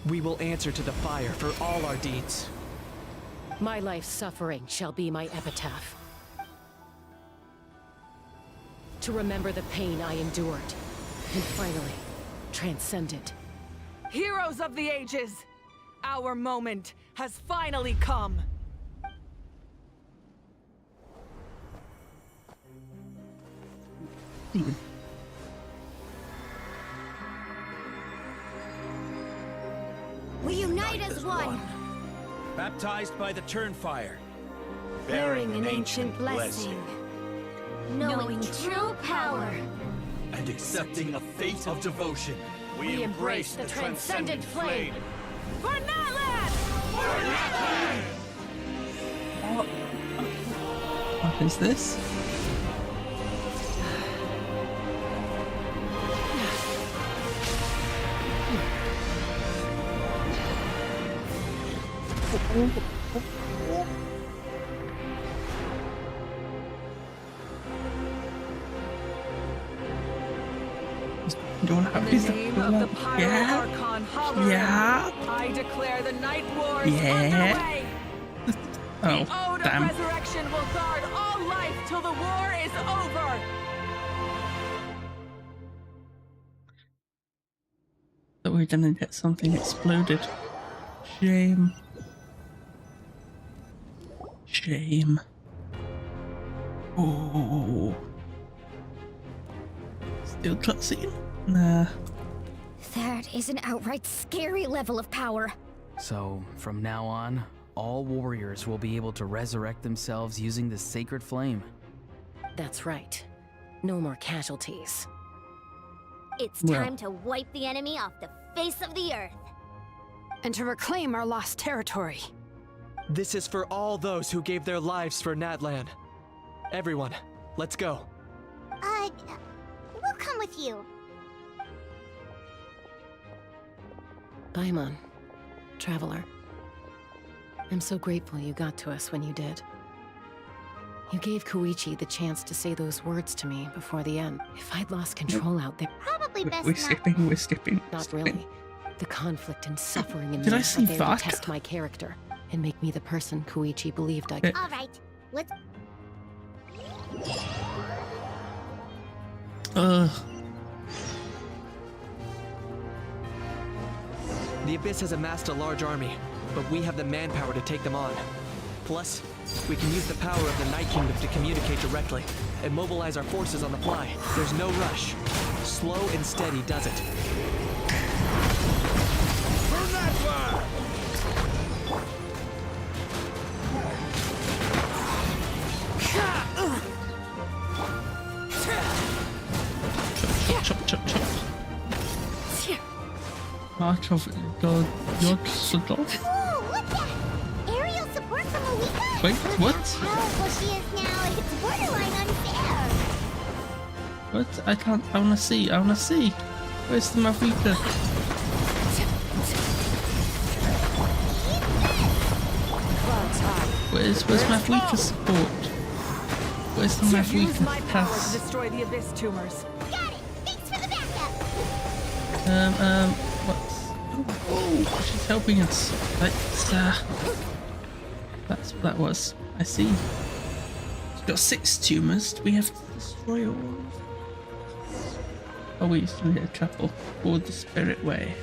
We will answer to the fire for all our deeds. My life's suffering shall be my epitaph. To remember the pain I endured, and finally, transcend it. Heroes of the ages! Our moment has finally come! We unite as one! Baptized by the Turnfire. Bearing an ancient blessing. Knowing true power. And accepting a fate of devotion. We embrace the transcendent flame. For Natlan! For Natlan! What is this? You want to have In these? the name of the Pyro Yeah. Archon Hoverin, Yeah. I declare the Night Wars Yeah. underway. Oh, The Ode damn. of Resurrection will guard all life till the war is over. That we're gonna get something exploded. Shame. Shame. Oh. Still cutscene? Nah. That is an outright scary level of power. So, from now on, all warriors will be able to resurrect themselves using the sacred flame. That's right. No more casualties. It's Well. time to wipe the enemy off the face of the earth. And to reclaim our lost territory. This is for all those who gave their lives for Natlan. Everyone, let's go. We'll come with you. Paimon, Traveler. I'm so grateful you got to us when you did. You gave Koichi the chance to say those words to me before the end. If I'd lost control out there... Probably best We're not. skipping, we're skipping. Not really. The conflict and suffering in Did me I see are there to vodka? test my character and make me the person Koichi believed I could. All right, let's. The Abyss has amassed a large army, but we have the manpower to take them on. Plus, we can use the power of the Night Kingdom to communicate directly and mobilize our forces on the fly. There's no rush. Slow and steady does it. Burn that fire! Chop, chop, chop. March of God, Yog-Sothoth? Ooh, look at aerial support from Awika. Wait, what? How powerful she is now, it's borderline unfair. What? I can't. I wanna see. I wanna see. Where's the Mavika? Where's Mavika support? Where's the Use Mavika my power to pass? destroy the Abyss tumors. Got it. Thanks for the backup. What's... Oh, she's helping us. That's what that was. I see. She's got 6 tumors. Do we have to destroy all of them? Oh, we used to need a couple. Or the Spirit Way.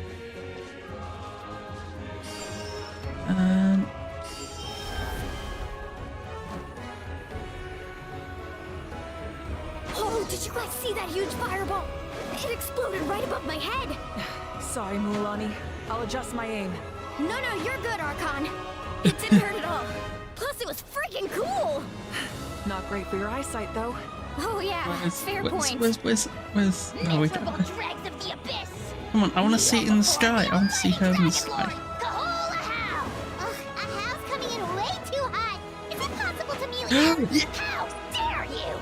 Oh, did you guys see that huge fireball? It exploded right above my head. Sorry, Mualani. I'll adjust my aim. No, you're good, Archon. It didn't hurt at all. Plus, it was freaking cool. Not great for your eyesight, though. Oh yeah, fair point. Where's no, we don't. Dregs of the Abyss. Come on, I want to see it in the sky. I want to see her in the sky. Kahola how? Ugh, a how's coming in way too hot. Is it possible to melee? How dare you?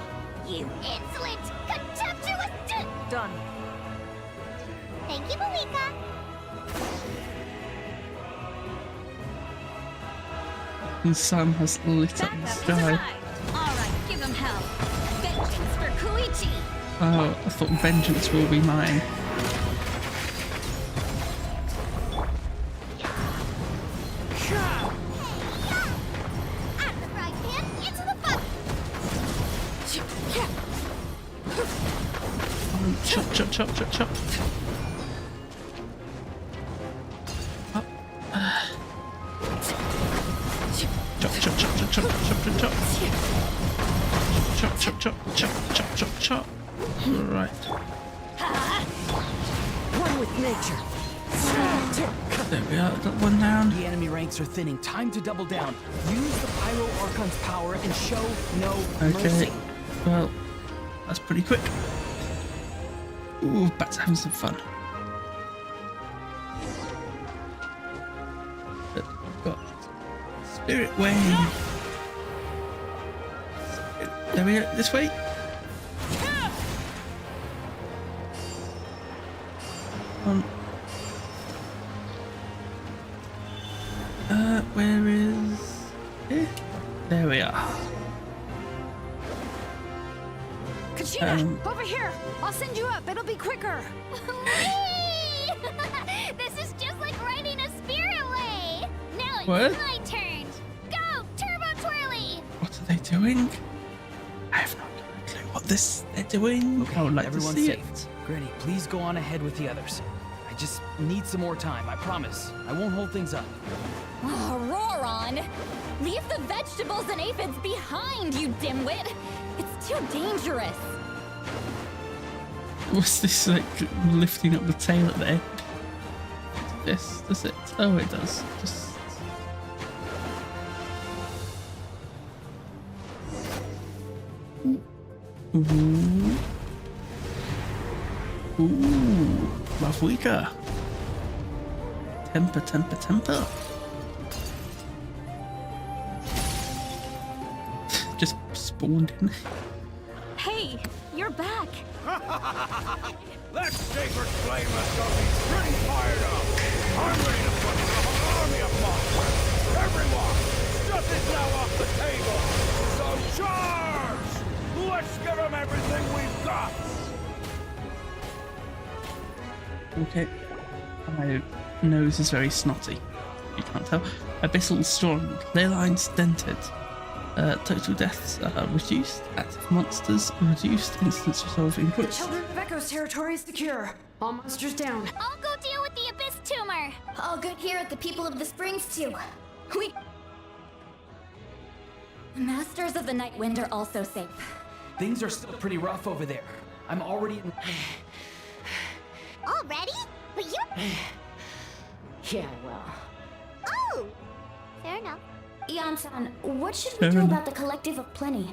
You insolent, contemptuous... Done. Thank you, Malika. The sun has lit up the sky. Alright, give them hell. Vengeance for Koichi! Oh, I thought vengeance will be mine. Out of the frying pan, into the bucket. Chop, chop, chop, chop, chop. Chop, chop, chop, chop, chop, chop, chop, chop. Chop, chop, chop, chop, chop, chop, chop. Right. One with nature. There we are, got one down. The enemy ranks are thinning. Time to double down. Use the Pyro Archon's power and show no Okay. mercy. Well, that's pretty quick. Ooh, back to having some fun. But we've got Spirit Way. There we go. This way. Where is it? There we are. Kachina, over here! I'll send you up, it'll be quicker! This is just like riding a spirit away! Now it's What? my turn! Go, Turbo Twirly! What are they doing? I have not a clue what they're doing. Okay, I would like everyone's to see safe. it. Granny, please go on ahead with the others. I just need some more time, I promise. I won't hold things up. Oh, Roron! Leave the vegetables and aphids behind, you dimwit! It's too dangerous! What's this, like, lifting up the tail at the end? This, does it? Oh, it does. Just... Ooh. Ooh. Mavwika. Temper, temper, temper. Just spawned in. Hey, you're back. That sacred flame has got me pretty fired up. I'm ready to put in a whole army of monsters. Everyone, stuff is now off the table. So charge! Let's give them everything we've got. Okay. My nose is very snotty. You can't tell. Abyssal strong. Ley lines dented. Total deaths are reduced. Active monsters reduced. Instance resolving The puts. Children of Echo's territory is secure. All monsters down. I'll go deal with the Abyss Tumor! All good here at the People of the Springs too. We... Masters of the Night Wind are also safe. Things are still pretty rough over there. I'm already in... Already? But you... Yeah, well. Oh! Fair enough. Ian-san, what should we do about the Collective of Plenty?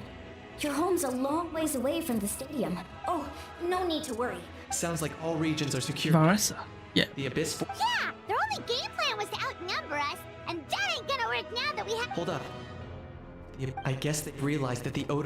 Your home's a long ways away from the stadium. Oh, no need to worry. Sounds like all regions are secure. Varessa. Yeah. The Abyss... Yeah! Their only game plan was to outnumber us, and that ain't gonna work now that we have... Hold up. I guess they realized that the odor